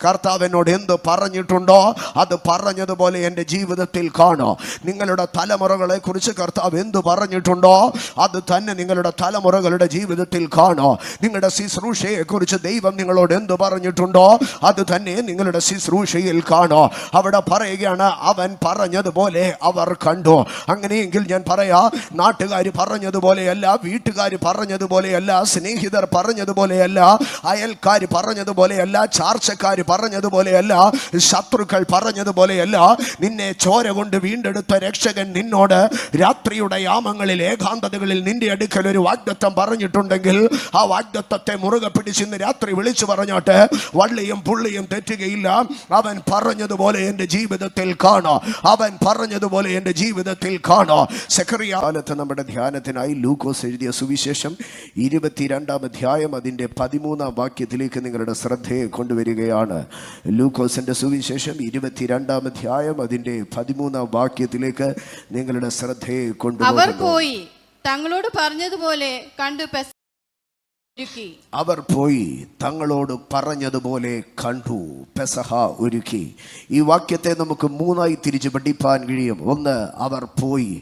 കർത്താവ് എന്നോട് എന്ത് പറഞ്ഞിട്ടുണ്ടോ അത് പറഞ്ഞതുപോലെ എൻ്റെ ജീവിതത്തിൽ കാണോ. നിങ്ങളുടെ തലമുറകളെ കുറിച്ച് കർത്താവ് എന്ത് പറഞ്ഞിട്ടുണ്ടോ അത് തന്നെ നിങ്ങളുടെ തലമുറകളുടെ ജീവിതത്തിൽ കാണോ. നിങ്ങളുടെ ശുശ്രൂഷയെ കുറിച്ച് ദൈവം നിങ്ങളോട് എന്ത് പറഞ്ഞിട്ടുണ്ടോ അത് തന്നെ നിങ്ങളുടെ ശുശ്രൂഷയിൽ കാണോ. അവിടെ പറയുകയാണ്, അവൻ പറഞ്ഞതുപോലെ അവർ കണ്ടു. അങ്ങനെയെങ്കിൽ ഞാൻ പറയാ, നാട്ടുകാർ പറഞ്ഞതുപോലെയല്ല, വീട്ടുകാർ പറഞ്ഞതുപോലെയല്ല, സ്നേഹിതർ പറഞ്ഞതുപോലെയല്ല, അയൽക്കാർ പറഞ്ഞതുപോലെയല്ല, ചാർച്ചക്കാർ പറഞ്ഞതുപോലെയല്ല, ശത്രുക്കൾ പറഞ്ഞതുപോലെയല്ല. നിന്നെ ചോര കൊണ്ട് വീണ്ടെടുത്ത രക്ഷകൻ നിന്നോട് രാത്രിയുടെ യാമങ്ങളിൽ ഏകാന്തതകളിൽ നിന്റെ അടുക്കൽ ഒരു വാഗ്ദത്തം പറഞ്ഞിട്ടുണ്ടെങ്കിൽ ആ വാഗ്ദത്തത്തെ മുറുകെ പിടിച്ച് ഇന്ന് രാത്രി വിളിച്ചു പറഞ്ഞോട്ടെ, വള്ളിയും പുള്ളിയും തെറ്റുകയില്ല. അവൻ പറഞ്ഞതുപോലെ എൻ്റെ ജീവിതത്തിൽ കാണോ, അവൻ പറഞ്ഞതുപോലെ എൻ്റെ ജീവിതത്തിൽ കാണോ. സെഖറിയ കാലത്ത് നമ്മുടെ ധ്യാനത്തിനായി ലൂക്കോസ് എഴുതിയ സുവിശേഷം 22-ാം അധ്യായം അതിൻ്റെ 13-ാം വാക്യത്തിലേക്ക് നിങ്ങളുടെ ശ്രദ്ധയെ കൊണ്ടുവരികയാണ്. ലൂക്കോസിന്റെ സുവിശേഷം 22-ാം അധ്യായം അതിന്റെ 13-ാം വാക്യത്തിലേക്ക് നിങ്ങളുടെ ശ്രദ്ധയെ കൊണ്ടുവരുന്നു. അവർ പോയി തങ്ങളോട് പറഞ്ഞതുപോലെ കണ്ടു അവർ പോയി തങ്ങളോട് പറഞ്ഞതുപോലെ കണ്ടു, പെസഹ ഒരുക്കി. ഈ വാക്യത്തെ നമുക്ക് മൂന്നായി തിരിച്ച് പഠിപ്പാൻ കഴിയും. ഒന്ന്, അവർ പോയി,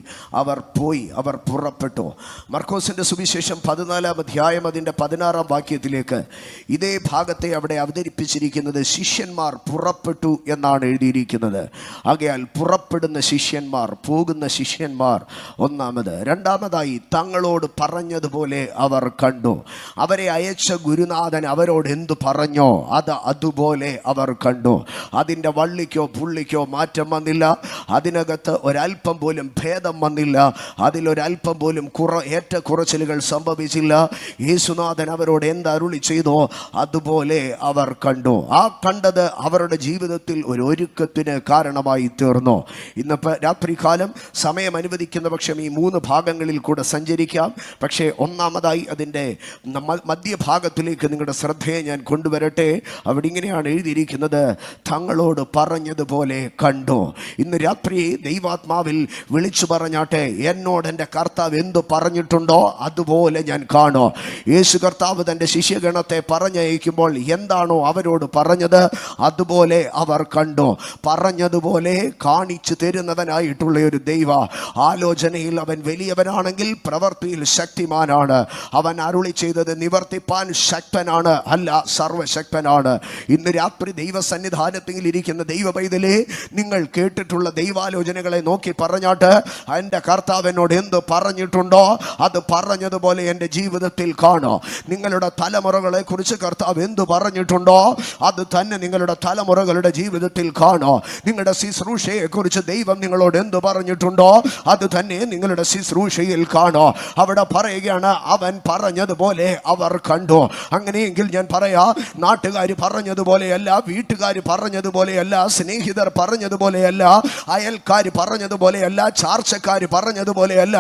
അവർ പോയി, അവർ പുറപ്പെട്ടു. മർക്കോസിന്റെ സുവിശേഷം 14-ാം അധ്യായം അതിൻ്റെ 16-ാം വാക്യത്തിലേക്ക് ഇതേ ഭാഗത്തെ അവിടെ അവതരിപ്പിച്ചിരിക്കുന്നത് ശിഷ്യന്മാർ പുറപ്പെട്ടു എന്നാണ് എഴുതിയിരിക്കുന്നത്. ആകയാൽ പുറപ്പെടുന്ന ശിഷ്യന്മാർ, പോകുന്ന ശിഷ്യന്മാർ ഒന്നാമത്. രണ്ടാമതായി, തങ്ങളോട് പറഞ്ഞതുപോലെ അവർ കണ്ടു. അവരെ അയച്ച ഗുരുനാഥൻ അവരോട് എന്തു പറഞ്ഞോ അത് അതുപോലെ അവർ കണ്ടു. അതിൻ്റെ വള്ളിക്കോ പുള്ളിക്കോ മാറ്റം വന്നില്ല, അതിനകത്ത് ഒരല്പം പോലും ഭേദം വന്നില്ല, അതിലൊരല്പം പോലും ഏറ്റക്കുറച്ചിലുകൾ സംഭവിച്ചില്ല. യേശുനാഥൻ അവരോട് എന്തരുളി ചെയ്തോ അതുപോലെ അവർ കണ്ടു. ആ കണ്ടത് അവരുടെ ജീവിതത്തിൽ ഒരു ഒരുക്കത്തിന് കാരണമായി തീർന്നു. ഇന്നിപ്പോൾ രാത്രികാലം സമയം അനുവദിക്കുന്ന പക്ഷം ഈ 3 ഭാഗങ്ങളിൽ കൂടെ സഞ്ചരിക്കാം. പക്ഷേ ഒന്നാമതായി അതിൻ്റെ മധ്യഭാഗത്തിലേക്ക് നിങ്ങളുടെ ശ്രദ്ധയെ ഞാൻ കൊണ്ടുവരട്ടെ. അവിടെ ഇങ്ങനെയാണ് എഴുതിയിരിക്കുന്നത്, തങ്ങളോട് പറഞ്ഞതുപോലെ കണ്ടു. ഇന്ന് രാത്രി ദൈവാത്മാവിൽ വിളിച്ചു പറഞ്ഞാട്ടെ, എന്നോട് എൻ്റെ കർത്താവ് എന്തു പറഞ്ഞിട്ടുണ്ടോ അതുപോലെ ഞാൻ കാണോ. യേശു കർത്താവ് തൻ്റെ ശിഷ്യഗണത്തെ പറഞ്ഞയക്കുമ്പോൾ എന്താണോ അവരോട് പറഞ്ഞത് അതുപോലെ അവർ കണ്ടു. പറഞ്ഞതുപോലെ കാണിച്ചു തരുന്നവനായിട്ടുള്ള ഒരു ദൈവ ആലോചനയിൽ അവൻ വലിയവനാണെങ്കിൽ പ്രവൃത്തിയിൽ ശക്തിമാനാണ്. അവൻ അരുളി ചെയ്തത് നിവർത്തിപ്പാൻ ശക്തനാണ്, അല്ല സർവശക്തനാണ്. ഇന്ന് രാത്രി ദൈവസന്നിധാനത്തിൽ ഇരിക്കുന്ന ദൈവ പൈതലേ, നിങ്ങൾ കേട്ടിട്ടുള്ള ദൈവാലോചനകളെ നോക്കി പറഞ്ഞാട്ട്, എൻ്റെ കർത്താവ് എന്നോട് എന്ത് പറഞ്ഞിട്ടുണ്ടോ അത് പറഞ്ഞതുപോലെ എൻ്റെ ജീവിതത്തിൽ കാണോ. നിങ്ങളുടെ തലമുറകളെ കുറിച്ച് കർത്താവ് എന്ത് പറഞ്ഞിട്ടുണ്ടോ അത് തന്നെ നിങ്ങളുടെ തലമുറകളുടെ ജീവിതത്തിൽ കാണോ. നിങ്ങളുടെ ശുശ്രൂഷയെ കുറിച്ച് ദൈവം നിങ്ങളോട് എന്ത് പറഞ്ഞിട്ടുണ്ടോ അത് തന്നെ നിങ്ങളുടെ ശുശ്രൂഷയിൽ കാണോ. അവിടെ പറയുകയാണ്, അവൻ പറഞ്ഞതുപോലെ അവർ കണ്ടു. അങ്ങനെയെങ്കിൽ ഞാൻ പറയാ, നാട്ടുകാർ പറഞ്ഞതുപോലെയല്ല, വീട്ടുകാർ പറഞ്ഞതുപോലെയല്ല, സ്നേഹിതർ പറഞ്ഞതുപോലെയല്ല, അയൽക്കാർ പറഞ്ഞതുപോലെയല്ല, ചാർച്ചക്കാർ പറഞ്ഞതുപോലെയല്ല,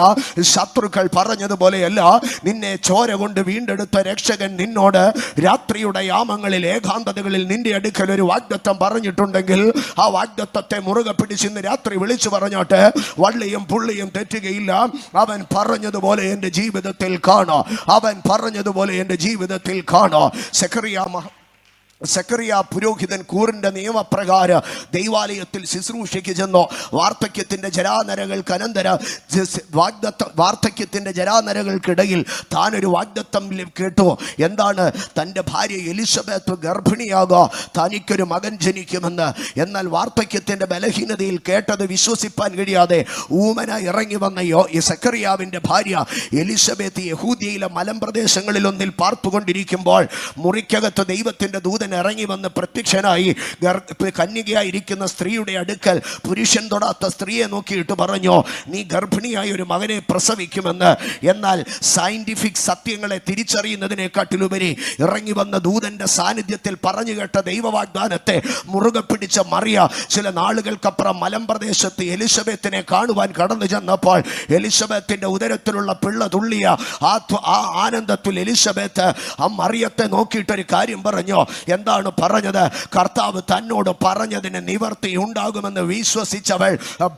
ശത്രുക്കൾ പറഞ്ഞതുപോലെയല്ല. നിന്നെ ചോര കൊണ്ട് വീണ്ടെടുത്ത രക്ഷകൻ നിന്നോട് രാത്രിയുടെ യാമങ്ങളിൽ ഏകാന്തതകളിൽ നിന്റെ അടുക്കൽ ഒരു വാഗ്ദത്തം പറഞ്ഞിട്ടുണ്ടെങ്കിൽ ആ വാഗ്ദത്തത്തെ മുറുകെ പിടിച്ച് ഇന്ന് രാത്രി വിളിച്ചു പറഞ്ഞോട്ടെ, വള്ളിയും പുള്ളിയും തെറ്റുകയില്ല. അവൻ പറഞ്ഞതുപോലെ എൻ്റെ ജീവിതത്തിൽ കാണോ, അവൻ പറഞ്ഞതുപോലെ എൻ്റെ ജീവിതത്തിൽ കാണോ. സെക്കറിയ പുരോഹിതൻ കൂറിൻ്റെ നിയമപ്രകാരം ദൈവാലയത്തിൽ ശുശ്രൂഷയ്ക്ക് ചെന്നു. വാർദ്ധക്യത്തിൻ്റെ ജരാനരകൾക്കിടയിൽ താനൊരു വാഗ്ദത്തം കേട്ടു. എന്താണ്? തൻ്റെ ഭാര്യ എലിസബത്ത് ഗർഭിണിയാകോ, തനിക്കൊരു മകൻ ജനിക്കുമെന്ന്. എന്നാൽ വാർദ്ധക്യത്തിൻ്റെ ബലഹീനതയിൽ കേട്ടത് വിശ്വസിപ്പാൻ കഴിയാതെ ഊമന ഇറങ്ങി വന്ന ഈ സെക്കറിയാവിൻ്റെ ഭാര്യ എലിസബത്ത് യഹൂദിയയിലെ മലമ്പ്രദേശങ്ങളിലൊന്നിൽ പാർത്തുകൊണ്ടിരിക്കുമ്പോൾ മുറിക്കകത്ത് ദൈവത്തിൻ്റെ ദൂതൻ ഇറങ്ങി വന്ന് പ്രത്യക്ഷനായി കന്യകയായിരിക്കുന്ന സ്ത്രീയുടെ അടുക്കൽ പുരുഷൻ തൊടാത്ത സ്ത്രീയെ നോക്കിയിട്ട് പറഞ്ഞു, നീ ഗർഭിണിയായ ഒരു മകനെ പ്രസവിക്കുമെന്ന്. എന്നാൽ സയന്റിഫിക് സത്യങ്ങളെ തിരിച്ചറിയുന്നതിനെക്കാട്ടിലുപരി ഇറങ്ങി വന്ന ദൂതന്റെ സാന്നിധ്യത്തിൽ പറഞ്ഞു കേട്ട ദൈവവാഗ്ദാനത്തെ മുറുകെ പിടിച്ച മറിയ ചില നാളുകൾക്കപ്പുറം മലമ്പ്രദേശത്ത് എലിസബത്തിനെ കാണുവാൻ കടന്നു ചെന്നപ്പോൾ എലിസബത്തിന്റെ ഉദരത്തിലുള്ള പിള്ള തുള്ളിയ ആ ആനന്ദത്തിൽ എലിസബത്ത് ആ മറിയത്തെ നോക്കിയിട്ടൊരു കാര്യം പറഞ്ഞു, എന്താണ് പറഞ്ഞത്? കർത്താവ് തന്നോട് പറഞ്ഞതിന് നിവർത്തി ഉണ്ടാകുമെന്ന് വിശ്വസിച്ചവൾ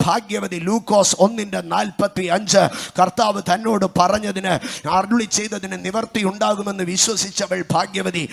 ഭാഗ്യവതി. ലൂക്കോസ് 1:45. കർത്താവ് തന്നോട് പറഞ്ഞതിന്, അരുളി ചെയ്തതിന് നിവർത്തി ഉണ്ടാകുമെന്ന് വിശ്വസിച്ചവൾ ഭാഗ്യവതി.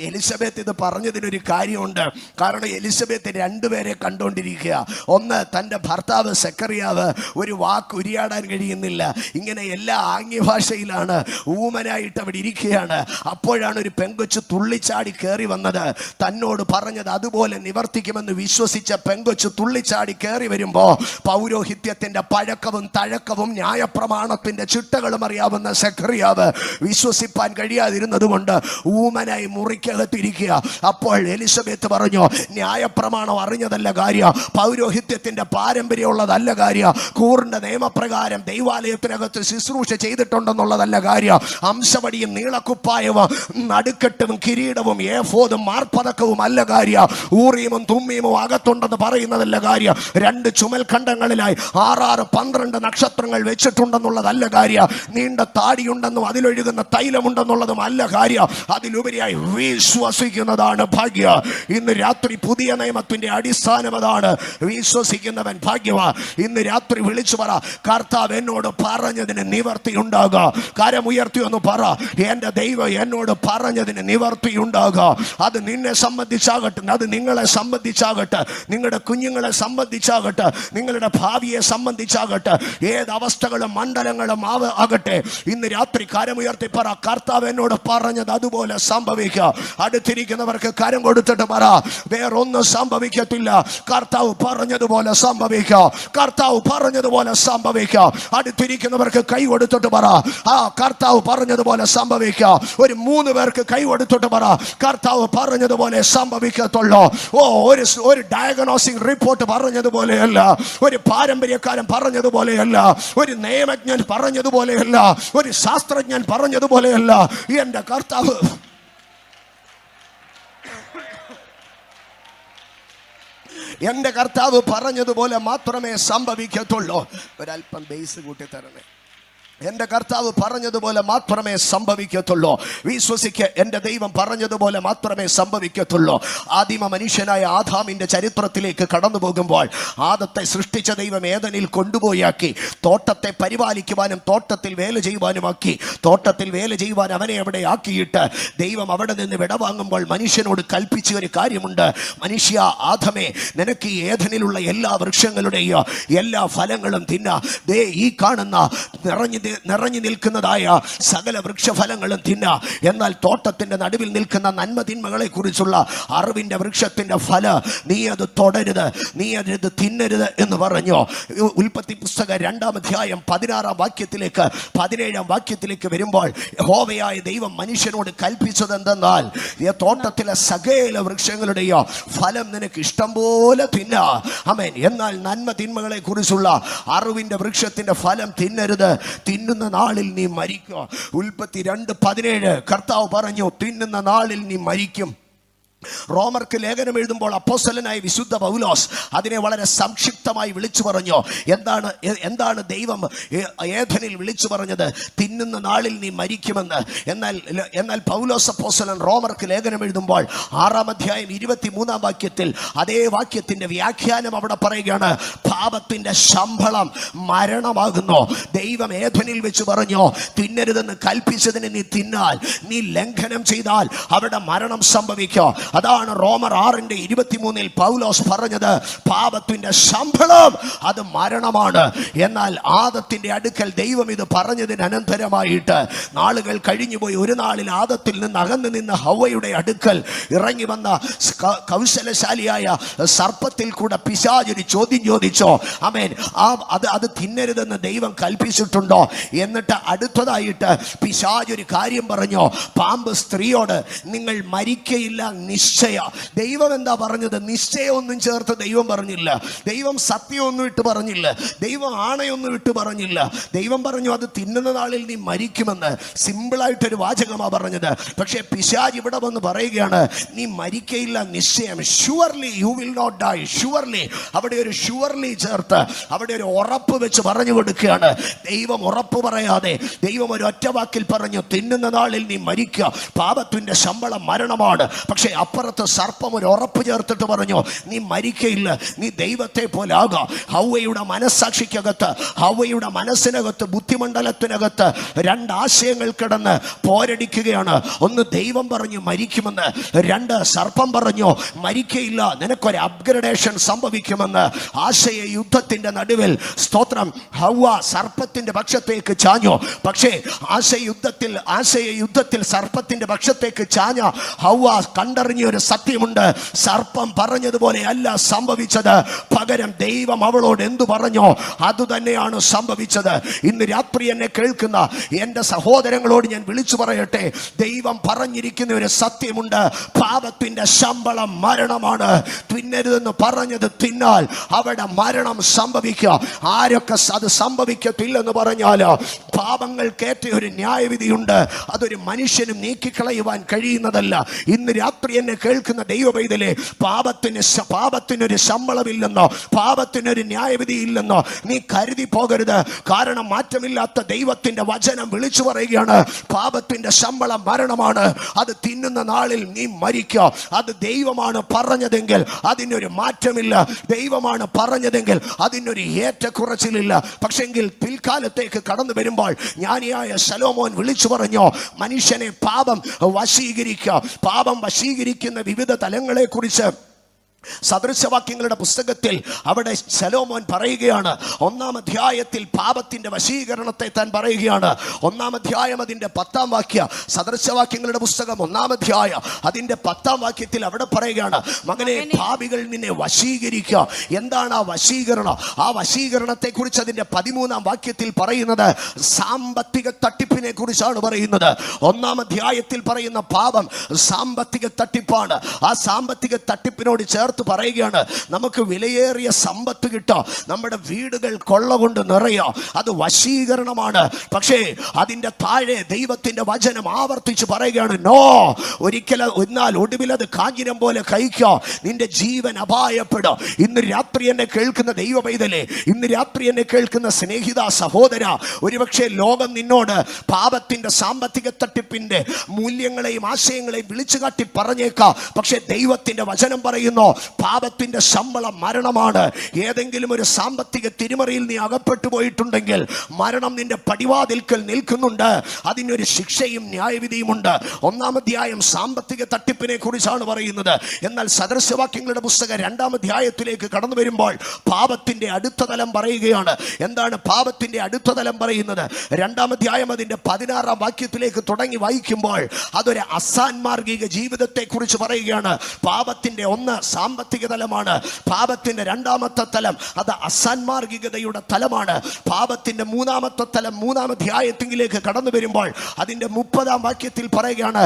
എലിസബത്ത് ഇത് പറഞ്ഞതിനൊരു കാര്യമുണ്ട്. കാരണം എലിസബത്ത് രണ്ടുപേരെ കണ്ടുകൊണ്ടിരിക്കുക. ഒന്ന്, തൻ്റെ ഭർത്താവ് സെക്കറിയാവ് ഒരു വാക്ക് ഉരിയാടാൻ കഴിയുന്നില്ല, ഇങ്ങനെ എല്ലാ ആംഗ്യഭാഷയിലാണ്, ഊമനായിട്ട് അവിടെ ഇരിക്കുകയാണ്. അപ്പോഴാണ് ഒരു പെങ്കൊച്ച് തുള്ളിച്ചാടി കയറി വന്നത്. തന്നോട് പറഞ്ഞത് അതുപോലെ നിവർത്തിക്കുമെന്ന് വിശ്വസിച്ച പെങ്കൊച്ച് തുള്ളിച്ചാടി കയറി വരുമ്പോൾ പൗരോഹിത്യത്തിന്റെ പഴക്കവും തഴക്കവും ന്യായപ്രമാണത്തിന്റെ ചിട്ടകളും അറിയാവുന്ന സെക്കറിയാവ് വിശ്വസിപ്പാൻ കഴിയാതിരുന്നത് കൊണ്ട് ഊമനായി മുറിക്കകത്തിരിക്കുക. അപ്പോൾ എലിസബത്ത് പറഞ്ഞു, ന്യായപ്രമാണം അറിഞ്ഞതല്ല കാര്യം, പൗരോഹിത്യത്തിന്റെ പാരമ്പര്യമുള്ളതല്ല കാര്യം, കൂറിന്റെ നിയമപ്രകാരം ദൈവാലയത്തിനകത്ത് ശുശ്രൂഷ ചെയ്തിട്ടുണ്ടെന്നുള്ളതല്ല കാര്യം, അംശവടിയും നീളക്കുപ്പായവും നടുക്കെട്ടും കിരീടവും ഏഫോദും മാർപ്പതക്കവും അല്ല കാര്യം, ഊറിയും തുമ്മിയും അകത്തുണ്ടെന്ന് പറയുന്നതല്ല കാര്യം, 2 ചുമൽഖണ്ഡങ്ങളിലായി 6, 12 നക്ഷത്രങ്ങൾ വെച്ചിട്ടുണ്ടെന്നുള്ളതല്ല കാര്യം, നീണ്ട താടിയുണ്ടെന്നും അതിലൊഴുകുന്ന തൈലമുണ്ടെന്നുള്ളതും അല്ല കാര്യം, അതിലുപരിയായി വിശ്വസിക്കുന്നതാണ് ഭാഗ്യ. ഇന്ന് രാത്രി പുതിയ നിയമത്തിന്റെ അടിസ്ഥാനം അതാണ്. വിശ്വസിക്കുന്നവൻ ഭാഗ്യവാ. ഇന്ന് രാത്രി വിളിച്ചു പറ, കർത്താവ് എന്നോട് പറഞ്ഞതിന് നിവർത്തി ഉണ്ടാകുക. കരമുയർത്തി ഒന്ന് പറ, എന്റെ ദൈവം എന്നോട് പറഞ്ഞതിന് നിവർത്തി ഉണ്ടാകുക. അത് നിന്നെ സംബന്ധിച്ചാകട്ടെ, അത് നിങ്ങളെ സംബന്ധിച്ചാകട്ടെ, നിങ്ങളുടെ കുഞ്ഞുങ്ങളെ സംബന്ധിച്ചാകട്ടെ, നിങ്ങളുടെ ഭാവിയെ സംബന്ധിച്ചാകട്ടെ, ഏത് അവസ്ഥകളും മണ്ഡലങ്ങളും ആകട്ടെ, ഇന്ന് രാത്രി കരമുയർത്തി പറ, കർത്താവ് എന്നോട് പറഞ്ഞത് അതുപോലെ സംഭവിക്കുക. അടുത്തിരിക്കുന്നവർക്ക് കരം കൊടുത്തിട്ട് പറ, വേറൊന്നും സംഭവിക്കത്തില്ല, കർത്താവ് പറഞ്ഞതുപോലെ സംഭവിക്കുക, കർത്താവ് പറഞ്ഞതുപോലെ സംഭവിക്കുക. അടുത്തിരിക്കുന്നവർക്ക് കൈ കൊടുത്തിട്ട് പറ, ആ കർത്താവ് പറഞ്ഞതുപോലെ സംഭവിക്കുക. ഒരു 3 പേർക്ക് കൈ കൊടുത്തിട്ട് പറ, കർത്താവ് പറഞ്ഞതുപോലെ സംഭവിക്കത്തുള്ളൂ. ഒരു ഡയഗ്നോസിക് റിപ്പോർട്ട് പറഞ്ഞതുപോലെയല്ല, ഒരു പാരമ്പര്യക്കാരൻ പറഞ്ഞതുപോലെയല്ല, ഒരു നിയമജ്ഞൻ പറഞ്ഞതുപോലെയല്ല, ഒരു ശാസ്ത്രജ്ഞൻ പറഞ്ഞതുപോലെയല്ല. എന്റെ കർത്താവ് എന്റെ കർത്താവ് പറഞ്ഞതുപോലെ മാത്രമേ സംഭവിക്കത്തുള്ളൂ. ഒരല്പം ബേസ് കൂട്ടി തരണേ. എൻ്റെ കർത്താവ് പറഞ്ഞതുപോലെ മാത്രമേ സംഭവിക്കത്തുള്ളൂ. വിശ്വസിക്ക്, എൻ്റെ ദൈവം പറഞ്ഞതുപോലെ മാത്രമേ സംഭവിക്കത്തുള്ളൂ. ആദിമ മനുഷ്യനായ ആദാമിൻ്റെ ചരിത്രത്തിലേക്ക് കടന്നു പോകുമ്പോൾ, ആദത്തെ സൃഷ്ടിച്ച ദൈവം ഏദനിൽ കൊണ്ടുപോയാക്കി, തോട്ടത്തെ പരിപാലിക്കുവാനും തോട്ടത്തിൽ വേല ചെയ്യുവാനുമാക്കി. തോട്ടത്തിൽ വേല ചെയ്യുവാൻ അവനെ അവിടെ ആക്കിയിട്ട് ദൈവം അവിടെ നിന്ന് വിടവാങ്ങുമ്പോൾ മനുഷ്യനോട് കൽപ്പിച്ച ഒരു കാര്യമുണ്ട്. മനുഷ്യ, ആദമേ, നിനക്ക് ഈ ഏദനിലുള്ള എല്ലാ വൃക്ഷങ്ങളുടെയോ എല്ലാ ഫലങ്ങളും തിന്നാ. ദേ ഈ കാണുന്ന നിറഞ്ഞു നിൽക്കുന്നതായ സകല വൃക്ഷഫലങ്ങളും തിന്ന. എന്നാൽ തോട്ടത്തിന്റെ നടുവിൽ നിൽക്കുന്ന നന്മ തിന്മകളെ കുറിച്ചുള്ള അറിവിന്റെ വൃക്ഷത്തിന്റെ ഫല നീ അത് തൊടരുത്, നീ അത് തിന്നരുത് എന്ന് പറഞ്ഞു. ഉൽപ്പത്തി പുസ്തകം 2-ാം അധ്യായം 16-ാം വാക്യത്തിലേക്ക് 17-ാം വാക്യത്തിലേക്ക് വരുമ്പോൾ യഹോവയായ ദൈവം മനുഷ്യനോട് കൽപ്പിച്ചത് എന്തെന്നാൽ, തോട്ടത്തിലെ സകല വൃക്ഷങ്ങളുടെയോ ഫലം നിനക്ക് ഇഷ്ടം പോലെ തിന്ന. ആമേൻ. എന്നാൽ നന്മ തിന്മകളെ കുറിച്ചുള്ള അറിവിന്റെ വൃക്ഷത്തിന്റെ ഫലം തിന്നരുത്, തിന്നുന്ന നാളിൽ നീ മരിക്കുക. ഉൽപ്പത്തി 2:17 കർത്താവ് പറഞ്ഞു, തിന്നുന്ന നാളിൽ നീ മരിക്കും. റോമർക്ക് ലേഖനം എഴുതുമ്പോൾ അപ്പോസ്തലനായ വിശുദ്ധ പൗലോസ് അതിനെ വളരെ സംക്ഷിപ്തമായി വിളിച്ചു പറഞ്ഞു. എന്താണ് ദൈവം ഏദനിൽ വിളിച്ചു പറഞ്ഞത്? തിന്നുന്ന നാളിൽ നീ മരിക്കുമെന്ന്. എന്നാൽ പൗലോസ് അപ്പോസ്തലൻ റോമർക്ക് ലേഖനം എഴുതുമ്പോൾ 6-ാം അധ്യായം 23-ാം വാക്യത്തിൽ അതേ വാക്യത്തിന്റെ വ്യാഖ്യാനം അവിടെ പറയുകയാണ്, പാപത്തിന്റെ ശമ്പളം മരണമാകുന്നു. ദൈവം ഏദനിൽ വെച്ച് പറഞ്ഞു, തിന്നരുതെന്ന് കൽപ്പിച്ചതിന് നീ തിന്നാൽ, നീ ലംഘനം ചെയ്താൽ അവിടെ മരണം സംഭവിക്കും. അതാണ് റോമർ 6:23 പൗലോസ് പറഞ്ഞത്, പാപത്തിന്റെ ശമ്പളം അത് മരണമാണ്. എന്നാൽ ആദത്തിന്റെ അടുക്കൽ ദൈവം ഇത് പറഞ്ഞതിന് അനന്തരമായിട്ട് നാളുകൾ കഴിഞ്ഞുപോയി. ഒരു നാളിൽ ആദത്തിൽ നിന്ന് അകന്നു നിന്ന ഹവ്വയുടെ അടുക്കൽ ഇറങ്ങി വന്ന കൗശലശാലിയായ സർപ്പത്തിൽ കൂടെ പിശാച് ഒരു ചോദ്യം ചോദിച്ചോ. ആമേൻ. അത് തിന്നരുതെന്ന് ദൈവം കൽപ്പിച്ചിട്ടുണ്ടോ? എന്നിട്ട് അടുത്തതായിട്ട് പിശാച് ഒരു കാര്യം പറഞ്ഞു. പാമ്പ് സ്ത്രീയോട്, നിങ്ങൾ മരിക്കയില്ല നിശ്ചയ. ദൈവം എന്താ പറഞ്ഞത്? നിശ്ചയമൊന്നും ചേർത്ത് ദൈവം പറഞ്ഞില്ല. ദൈവം സത്യമൊന്നും ഇട്ട് പറഞ്ഞില്ല. ദൈവം ആണയൊന്നും ഇട്ട് പറഞ്ഞില്ല. ദൈവം പറഞ്ഞു, അത് തിന്നുന്ന നാളിൽ നീ മരിക്കുമെന്ന്. സിമ്പിളായിട്ടൊരു വാചകമാണ് പറഞ്ഞത്. പക്ഷേ പിശാച് ഇവിടെ വന്ന് പറയുകയാണ്, നീ മരിക്കയില്ല നിശ്ചയം. Surely you will not die. Surely, അവിടെ ഒരു ഷുവർലി ചേർത്ത് അവിടെ ഒരു ഉറപ്പ് വെച്ച് പറഞ്ഞു കൊടുക്കുകയാണ്. ദൈവം ഉറപ്പ് പറയാതെ ദൈവം ഒരു ഒറ്റ വാക്കിൽ പറഞ്ഞു, തിന്നുന്ന നാളിൽ നീ മരിക്കുക, പാപത്തിന്റെ ശമ്പളം മരണമാണ്. പക്ഷെ അപ്പുറത്ത് സർപ്പം ഒരു ഉറപ്പ് ചേർത്തിട്ട് പറഞ്ഞു, നീ മരിക്കയില്ല, നീ ദൈവത്തെ പോലെ ആകാം. ഹൗവയുടെ മനസ്സാക്ഷിക്കകത്ത്, ഹൗവയുടെ മനസ്സിനകത്ത്, ബുദ്ധിമണ്ഡലത്തിനകത്ത് രണ്ട് ആശയങ്ങൾ കിടന്ന് പോരടിക്കുകയാണ്. ഒന്ന്, ദൈവം പറഞ്ഞു മരിക്കുമെന്ന്. രണ്ട്, സർപ്പം പറഞ്ഞു മരിക്കയില്ല, നിനക്കൊരു അപ്ഗ്രഡേഷൻ സംഭവിക്കുമെന്ന്. ആശയ യുദ്ധത്തിന്റെ നടുവിൽ സ്തോത്രം, ഹൗവ സർപ്പത്തിന്റെ പക്ഷത്തേക്ക് ചാഞ്ഞു. പക്ഷേ ആശയ യുദ്ധത്തിൽ സർപ്പത്തിന്റെ പക്ഷത്തേക്ക് ചാഞ്ഞ ഹൗവ കണ്ടറിഞ്ഞ ഒരു സത്യമുണ്ട്. സർപ്പം പറഞ്ഞതുപോലെ അല്ല സംഭവിച്ചത്, പകരം ദൈവം അവളോട് എന്തു പറഞ്ഞോ അതുതന്നെയാണ് സംഭവിച്ചത്. ഇന്ന് രാത്രി എന്നെ കേൾക്കുന്ന എൻ്റെ സഹോദരങ്ങളോട് ഞാൻ വിളിച്ചു പറയട്ടെ, ദൈവം പറഞ്ഞിരിക്കുന്ന ഒരു സത്യമുണ്ട്. പാപത്തിന്റെ ശമ്പളം മരണമാണ്. തിന്നരുതെന്ന് പറഞ്ഞത് തിന്നാൽ അവിടെ മരണം സംഭവിക്കുക. ആരൊക്കെ അത് സംഭവിക്കത്തില്ലെന്ന് പറഞ്ഞാലോ, പാപങ്ങൾക്കേറ്റ ഒരു ന്യായവിധിയുണ്ട്. അതൊരു മനുഷ്യനും നീക്കിക്കളയുവാൻ കഴിയുന്നതല്ല. ഇന്ന് രാത്രി എന്നെ കേൾക്കുന്ന ദൈവ പൈതലേ, പാപത്തിനൊരു ശമ്പളമില്ലെന്നോ പാപത്തിനൊരു ന്യായവിധി ഇല്ലെന്നോ നീ കരുതി പോകരുത്. കാരണം മാറ്റമില്ലാത്ത ദൈവത്തിന്റെ വചനം വിളിച്ചു പറയുകയാണ്, പാപത്തിന്റെ ശമ്പളം മരണമാണ്. അത് തിന്നുന്ന നാളിൽ നീ മരിക്കുക. അത് ദൈവമാണ് പറഞ്ഞതെങ്കിൽ അതിനൊരു മാറ്റമില്ല. ദൈവമാണ് പറഞ്ഞതെങ്കിൽ അതിനൊരു ഏറ്റക്കുറച്ചിലില്ല. പക്ഷെങ്കിൽ പിൽക്കാലത്തേക്ക് കടന്നു വരുമ്പോൾ ജ്ഞാനിയായ ശലോമോൻ വിളിച്ചു പറഞ്ഞു, മനുഷ്യനെ പാപം വശീകരിക്കുക. പാപം വശീകരിക്കുന്ന വിവിധ തലങ്ങളെ കുറിച്ച് സദൃശവാക്യങ്ങളുടെ പുസ്തകത്തിൽ അവിടെ ശലോമോൻ പറയുകയാണ്. 1-ാം അധ്യായത്തിൽ പാപത്തിന്റെ വശീകരണത്തെ താൻ പറയുകയാണ്. 1-ാം അധ്യായം അതിന്റെ 10-ാം വാക്യം, സദൃശവാക്യങ്ങളുടെ പുസ്തകം 1-ാം അധ്യായം അതിന്റെ 10-ാം വാക്യത്തിൽ അവിടെ പറയുകയാണ്, മകനെ, പാപികൾ നിന്നെ വശീകരിക്കുക. എന്താണ് ആ വശീകരണം? ആ വശീകരണത്തെ കുറിച്ച് അതിന്റെ 13-ാം വാക്യത്തിൽ പറയുന്നത് സാമ്പത്തിക തട്ടിപ്പിനെ കുറിച്ചാണ് പറയുന്നത്. 1-ാം അധ്യായത്തിൽ പറയുന്ന പാപം സാമ്പത്തിക തട്ടിപ്പാണ്. ആ സാമ്പത്തിക തട്ടിപ്പിനോട് ചേർത്ത് പറയുകയാണ്, നമുക്ക് വിലയേറിയ സമ്പത്ത് കിട്ടാം, നമ്മുടെ വീടുകൾ കൊള്ള കൊണ്ട് നിറയാം, അത് വശീകരണമാണ്. പക്ഷേ അതിന്റെ താഴെ ദൈവത്തിന്റെ വചനം ആവർത്തിച്ച് പറയുകയാണ്, നോ, ഒരിക്കലും, എന്നാൽ ഒടുവിൽ അത് കാഞ്ഞിരം പോലെ കഴിക്കാം, നിന്റെ ജീവൻ അപായപ്പെടും. ഇന്ന് രാത്രി എന്നെ കേൾക്കുന്ന ദൈവ പൈതലേ, ഇന്ന് രാത്രി എന്നെ കേൾക്കുന്ന സ്നേഹിത സഹോദര, ഒരുപക്ഷെ ലോകം നിന്നോട് പാപത്തിന്റെ സാമ്പത്തിക തട്ടിപ്പിന്റെ മൂല്യങ്ങളെയും ആശയങ്ങളെയും വിളിച്ചു കാട്ടി പറഞ്ഞേക്കാം. പക്ഷെ ദൈവത്തിന്റെ വചനം പറയുന്നു, പാപത്തിന്റെ ശമ്പളം മരണമാണ്. ഏതെങ്കിലും ഒരു സാമ്പത്തിക തിരിമറിയിൽ നീ അകപ്പെട്ടു പോയിട്ടുണ്ടെങ്കിൽ മരണം നിന്റെ പടിവാതിൽക്കൽ നിൽക്കുന്നുണ്ട്. അതിനൊരു ശിക്ഷയും ന്യായവിധിയുമുണ്ട്. 1-ാം അധ്യായം സാമ്പത്തിക തട്ടിപ്പിനെ കുറിച്ചാണ് പറയുന്നത്. എന്നാൽ സദൃശവാക്യങ്ങളുടെ പുസ്തകം 2-ാം അധ്യായത്തിലേക്ക് കടന്നു വരുമ്പോൾ പാപത്തിന്റെ അടുത്ത തലം പറയുകയാണ്. എന്താണ് പാപത്തിന്റെ അടുത്ത തലം പറയുന്നത്? 2-ാം അധ്യായം അതിന്റെ 16-ാം വാക്യത്തിലേക്ക് തുടങ്ങി വായിക്കുമ്പോൾ അതൊരു അസാൻമാർഗിക ജീവിതത്തെ കുറിച്ച് പറയുകയാണ്. പാപത്തിന്റെ ഒന്ന് സാമ്പത്തിക തലമാണ്. പാപത്തിന്റെ 2-ാമത്തെ തലം അത് അസാൻമാർഗികതയുടെ തലമാണ്. പാപത്തിന്റെ 3-ാമത്തെ തലം 3-ാം അധ്യായത്തിലേക്ക് കടന്നു വരുമ്പോൾ അതിന്റെ 30-ാം വാക്യത്തിൽ പറയുകയാണ്,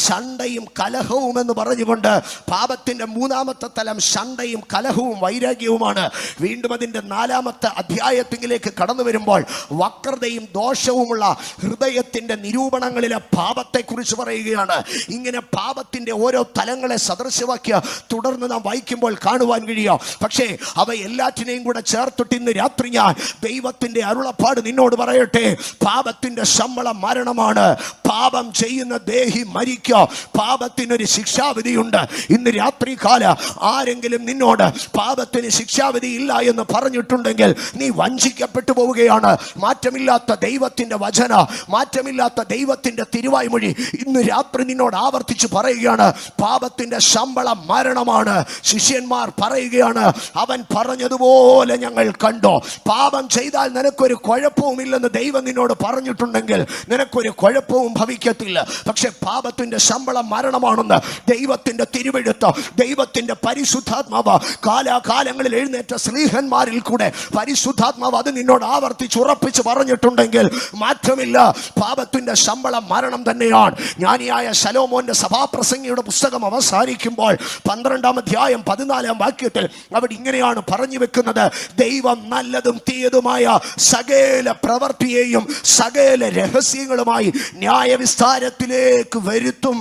ശണ്ഠയും കലഹവും എന്ന് പറഞ്ഞുകൊണ്ട് പാപത്തിന്റെ 3-ാമത്തെ തലം ശണ്ഠയും കലഹവും വൈരാഗ്യവുമാണ്. വീണ്ടും അതിന്റെ 4-ാമത്തെ അധ്യായത്തിലേക്ക് കടന്നു വരുമ്പോൾ വക്രതയും ദോഷവുമുള്ള ഹൃദയത്തിന്റെ നിരൂപണങ്ങളിലെ പാപത്തെ കുറിച്ച് പറയുകയാണ്. ഇങ്ങനെ പാപത്തിന്റെ ഓരോ തലങ്ങളെ സദൃശവാക്യ തുടർന്ന് നാം വായിക്കുമ്പോൾ കാണുവാൻ കഴിയാം. പക്ഷേ അവ എല്ലാറ്റിനെയും കൂടെ ചേർത്തിട്ട് ഇന്ന് രാത്രി ഞാൻ ദൈവത്തിന്റെ അരുളപ്പാട് നിന്നോട് പറയട്ടെ, പാപത്തിന്റെ ശമ്പളം മരണമാണ്. പാപം ചെയ്യുന്ന ദേഹി മരിക്കുക. പാപത്തിനൊരു ശിക്ഷാവിധിയുണ്ട്. ഇന്ന് രാത്രി കാല ആരെങ്കിലും നിന്നോട് പാപത്തിന് ശിക്ഷാവിധി ഇല്ല എന്ന് പറഞ്ഞിട്ടുണ്ടെങ്കിൽ നീ വഞ്ചിക്കപ്പെട്ടു പോവുകയാണ്. മാറ്റമില്ലാത്ത ദൈവത്തിന്റെ വചന, മാറ്റമില്ലാത്ത ദൈവത്തിന്റെ തിരുവായ്മൊഴി ഇന്ന് രാത്രി നിന്നോട് ആവർത്തിച്ച് പറയുകയാണ്, പാപത്തിന്റെ ശമ്പളം മരണമാണ്. ശിഷ്യന്മാർ പറയുകയാണ്, അവൻ പറഞ്ഞതുപോലെ ഞങ്ങൾ കണ്ടോ. പാപം ചെയ്താൽ നിനക്കൊരു കുഴപ്പവുമില്ലെന്ന് ദൈവം നിന്നോട് പറഞ്ഞിട്ടുണ്ടെങ്കിൽ നിനക്കൊരു കുഴപ്പവും ഭവിക്കത്തില്ല. പക്ഷെ പാപത്തിന്റെ ശമ്പളം മരണമാണെന്ന് ദൈവത്തിന്റെ തിരുവെഴുത്ത്, ദൈവത്തിന്റെ പരിശുദ്ധാത്മാവ് കാലാകാലങ്ങളിൽ എഴുന്നേറ്റ സ്ലീഹന്മാരിൽ കൂടെ പരിശുദ്ധാത്മാവ് അത് നിന്നോട് ആവർത്തിച്ച് ഉറപ്പിച്ച് പറഞ്ഞിട്ടുണ്ടെങ്കിൽ മാറ്റമില്ല. പാപത്തിന്റെ ശമ്പളം മരണം തന്നെയാണ്. ജ്ഞാനിയായ ശലോമോന്റെ സഭാപ്രസംഗിയുടെ പുസ്തകം അവസാനിക്കുമ്പോൾ 12-ാം അധ്യായം 14-ാം വാക്യത്തിൽ അവിടെ ഇങ്ങനെയാണ് പറഞ്ഞു വെക്കുന്നത്, ദൈവം നല്ലതും തീയതുമായ സകല പ്രവൃത്തിയെയും സകല രഹസ്യങ്ങളുമായി ന്യായവിസ്താരത്തിലേക്ക് വരുത്തും.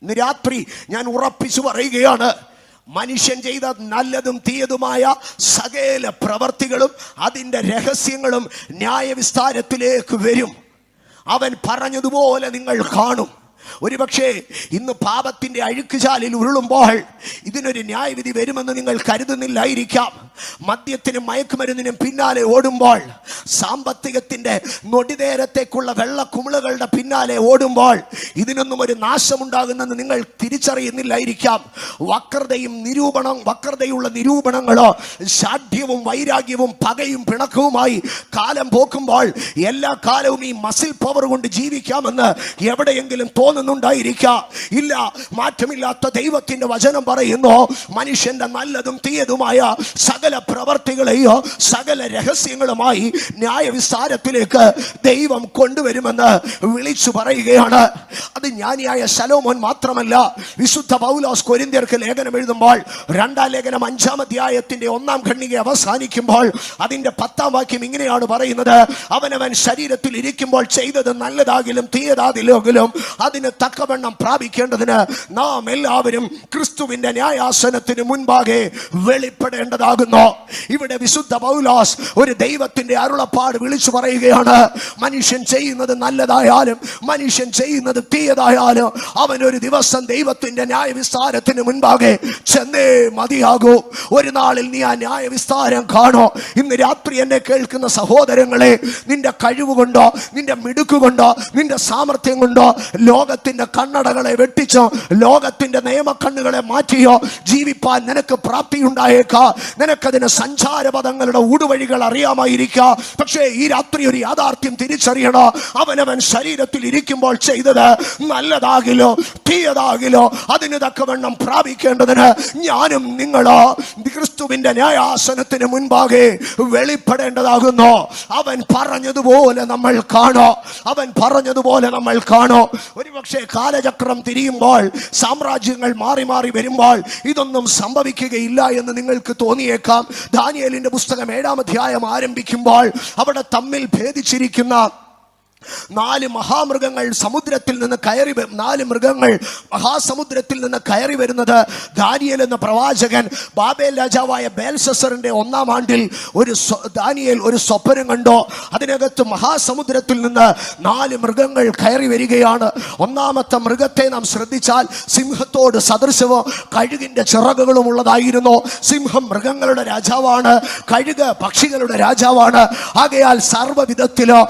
ഇന്ന് രാത്രി ഞാൻ ഉറപ്പിച്ചു പറയുകയാണ്, മനുഷ്യൻ ചെയ്ത നല്ലതും തീയതുമായ സകല പ്രവർത്തികളും അതിൻ്റെ രഹസ്യങ്ങളും ന്യായവിസ്താരത്തിലേക്ക് വരും. അവൻ പറഞ്ഞതുപോലെ നിങ്ങൾ കാണും. ഒരുപക്ഷെ ഇന്ന് പാപത്തിന്റെ അഴുക്കുചാലിൽ ഉരുളുമ്പോൾ ഇതിനൊരു ന്യായവിധി വരുമെന്ന് നിങ്ങൾ കരുതുന്നില്ലായിരിക്കാം. മദ്യത്തിനും മയക്കുമരുന്നിനും പിന്നാലെ ഓടുമ്പോൾ, സാമ്പത്തികത്തിന്റെ നൊടിനേരത്തേക്കുള്ള വെള്ളക്കുമിളുകളുടെ പിന്നാലെ ഓടുമ്പോൾ ഇതിനൊന്നും ഒരു നാശമുണ്ടാകുന്നെന്ന് നിങ്ങൾ തിരിച്ചറിയുന്നില്ലായിരിക്കാം. വക്രതയുള്ള നിരൂപണങ്ങളോ ശാഠ്യവും വൈരാഗ്യവും പകയും പിണക്കവുമായി കാലം പോക്കുമ്പോൾ എല്ലാ കാലവും ഈ മസിൽ പവർ കൊണ്ട് ജീവിക്കാമെന്ന് എവിടെയെങ്കിലും തോന്നുന്നുണ്ടായിരിക്കാം. ഇല്ല, മാറ്റമില്ലാത്ത ദൈവത്തിന്റെ വചനം പറയുന്നു, മനുഷ്യന്റെ നല്ലതും തീയതുമായ സകല പ്രവർത്തികളെയോ സകല രഹസ്യങ്ങളുമായി ന്യായവിസ്താരത്തിലേക്ക് ദൈവം കൊണ്ടുവരുമെന്ന് വിളിച്ചു പറയുകയാണ്. അത് ജ്ഞാനിയായ ശലോമോൻ മാത്രമല്ല, വിശുദ്ധ പൗലോസ് കൊരിന്ത്യർക്ക് ലേഖനം എഴുതുമ്പോൾ 2-ാം ലേഖനം 5-ാം അധ്യായത്തിന്റെ 1-ാം ഖണ്ഡിക അവസാനിക്കുമ്പോൾ അതിന്റെ 10-ാം വാക്യം ഇങ്ങനെയാണ് പറയുന്നത്: അവനവൻ ശരീരത്തിൽ ഇരിക്കുമ്പോൾ ചെയ്തത് നല്ലതാകിലും തീയതാകിലും അതിന് തക്കവണ്ണം പ്രാപിക്കേണ്ടതിന് നാം എല്ലാവരും ക്രിസ്തുവിന്റെ ന്യായാസനത്തിന് മുൻപാകെ വെളിപ്പെടേണ്ടതാകുന്നു. ഇവിടെ വിശുദ്ധ പൗലോസ് ഒരു ദൈവത്തിന്റെ അരുളപ്പാട് വിളിച്ചു പറയുകയാണ്. മനുഷ്യൻ ചെയ്യുന്നത് നല്ലതായാലും മനുഷ്യൻ ചെയ്യുന്നത് തീയതായാലും അവനൊരു ദിവസം ദൈവത്തിന്റെ ന്യായവിസ്താരത്തിന് മുൻപാകെ ചെന്നേ മതിയാകൂ. ഒരു നാളിൽ നീ ആ ന്യായവിസ്താരം കാണോ. ഇന്ന് രാത്രി എന്നെ കേൾക്കുന്ന സഹോദരങ്ങളെ, നിന്റെ കഴിവുകൊണ്ടോ നിന്റെ മിടുക്കുകൊണ്ടോ നിന്റെ സാമർത്ഥ്യം കൊണ്ടോ ലോകത്തിന്റെ കണ്ണടകളെ വെട്ടിച്ചോ ലോകത്തിന്റെ നിയമക്കണ്ണുകളെ മാറ്റിയോ ജീവിപ്പാൻ നിനക്ക് പ്രാപ്തിയുണ്ടായേക്കാം. നിനക്കതിന് സഞ്ചാരപഥങ്ങളുടെ ഊടുവഴികൾ അറിയാമായിരിക്കാം. പക്ഷേ ഈ രാത്രി ഒരു യാഥാർത്ഥ്യം തിരിച്ചറിയണോ. അവനവൻ ശരീരത്തിൽ ഇരിക്കുമ്പോൾ ചെയ്തത് നല്ലതാകിലോ തീയതാകിലോ അതിന് തക്കവണ്ണം പ്രാപിക്കേണ്ടതിന് ഞാനും നിങ്ങളോ ക്രിസ്തുവിന്റെ ന്യായാസനത്തിന് മുൻപാകെ വെളിപ്പെടേണ്ടതാകുന്നു. അവൻ പറഞ്ഞതുപോലെ നമ്മൾ കാണോ. ഒരുപക്ഷെ കാലചക്രം തിരിയുമ്പോൾ, സാമ്രാജ്യങ്ങൾ മാറി മാറി വരുമ്പോൾ ഇതൊന്നും സംഭവിക്കുകയില്ല എന്ന് നിങ്ങൾക്ക് തോന്നിയേക്കാം. ദാനിയേലിന്റെ പുസ്തകം 7-ാം അധ്യായം ആരംഭിക്കുമ്പോൾ അവിടെ തമ്മിൽ ഭേദിച്ചിരിക്കുന്ന 4 മഹാമൃഗങ്ങൾ സമുദ്രത്തിൽ നിന്ന് കയറി 4 മൃഗങ്ങൾ മഹാസമുദ്രത്തിൽ നിന്ന് കയറി വരുന്നത് ദാനിയേൽ എന്ന പ്രവാചകൻ ബാബേൽ രാജാവായ ബേൽശസ്സറിന്റെ 1-ാം ആണ്ടിൽ ദാനിയേൽ ഒരു സ്വപ്നം കണ്ടോ. അതിനകത്ത് മഹാസമുദ്രത്തിൽ നിന്ന് 4 മൃഗങ്ങൾ കയറി വരികയാണ്. 1-ാമത്തെ മൃഗത്തെ നാം ശ്രദ്ധിച്ചാൽ സിംഹത്തോട് സദൃശമോ കഴുകിന്റെ ചിറകുകളും ഉള്ളതായിരുന്നു. സിംഹം മൃഗങ്ങളുടെ രാജാവാണ്, കഴുക് പക്ഷികളുടെ രാജാവാണ്. ആകയാൽ സർവ്വവിധത്തിലോ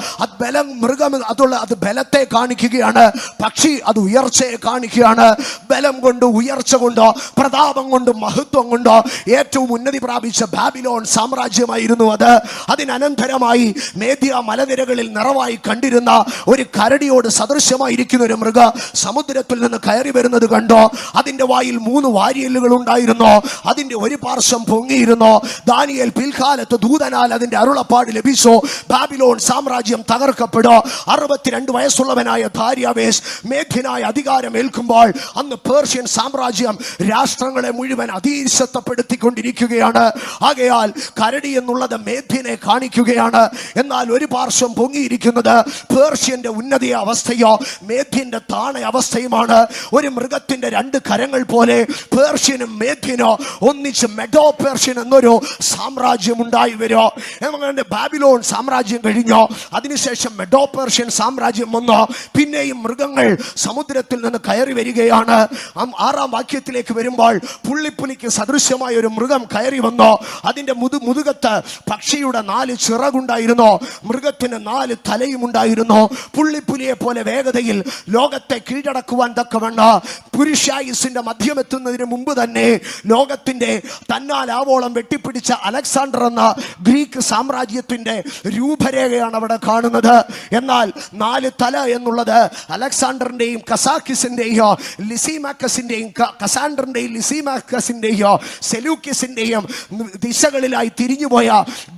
അത് ബലത്തെ കാണിക്കുകയാണ്. പക്ഷി അത് ഉയർച്ചയെ കാണിക്കുകയാണ്. ബലം കൊണ്ട്, ഉയർച്ച കൊണ്ടോ, പ്രതാപം കൊണ്ട്, മഹത്വം കൊണ്ടോ ഏറ്റവും ഉന്നതി പ്രാപിച്ച ബാബിലോൺ സാമ്രാജ്യമായിരുന്നു അത്. അതിനനന്തരമായി മേദ്യ മലനിരകളിൽ നിറവായി കണ്ടിരുന്ന ഒരു കരടിയോട് സദൃശ്യമായിരിക്കുന്ന ഒരു മൃഗ സമുദ്രത്തിൽ നിന്ന് കയറി വരുന്നത് കണ്ടോ. അതിന്റെ വായിൽ 3 വാരിയലുകൾ ഉണ്ടായിരുന്നു. അതിന്റെ ഒരു പാർശ്വം പൊങ്ങിയിരുന്നു. ദാനിയേൽ പിൽക്കാലത്ത് ദൂതനാൽ അതിന്റെ അരുളപ്പാട് ലഭിച്ചു. ബാബിലോൺ സാമ്രാജ്യം തകർക്കപ്പെടും. 62 വയസ്സുള്ളവനായ ദാരിയാവേശ് മേഘ്യനായ അധികാരം ഏൽക്കുമ്പോൾ അന്ന് പേർഷ്യൻ സാമ്രാജ്യം രാഷ്ട്രങ്ങളെ മുഴുവൻ അധീശത്വപ്പെടുത്തിക്കൊണ്ടിരിക്കുകയാണ്. ആകയാൽ കരടി എന്നുള്ളത് മേഘ്യനെ കാണിക്കുകയാണ്. എന്നാൽ ഒരു പാർശ്വം പൊങ്ങിയിരിക്കുന്നത് പേർഷ്യന്റെ ഉന്നത അവസ്ഥയോ മേഘ്യന്റെ താണ അവസ്ഥയുമാണ്. ഒരു മൃഗത്തിന്റെ 2 കരങ്ങൾ പോലെ പേർഷ്യനും മേഘ്യനോ ഒന്നിച്ച് മെഡോ പേർഷ്യൻ എന്നൊരു സാമ്രാജ്യം ഉണ്ടായി വരോ. ബാബിലോൺ സാമ്രാജ്യം കഴിഞ്ഞോ. അതിനുശേഷം മെഡോ പേർഷ്യൻ സാമ്രാജ്യം വന്നോ. പിന്നെയും മൃഗങ്ങൾ സമുദ്രത്തിൽ നിന്ന് കയറി വരികയാണ്. 6-ാം വാക്യത്തിലേക്ക് വരുമ്പോൾ പുള്ളിപ്പുലിക്ക് സദൃശ്യമായ ഒരു മൃഗം കയറി വന്നോ. അതിന്റെ മുതുകത്ത് പക്ഷിയുടെ 4 ചിറകുണ്ടായിരുന്നു. മൃഗത്തിന് 4 തലയും ഉണ്ടായിരുന്നു. പുള്ളിപ്പുലിയെ പോലെ വേഗതയിൽ ലോകത്തെ കീഴടക്കുവാൻ തക്കവണ്ണം പുരുഷായുസിന്റെ മധ്യമെത്തുന്നതിന് മുമ്പ് തന്നെ ലോകത്തിന്റെ തന്നാലാവോളം വെട്ടിപ്പിടിച്ച അലക്സാണ്ടർ എന്ന ഗ്രീക്ക് സാമ്രാജ്യത്തിന്റെ രൂപരേഖയാണ് അവിടെ കാണുന്നത്. എന്നാൽ 4 തല എന്നുള്ളത് അലക്സാണ്ടറിന്റെയും കസാക്കിസിന്റെയോ ലിസിമാക്കസിന്റെയും കസാൻഡറിന്റെയും ലിസിമാക്കസിന്റെയോ സെലൂക്കിസിന്റെയും ദിശകളിലായി തിരിഞ്ഞുപോയ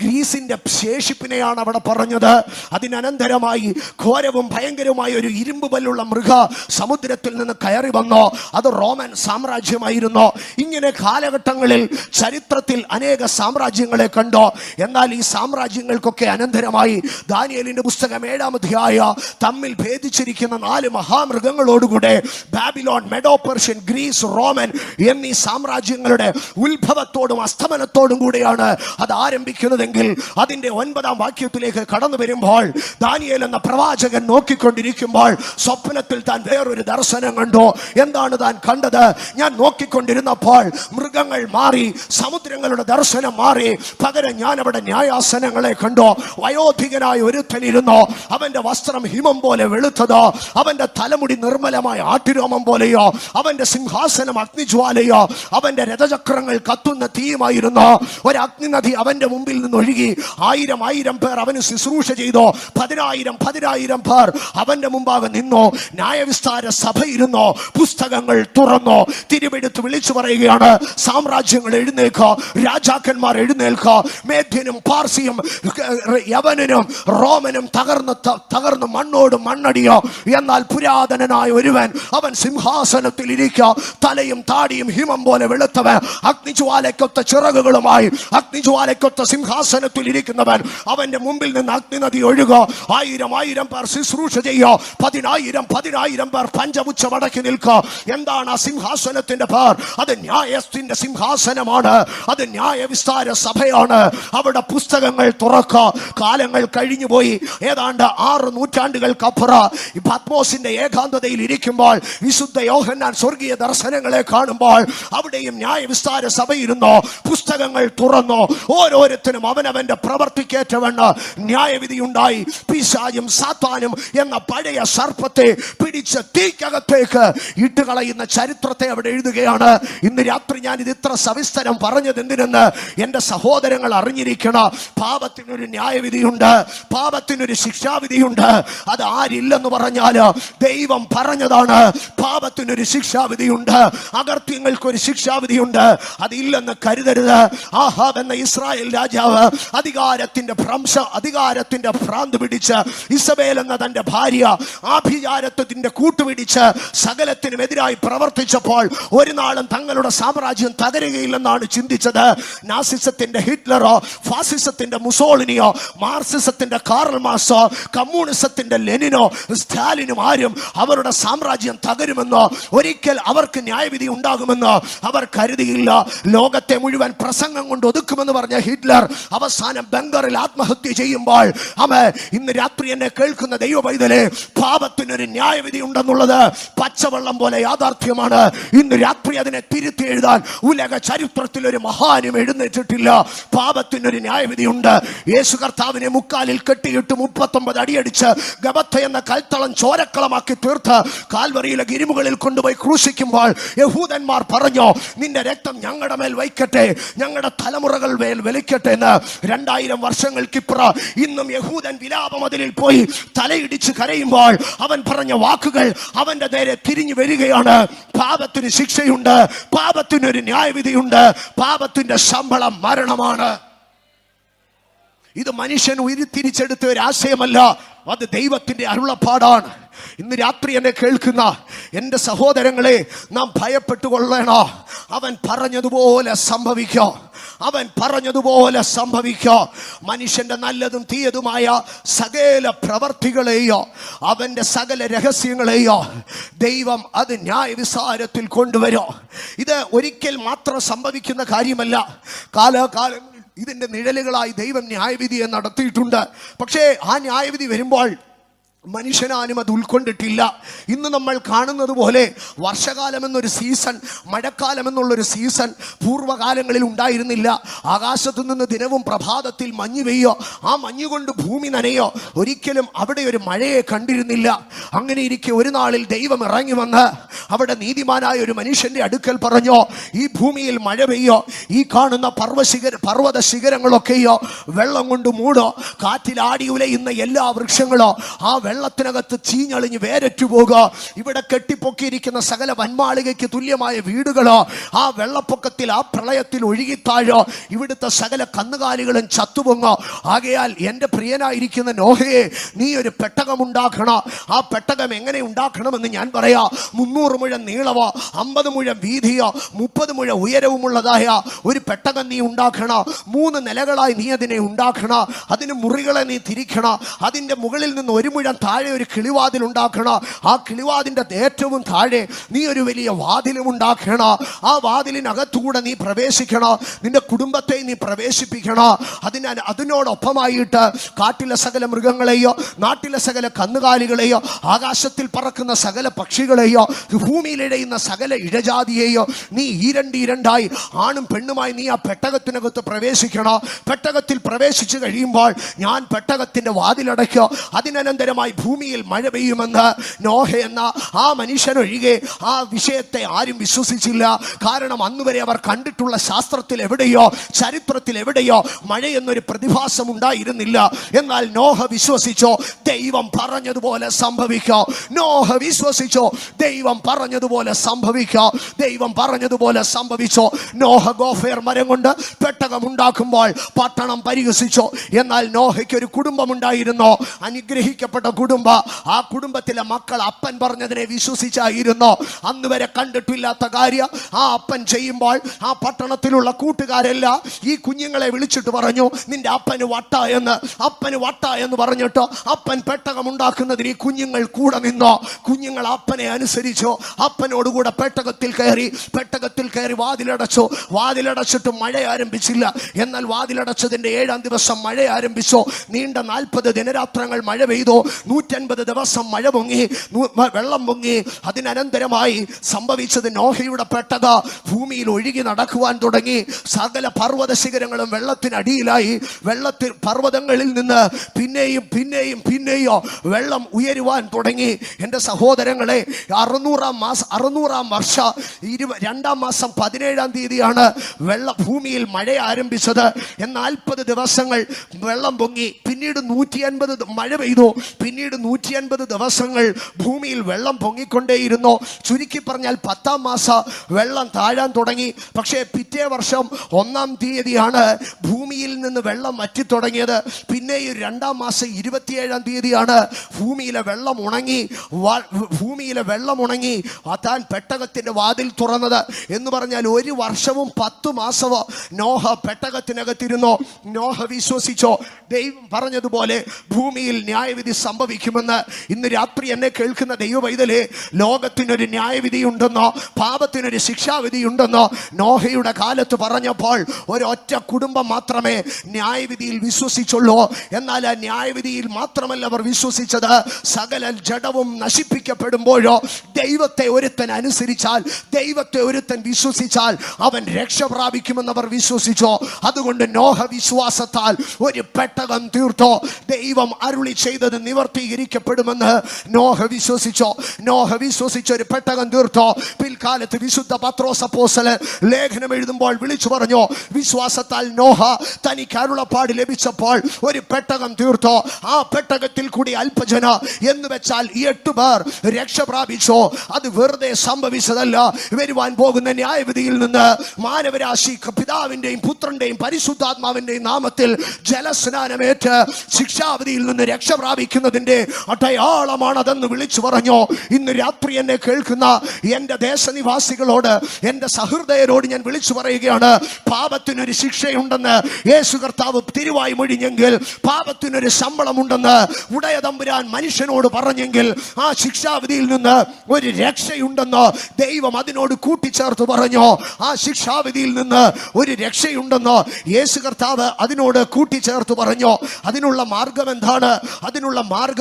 ഗ്രീസിന്റെ ശേഷിപ്പിനെയാണ് അവിടെ പറഞ്ഞത്. അതിനനന്തരമായി ഘോരവും ഭയങ്കരവുമായ ഒരു ഇരുമ്പ് പല്ലുള്ള മൃഗ സമുദ്രത്തിൽ നിന്ന് കയറി വന്നോ. അത് റോമൻ സാമ്രാജ്യമായിരുന്നു. ഇങ്ങനെ കാലഘട്ടങ്ങളിൽ ചരിത്രത്തിൽ അനേക സാമ്രാജ്യങ്ങളെ കണ്ടോ. എന്നാൽ ഈ സാമ്രാജ്യങ്ങൾക്കൊക്കെ അനന്തരമായി ദാനിയേലിന്റെ പുസ്തകം 7-ാം വിരോധിയായ തമ്മിൽ ഭേദിച്ചിരിക്കുന്ന 4 മഹാമൃഗങ്ങളോടുകൂടെ Babylon, Medo Persian, Greece, Roman എന്നീ സാമ്രാജ്യങ്ങളുടെ ഉത്ഭവത്തോടും അസ്തമനത്തോടും കൂടെയാണ് അത് ആരംഭിക്കുന്നതെങ്കിൽ അതിന്റെ 9-ാം വാക്യത്തിലേക്ക് കടന്നു വരുമ്പോൾ ദാനിയേൽ എന്ന പ്രവാചകൻ നോക്കിക്കൊണ്ടിരിക്കുമ്പോൾ സ്വപ്നത്തിൽ താൻ വേറൊരു ദർശനം കണ്ടു. എന്താണ് താൻ കണ്ടത്? ഞാൻ നോക്കിക്കൊണ്ടിരുന്നപ്പോൾ മൃഗങ്ങൾ മാറി, സമുദ്രങ്ങളുടെ ദർശനം മാറി, പകരം ഞാൻ അവിടെ ന്യായാസനങ്ങളെ കണ്ടു. വയോധികനായ ഒരുത്തനിരുന്നു. അവന്റെ വസ്ത്രം ഹിമം പോലെ വെളുത്തതോ, അവന്റെ തലമുടി നിർമ്മലമായ ആട്ടിരോമം പോലെയോ, അവന്റെ സിംഹാസനം അഗ്നിജ്വാലയോ, അവന്റെ രഥചക്രങ്ങൾ കത്തുന്ന തീയുമായിരുന്നു. ഒരു അഗ്നിനദി അവന്റെ മുമ്പിൽ നിന്ന് ഒഴുകി 1000 പേർ അവന് ശുശ്രൂഷ ചെയ്തു. 10,000 പേർ അവന്റെ മുമ്പാകെ നിന്നു. ന്യായവിസ്താര സഭയിരുന്നു. പുസ്തകങ്ങൾ തുറന്നു. തിരുവെടുത്ത് വിളിച്ചു പറയുകയാണ്, സാമ്രാജ്യങ്ങൾ എഴുന്നേൽക്ക, രാജാക്കന്മാർ എഴുന്നേൽക്ക. മേദ്യനും പാർസിയും യവനനും റോമനും തകർന്ന് മണ്ണോട് മണ്ണടിയോ. എന്നാൽ പുരാതനനായ ഒരുവൻ, അവൻ സിംഹാസനത്തിൽ ഇരിക്കുക, തലയും താടിയും ഹിമം പോലെ വെളുത്തവൻ, അഗ്നിജ്വാലയ്ക്കൊത്ത ചിറകുകളുമായി അഗ്നിജ്വാലയ്ക്കൊത്ത സിംഹാസനത്തിൽ ഇരിക്കുന്നവൻ. അവന്റെ മുമ്പിൽ നിന്ന് അഗ്നിനദി ഒഴുകോ. 1000 പേർ ശുശ്രൂഷ ചെയ്യോ. 10,000 പേർ പഞ്ചമുച്ച മടക്കി നിൽക്കോ. എന്താണ് ആ സിംഹാസനത്തിന്റെ പേർ? അത് ന്യായത്തിന്റെ സിംഹാസനമാണ്. അത് ന്യായവിസ്താര സഭയാണ്. അവിടെ പുസ്തകങ്ങൾ തുറക്ക. കാലങ്ങൾ കഴിഞ്ഞുപോയി. ഏതാണ്ട് 6 നൂറ്റാണ്ടുകൾക്കപ്പുറം പത്മോസിന്റെ ഏകാന്തതയിൽ ഇരിക്കുമ്പോൾ വിശുദ്ധ യോഹന്നാൻ സ്വർഗീയ ദർശനങ്ങളെ കാണുമ്പോൾ അവിടെയും ന്യായവിസ്താര സഭയിരുന്നു. പുസ്തകങ്ങൾ തുറന്നു. ഓരോരുത്തരും അവനവന്റെ പ്രവർത്തിക്കേറ്റവണ്ണം ന്യായവിധി ഉണ്ടായി. പിശാചും സാത്താനും എന്ന പഴയ സർപ്പത്തെ പിടിച്ച് തീക്കകത്തേക്ക് ഇട്ടുകളയുന്ന ചരിത്രത്തെ അവിടെ എഴുതുകയാണ്. ഇന്ന് രാത്രി ഞാൻ ഇത് ഇത്ര സവിസ്തരം പറഞ്ഞത് എന്തിനെന്ന് എന്റെ സഹോദരങ്ങൾ അറിഞ്ഞിരിക്കണം. പാപത്തിനൊരു ന്യായവിധിയുണ്ട്, പാപത്തിനൊരു ശിക്ഷാവിധിയുണ്ട്. അത് ആരില്ലെന്ന് പറഞ്ഞാൽ ദൈവം പറഞ്ഞതാണ്. പാപത്തിനൊരു ശിക്ഷാവിധിയുണ്ട്, അകൃത്യങ്ങൾക്കൊരു ശിക്ഷാവിധിയുണ്ട്. അതില്ലെന്ന് കരുതരുത്. ആഹാബ് എന്ന ഇസ്രായേൽ രാജാവ് അധികാരത്തിന്റെ ഭ്രാന്ത് പിടിച്ച് ഇസബേൽ എന്ന തന്റെ ഭാര്യ ആഭിചാരത്വത്തിന്റെ കൂട്ടുപിടിച്ച് സകലത്തിനുമെതിരായി പ്രവർത്തിച്ചപ്പോൾ ഒരു നാളും തങ്ങളുടെ സാമ്രാജ്യം തകരുകയില്ലെന്നാണ് ചിന്തിച്ചത്. നാസിസത്തിന്റെ ഹിറ്റ്ലറോ, ഫാസിസത്തിന്റെ മുസോളിനിയോ, മാർസിസത്തിന്റെ കാറൽ മാർക്സോ, കമ്മ്യൂണിസത്തിന്റെ ലെനിനോ, സ്റ്റാലിനും ആരും അവരുടെ സാമ്രാജ്യം തകരുമെന്നോ ഒരിക്കൽ അവർക്ക് ന്യായവിധി ഉണ്ടാകുമെന്നോ അവർ കരുതിയില്ല. ലോകത്തെ മുഴുവൻ പ്രസംഗം കൊണ്ട് ഒതുക്കുമെന്ന് പറഞ്ഞ ഹിറ്റ്ലർ അവസാനം ബംഗറിൽ ആത്മഹത്യ ചെയ്യുമ്പോൾ ഇന്ന് രാത്രി എന്നെ കേൾക്കുന്ന ദൈവ പൈതലേ, പാപത്തിനൊരു ന്യായവിധി ഉണ്ടെന്നുള്ളത് പച്ചവെള്ളം പോലെ യാഥാർത്ഥ്യമാണ്. ഇന്ന് രാത്രി അതിനെ തിരുത്തി എഴുതാൻ ഉലക ചരിത്രത്തിൽ ഒരു മഹാനും എഴുന്നേറ്റിട്ടില്ല. പാപത്തിനൊരു ന്യായവിധിയുണ്ട്. യേശു കർത്താവിനെ മുക്കാലിൽ കെട്ടിയിട്ട് 39 അടിയടിച്ച് ഗബത്ത എന്ന കൽത്തളം ചോരക്കളമാക്കി തീർത്ത് കാൽവറിയിലെ ഗിരിമുകളിൽ കൊണ്ടുപോയി ക്രൂശിക്കുമ്പോൾ യഹൂദന്മാർ പറഞ്ഞു, നിന്റെ രക്തം ഞങ്ങളുടെ മേൽ വയ്ക്കട്ടെ, ഞങ്ങളുടെ തലമുറകൾ മേൽ വലിക്കട്ടെ എന്ന്. 2000 വർഷങ്ങൾക്കിപ്പുറം ഇന്നും യഹൂദൻ വിലാപമതിലിൽ പോയി തലയിടിച്ച് കരയുമ്പോൾ അവൻ പറഞ്ഞ വാക്കുകൾ അവന്റെ നേരെ തിരിഞ്ഞു വരികയാണ്. പാപത്തിന് ശിക്ഷയുണ്ട്, പാപത്തിനൊരു ന്യായവിധിയുണ്ട്, പാപത്തിന്റെ ശമ്പളം മരണമാണ്. ഇത് മനുഷ്യൻ ഉരുത്തിരിച്ചെടുത്ത ഒരു ആശയമല്ല, അത് ദൈവത്തിന്റെ അരുളപ്പാടാണ്. ഇന്ന് രാത്രി എന്നെ കേൾക്കുന്ന എൻ്റെ സഹോദരങ്ങളെ, നാം ഭയപ്പെട്ടുകൊള്ളണോ. അവൻ പറഞ്ഞതുപോലെ സംഭവിക്കോ, അവൻ പറഞ്ഞതുപോലെ സംഭവിക്കോ. മനുഷ്യന്റെ നല്ലതും തീയതുമായ സകല പ്രവർത്തികളെയോ അവന്റെ സകല രഹസ്യങ്ങളെയോ ദൈവം അത് ന്യായവിസാരത്തിൽ കൊണ്ടുവരോ. ഇത് ഒരിക്കൽ മാത്രം സംഭവിക്കുന്ന കാര്യമല്ല. കാലാകാലം ഇതിൻ്റെ നിഴലുകളായി ദൈവം ന്യായവിധിയെ നടത്തിയിട്ടുണ്ട്. പക്ഷേ ആ ന്യായവിധി വരുമ്പോൾ മനുഷ്യനാനും അത് ഉൾക്കൊണ്ടിട്ടില്ല. ഇന്ന് നമ്മൾ കാണുന്നത് പോലെ വർഷകാലം എന്നൊരു സീസൺ, മഴക്കാലം എന്നുള്ളൊരു സീസൺ പൂർവ്വകാലങ്ങളിൽ ഉണ്ടായിരുന്നില്ല. ആകാശത്തു നിന്ന് ദിനവും പ്രഭാതത്തിൽ മഞ്ഞ് പെയ്യോ, ആ മഞ്ഞ് കൊണ്ട് ഭൂമി നനയോ, ഒരിക്കലും അവിടെ ഒരു മഴയെ കണ്ടിരുന്നില്ല. അങ്ങനെ ഇരിക്കെ ഒരു നാളിൽ ദൈവം ഇറങ്ങി വന്ന് അവിടെ നീതിമാനായ ഒരു മനുഷ്യന്റെ അടുക്കൽ പറഞ്ഞോ, ഈ ഭൂമിയിൽ മഴ പെയ്യോ, ഈ കാണുന്ന പർവ്വത ശിഖരങ്ങളൊക്കെയോ വെള്ളം കൊണ്ട് മൂടോ, കാറ്റിൽ ആടി ഉലയുന്ന എല്ലാ വൃക്ഷങ്ങളോ ആ വെള്ളത്തിനകത്ത് ചീഞ്ഞളിഞ്ഞ് വേരറ്റു പോകുക. ഇവിടെ കെട്ടിപ്പൊക്കിയിരിക്കുന്ന സകല വന്മാളികയ്ക്ക് തുല്യമായ വീടുകളോ ആ വെള്ളപ്പൊക്കത്തിൽ, ആ പ്രളയത്തിൽ ഒഴുകിത്താഴോ. ഇവിടുത്തെ സകല കന്നുകാലികളും ചത്തുപൊങ്ങോ. ആകയാൽ എൻ്റെ പ്രിയനായിരിക്കുന്ന നോഹയെ, നീ ഒരു പെട്ടകം ഉണ്ടാക്കണം. ആ പെട്ടകം എങ്ങനെ ഉണ്ടാക്കണമെന്ന് ഞാൻ പറയാം. 300 മുഴം നീളമോ 50 മുഴം വീതിയോ 30 മുഴം ഉയരവുമുള്ളതായ ഒരു പെട്ടകം നീ ഉണ്ടാക്കണം. 3 നിലകളായി നീ അതിനെ ഉണ്ടാക്കണം. അതിന് മുറികളെ നീ തിരിക്കണം. അതിൻ്റെ മുകളിൽ നിന്ന് 1 മുഴം താഴെ ഒരു കിളിവാതിൽ ഉണ്ടാക്കണം. ആ കിളിവാതിൻ്റെ ഏറ്റവും താഴെ നീ ഒരു വലിയ വാതിലും ഉണ്ടാക്കണം. ആ വാതിലിനകത്തൂടെ നീ പ്രവേശിക്കണം. നിന്റെ കുടുംബത്തെ നീ പ്രവേശിപ്പിക്കണം. അതിനോടൊപ്പമായിട്ട് കാട്ടിലെ സകല മൃഗങ്ങളെയോ നാട്ടിലെ സകല കന്നുകാലികളെയോ ആകാശത്തിൽ പറക്കുന്ന സകല പക്ഷികളെയോ ഭൂമിയിലിഴയുന്ന സകല ഇഴജാതിയെയോ നീ ഈരണ്ടായി ആണും പെണ്ണുമായി നീ ആ പെട്ടകത്തിനകത്ത് പ്രവേശിക്കണം. പെട്ടകത്തിൽ പ്രവേശിച്ചു കഴിയുമ്പോൾ ഞാൻ പെട്ടകത്തിന്റെ വാതിലടയ്ക്കോ. അതിനനന്തരമായി ഭൂമിയിൽ മഴ പെയ്യുമെന്ന് നോഹ എന്ന ആ മനുഷ്യനൊഴികെ ആ വിഷയത്തെ ആരും വിശ്വസിച്ചില്ല. കാരണം അന്നുവരെ അവർ കണ്ടിട്ടുള്ള ശാസ്ത്രത്തിൽ എവിടെയോ ചരിത്രത്തിൽ എവിടെയോ മഴ എന്നൊരു പ്രതിഭാസം ഉണ്ടായിരുന്നില്ല. എന്നാൽ നോഹ വിശ്വസിച്ചോ, ദൈവം പറഞ്ഞതുപോലെ സംഭവിക്കോ. നോഹ വിശ്വസിച്ചോ, ദൈവം പറഞ്ഞതുപോലെ സംഭവിക്കോ. ദൈവം പറഞ്ഞതുപോലെ സംഭവിച്ചോ. നോഹ ഗോഫേർ മരം കൊണ്ട് പെട്ടകം ഉണ്ടാക്കുമ്പോൾ പട്ടണം പരിഹസിച്ചോ. എന്നാൽ നോഹയ്ക്ക് ഒരു കുടുംബമുണ്ടായിരുന്നു, അനുഗ്രഹിക്കപ്പെട്ട കുടുംബം. ആ കുടുംബത്തിലെ മക്കൾ അപ്പൻ പറഞ്ഞതിനെ വിശ്വസിച്ചായിരുന്നു. അന്ന് വരെ കണ്ടിട്ടില്ലാത്ത കാര്യം ആ അപ്പൻ ചെയ്യുമ്പോൾ ആ പട്ടണത്തിലുള്ള കൂട്ടുകാരെല്ലാം ഈ കുഞ്ഞുങ്ങളെ വിളിച്ചിട്ട് പറഞ്ഞു, നിന്റെ അപ്പന് വട്ട എന്ന്. അപ്പന് വട്ട എന്ന് പറഞ്ഞിട്ട് അപ്പൻ പെട്ടകം ഉണ്ടാക്കുന്നതിന് ഈ കുഞ്ഞുങ്ങൾ കൂടെ നിന്നോ. കുഞ്ഞുങ്ങൾ അപ്പനെ അനുസരിച്ചോ. അപ്പനോടുകൂടെ പെട്ടകത്തിൽ കയറി വാതിലടച്ചിട്ട് മഴ ആരംഭിച്ചില്ല. എന്നാൽ വാതിലടച്ചതിന്റെ 7-ാം ദിവസം മഴ ആരംഭിച്ചോ. നീണ്ട 40 ദിനരാത്രങ്ങൾ മഴ പെയ്തു. 150 ദിവസം മഴ പൊങ്ങി, വെള്ളം പൊങ്ങി. അതിനനന്തരമായി സംഭവിച്ചത് നോഹയുടെ പെട്ടക ഭൂമിയിൽ ഒഴുകി നടക്കുവാൻ തുടങ്ങി. സകല പർവ്വത ശിഖരങ്ങളും വെള്ളത്തിനടിയിലായി. പർവ്വതങ്ങളിൽ നിന്ന് പിന്നെയും വെള്ളം ഉയരുവാൻ തുടങ്ങി. എൻ്റെ സഹോദരങ്ങളെ, 600-ാം വർഷം 2-ാം മാസം 17-ാം തീയതിയാണ് ഭൂമിയിൽ മഴ ആരംഭിച്ചത്. 40 ദിവസങ്ങൾ വെള്ളം പൊങ്ങി. പിന്നീട് 150 മഴ പെയ്തു. പിന്നീട് 150 ദിവസങ്ങൾ ഭൂമിയിൽ വെള്ളം പൊങ്ങിക്കൊണ്ടേയിരുന്നു. ചുരുക്കി പറഞ്ഞാൽ 10-ാം മാസം വെള്ളം താഴാൻ തുടങ്ങി. പക്ഷേ പിറ്റേ വർഷം 1-ാം തീയതിയാണ് ഭൂമിയിൽ നിന്ന് വെള്ളം വറ്റിത്തുടങ്ങിയത്. പിന്നെ 2-ാം മാസം 27-ാം തീയതിയാണ് ഭൂമിയിലെ വെള്ളം ഉണങ്ങി താൻ പെട്ടകത്തിന്റെ വാതിൽ തുറന്നത്. എന്ന് പറഞ്ഞാൽ 1 വർഷവും 10 മാസമോ നോഹ പെട്ടകത്തിനകത്തിരുന്നോ. നോഹ വിശ്വസിച്ചോ, ദൈവം പറഞ്ഞതുപോലെ ഭൂമിയിൽ ന്യായവിധി സംഭവിക്കുമെന്ന്. ഇന്ന് രാത്രി എന്നെ കേൾക്കുന്ന ദൈവവൈതലേ, ലോകത്തിനൊരു ന്യായവിധി ഉണ്ടെന്നോ പാപത്തിനൊരു ശിക്ഷാവിധി ഉണ്ടെന്നോ നോഹയുടെ കാലത്ത് പറഞ്ഞപ്പോൾ ഒരൊറ്റ കുടുംബം മാത്രമേ ന്യായവിധിയിൽ വിശ്വസിച്ചുള്ളൂ. എന്നാൽ ആ ന്യായവിധിയിൽ മാത്രമല്ല അവർ വിശ്വസിച്ചത്, സകല ജഡവും നശിപ്പിക്കപ്പെടുമ്പോഴോ ദൈവത്തെ ഒരുത്തൻ അനുസരിച്ചാൽ, ദൈവത്തെ ഒരുത്തൻ വിശ്വസിച്ചാൽ അവൻ രക്ഷ പ്രാപിക്കുമെന്ന് അവർ വിശ്വസിച്ചോ. അതുകൊണ്ട് നോഹ വിശ്വാസത്താൽ ഒരു പെട്ടകം തീർത്തോ. ദൈവം അരുളി ചെയ്തത് നിവർത്തീകരിക്കപ്പെടുമെന്ന് നോഹ വിശ്വസിച്ചോ. നോഹ വിശ്വസിച്ചൊരു പെട്ടകം തീർത്തോ. പിൽക്കാലത്ത് വിശുദ്ധ പത്രോസ് അപ്പോസ്തലൻ ലേഖനം എഴുതുമ്പോൾ വിളിച്ചു പറഞ്ഞു, വിശ്വാസത്താൽ നോഹ തനിക്ക് അരുളപ്പാട് ലഭിച്ചപ്പോൾ ഒരു പെട്ടകം തീർത്തോ. ആ പെട്ടകത്തിൽ കൂടി അല്പജന എന്ന് വെച്ചാൽ 8 പേർ രക്ഷ പ്രാപിച്ചോ. അത് വെറുതെ സംഭവിച്ചതല്ല. വരുവാൻ പോകുന്ന ന്യായവിധിയിൽ നിന്ന് മാനവരാശി പിതാവിന്റെയും പുത്രന്റെയും പരിശുദ്ധാത്മാവിന്റെയും നാമത്തിൽ ജലസ്നാനമേറ്റ് ശിക്ഷാവിധിയിൽ നിന്ന് രക്ഷ പ്രാപിക്കുന്നതിന്റെ അടയാളമാണതെന്ന് വിളിച്ചു പറഞ്ഞു. ഇന്ന് രാത്രി എന്നെ കേൾക്കുന്ന എൻ്റെ ദേശനിവാസികളോട്, എൻ്റെ സഹൃദയരോട് ഞാൻ വിളിച്ചു പറയുകയാണ്, പാപത്തിനൊരു ശിക്ഷയുണ്ടെന്ന് യേശു കർത്താവ് തിരുവായി മൊഴിഞ്ഞെങ്കിൽ, പാപത്തിനൊരു ശമ്പളമുണ്ടെന്ന് ഉടയ തമ്പുരാൻ മനുഷ്യനോട് പറഞ്ഞെങ്കിൽ, ആ ശിക്ഷാവിധിയിൽ നിന്ന് ഒരു രക്ഷയുണ്ടെന്ന് ദൈവം അതിനോട് കൂട്ടിച്ചേർത്ത് പറഞ്ഞു. ആ ശിക്ഷാവിധിയിൽ നിന്ന് ഒരു രക്ഷയുണ്ടെന്ന് യേശു കർത്താവ് അതിനോട് കൂട്ടിച്ചേർത്ത് പറഞ്ഞു. അതിനുള്ള മാർഗം എന്താണ്? അതിനുള്ള മാർഗം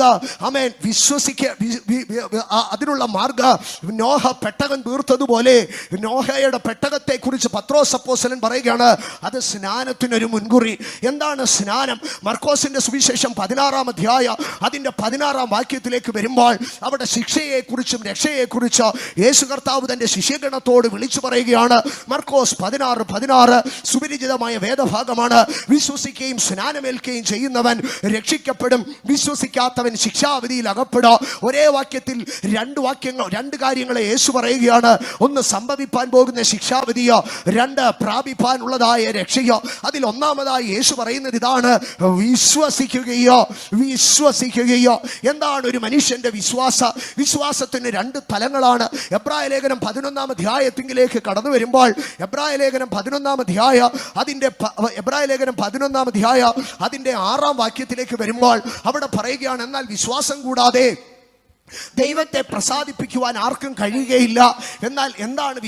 അതിനുള്ള മാർഗം നോഹ പെട്ടകം തീർത്തതുപോലെ നോഹയുടെ പെട്ടകത്തെ കുറിച്ച് പത്രോസ് അപ്പോസ്തലൻ പറയുകയാണ്, അത് സ്നാനത്തിനൊരു മുൻകുറി. എന്താണ് സ്നാനം? മർക്കോസിന്റെ സുവിശേഷം 16-ാം അധ്യായം അതിന്റെ 16-ാം വാക്യത്തിലേക്ക് വരുമ്പോൾ അവിടെ ശിക്ഷയെക്കുറിച്ചും രക്ഷയെക്കുറിച്ച് യേശു കർത്താവ് തന്റെ ശിഷ്യഗണത്തോട് വിളിച്ചു പറയുകയാണ്. മർക്കോസ് 16:16 സുപരിചിതമായ വേദഭാഗമാണ്. വിശ്വസിക്കുകയും സ്നാനമേൽക്കുകയും ചെയ്യുന്നവൻ രക്ഷിക്കപ്പെടും, വിശ്വസിക്കാത്തവൻ ചെയ്യാത്തവൻ ശിക്ഷാവിധിയിൽ അകപ്പെടാം. ഒരേ വാക്യത്തിൽ രണ്ട് കാര്യങ്ങളെ യേശു പറയുകയാണ്. ഒന്ന്, സംഭവിപ്പാൻ പോകുന്ന ശിക്ഷാവിധിയോ, രണ്ട്, പ്രാപിപ്പാനുള്ളതായ രക്ഷയോ. അതിൽ ഒന്നാമതായി യേശു പറയുന്നത് ഇതാണ്: വിശ്വസിക്കുകയോ. എന്താണ് ഒരു മനുഷ്യന്റെ വിശ്വാസത്തിന് രണ്ട് തലങ്ങളാണ്. എബ്രായ ലേഖനം 11-ാം അധ്യായത്തിലേക്ക് കടന്നു വരുമ്പോൾ എബ്രായ ലേഖനം 11-ാം അധ്യായം അതിന്റെ 6-ാം വാക്യത്തിലേക്ക് വരുമ്പോൾ അവിടെ പറയുകയാണ്: എന്നാൽ വിശ്വാസം കൂടാതെ ദൈവത്തെ പ്രസാദിപ്പിക്കുവാൻ ആർക്കും കഴിയുകയില്ല. എന്നാൽ എന്താണ്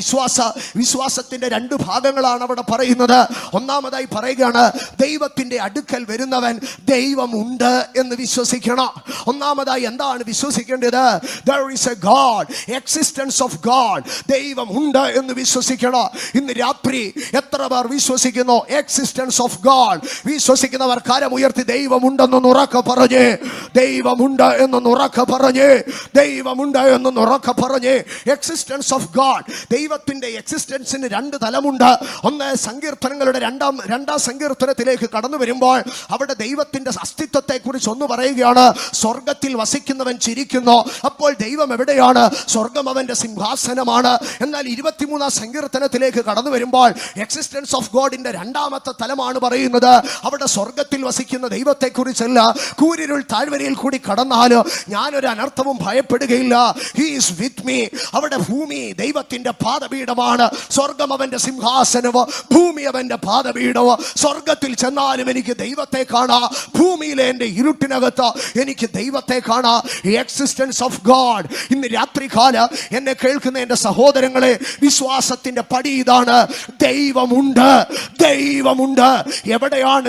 വിശ്വാസത്തിന്റെ രണ്ട് ഭാഗങ്ങളാണ് അവിടെ പറയുന്നത്. ഒന്നാമതായി പറയുകയാണ്, ദൈവത്തിന്റെ അടുക്കൽ വരുന്നവൻ ദൈവമുണ്ട് എന്ന് വിശ്വസിക്കണം. ഒന്നാമതായി എന്താണ് വിശ്വസിക്കേണ്ടത്? There is a God, existence of God. ദൈവമുണ്ട് എന്ന് വിശ്വസിക്കണം. ഇന്ന് രാത്രി എത്ര പേർ വിശ്വസിക്കുന്നു? എക്സിസ്റ്റൻസ് ഓഫ് ഗോഡ് വിശ്വസിക്കുന്നവർ കരമുയർത്തി ദൈവമുണ്ടെന്ന് ഉറക്കെ പറഞ്ഞ്, ദൈവമുണ്ട് എന്ന് ഉറക്കെ പറഞ്ഞ്, ദൈവമുണ്ട് എന്ന് ഉറക്കെ പറഞ്ഞ്. എക്സിസ്റ്റൻസ് ഓഫ് ഗോഡ്, ദൈവത്തിന്റെ എക്സിസ്റ്റൻസിന് രണ്ട് തലമുണ്ട്. ഒന്ന്, സങ്കീർത്തനങ്ങളുടെ രണ്ടാം സങ്കീർത്തനത്തിലേക്ക് കടന്നു വരുമ്പോൾ അവിടെ ദൈവത്തിന്റെ അസ്തിത്വത്തെ കുറിച്ച് ഒന്ന് പറയുകയാണ്: സ്വർഗത്തിൽ വസിക്കുന്നവൻ ചിരിക്കുന്നു. അപ്പോൾ ദൈവം എവിടെയാണ്? സ്വർഗം അവന്റെ സിംഹാസനമാണ്. എന്നാൽ 23-ാം സങ്കീർത്തനത്തിലേക്ക് കടന്നു വരുമ്പോൾ എക്സിസ്റ്റൻസ് ഓഫ് ഗോഡിന്റെ രണ്ടാമത്തെ തലമാണ് പറയുന്നത്. അവിടെ സ്വർഗത്തിൽ വസിക്കുന്ന ദൈവത്തെ കുറിച്ചല്ല. കൂരിരുൾ താഴ്വരയിൽ കൂടി കടന്നാലോ ഞാനൊരു അനർത്ഥവും ഭയപ്പെടുകയില്ല. He is with me. അവിടെ ഭൂമി ദൈവത്തിന്റെ പാദപീഠമാണ്. സ്വർഗം അവന്റെ സിംഹാസനമോ, ഭൂമി അവന്റെ പാദപീഠമോ. സ്വർഗത്തിൽ ചെന്നാലും എനിക്ക് ദൈവത്തെ കാണാം. ഭൂമിയിലെ എന്റെ ഇരുട്ടിനകത്ത് എനിക്ക് ദൈവത്തെ കാണാം. Existence of God. ഇന്ന് രാത്രികാല എന്നെ കേൾക്കുന്ന എന്റെ സഹോദരങ്ങളെ, വിശ്വാസത്തിന്റെ പടി ഇതാണ്: ദൈവമുണ്ട്. എവിടെയാണ്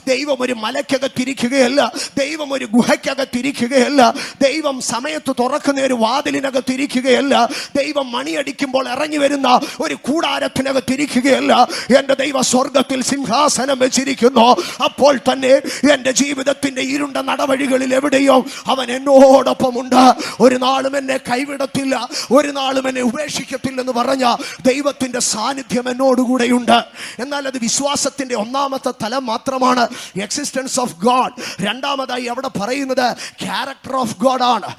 ദൈവം ഒരു മലയ്ക്കകത്തിരിക്കുകയല്ല. ദൈവം ഒരു ഗുഹയ്ക്കകത്തിരിക്കുകയല്ല. ദൈവം സമയത്ത് തുറക്കുന്ന ഒരു വാതിലിനകത്തിരിക്കുകയല്ല. ദൈവം മണിയടിക്കുമ്പോൾ ഇറങ്ങി വരുന്ന ഒരു കൂടാരത്തിനകത്തിരിക്കുകയല്ല. എന്റെ ദൈവ സ്വർഗത്തിൽ സിംഹാസനം വെച്ചിരിക്കുന്നു. അപ്പോൾ തന്നെ എന്റെ ജീവിതത്തിന്റെ ഇരുണ്ട നടവഴികളിൽ എവിടെയോ അവൻ എന്നോടൊപ്പമുണ്ട്. ഒരു നാളും എന്നെ കൈവിടത്തില്ല, ഒരു നാളും എന്നെ ഉപേക്ഷിക്കത്തില്ലെന്ന് പറഞ്ഞ ദൈവത്തിന്റെ സാന്നിധ്യം എന്നോടുകൂടെയുണ്ട്. എന്നാൽ അത് വിശ്വാസത്തിന്റെ ഒന്നാമത്തെ തലം മാത്രമാണ്, എക്സിസ്റ്റൻസ് ഓഫ് ഗോഡ്. രണ്ടാമതായി അവിടെ പറയുന്നത് ക്യാരക്ടർ ഓഫ് ഗോഡ് ആണ്.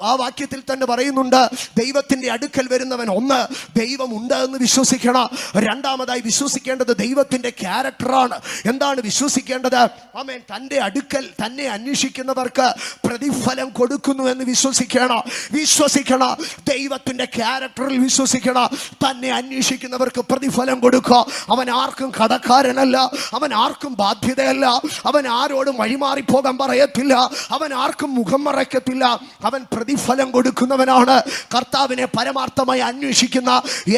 ആ വാക്യത്തിൽ തന്നെ പറയുന്നുണ്ട്, ദൈവത്തിന്റെ അടുക്കൽ വരുന്നവൻ ഒന്ന്, ദൈവമുണ്ട് എന്ന് വിശ്വസിക്കണം. രണ്ടാമതായി വിശ്വസിക്കേണ്ടത് ദൈവത്തിന്റെ ക്യാരക്ടറാണ്. എന്താണ് വിശ്വസിക്കേണ്ടത്? ആമേൻ. തന്റെ അടുക്കൽ തന്നെ അന്വേഷിക്കുന്നവർക്ക് പ്രതിഫലം കൊടുക്കുന്നു എന്ന് വിശ്വസിക്കണം. ദൈവത്തിന്റെ ക്യാരക്ടറിൽ വിശ്വസിക്കണം. തന്നെ അന്വേഷിക്കുന്നവർക്ക് പ്രതിഫലം കൊടുക്കുക. അവൻ ആർക്കും കടക്കാരനല്ല, അവൻ ആർക്കും ബാധ്യതയല്ല, അവൻ ആരോടും വഴിമാറിപ്പോകാൻ പറയത്തില്ല, അവൻ ആർക്കും മുഖം മറയ്ക്കത്തില്ല. അവൻ പ്രതിഫലം കൊടുക്കുന്നവനാണ്. കർത്താവിനെ പരമാർത്ഥമായി അന്വേഷിക്കുന്ന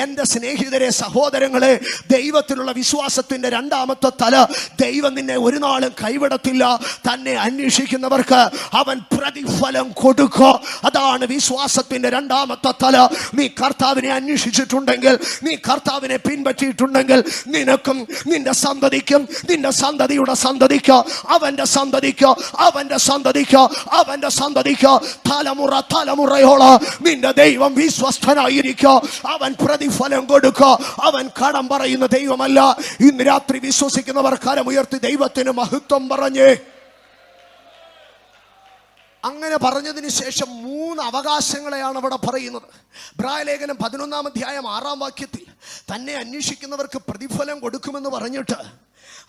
എൻ്റെ സ്നേഹിതരെ, സഹോദരങ്ങളെ, ദൈവത്തിലുള്ള വിശ്വാസത്തിന്റെ രണ്ടാമത്തെ തല, ദൈവം നിന്നെ ഒരു നാളും കൈവിടത്തില്ല. തന്നെ അന്വേഷിക്കുന്നവർക്ക് അവൻ പ്രതിഫലം കൊടുക്കും. അതാണ് വിശ്വാസത്തിന്റെ രണ്ടാമത്തെ തല. നീ കർത്താവിനെ അന്വേഷിച്ചിട്ടുണ്ടെങ്കിൽ, നീ കർത്താവിനെ പിൻപറ്റിയിട്ടുണ്ടെങ്കിൽ, നിനക്കും നിന്റെ സന്തതിക്കും നിന്റെ സന്തതിയുടെ സന്തതിക്കോ അവന്റെ സന്തതിക്കോ അവന്റെ സന്തതിക്കോ അവന്റെ സന്തതിക്കോ തലമുറയോളം നിന്റെ ദൈവം വിശ്വസ്തനായിരിക്കോ. അവൻ പ്രതിഫലം കൊടുക്കോ. അവൻ കടം പറയുന്ന ദൈവമല്ല. ഇന്ന് രാത്രി വിശ്വസിക്കുന്നവർ കരമുയർത്തി ദൈവത്തിന് മഹത്വം പറഞ്ഞേ. അങ്ങനെ പറഞ്ഞതിന് ശേഷം 3 അവകാശങ്ങളെയാണ് അവിടെ പറയുന്നത്. എബ്രായലേഖനം 11-ാം അധ്യായം 6-ാം വാക്യത്തിൽ തന്നെ അന്വേഷിക്കുന്നവർക്ക് പ്രതിഫലം കൊടുക്കുമെന്ന് പറഞ്ഞിട്ട്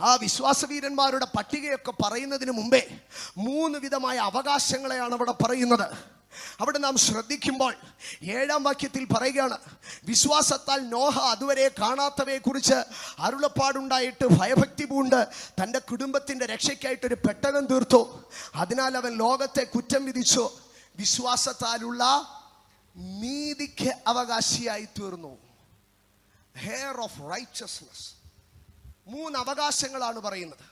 ആ വിശ്വാസവീരന്മാരുടെ പട്ടികയൊക്കെ പറയുന്നതിന് മുമ്പേ 3 വിധമായ അവകാശങ്ങളെയാണ് അവിടെ പറയുന്നത്. അവിടെ നാം ശ്രദ്ധിക്കുമ്പോൾ 7-ാം വാക്യത്തിൽ പറയുകയാണ്, വിശ്വാസത്താൽ നോഹ അതുവരെ കാണാത്തവയെ കുറിച്ച് അരുളപ്പാടുണ്ടായിട്ട് ഭയഭക്തി പൂണ്ട് തൻ്റെ കുടുംബത്തിൻ്റെ രക്ഷയ്ക്കായിട്ടൊരു പെട്ടകം തീർത്തു. അതിനാൽ അവൻ ലോകത്തെ കുറ്റം വിധിച്ചു. വിശ്വാസത്താലുള്ള നീതിക്ക് അവകാശിയായി തീർന്നു. Hair of righteousness. 3 അവകാശങ്ങളാണ് പറയുന്നത്.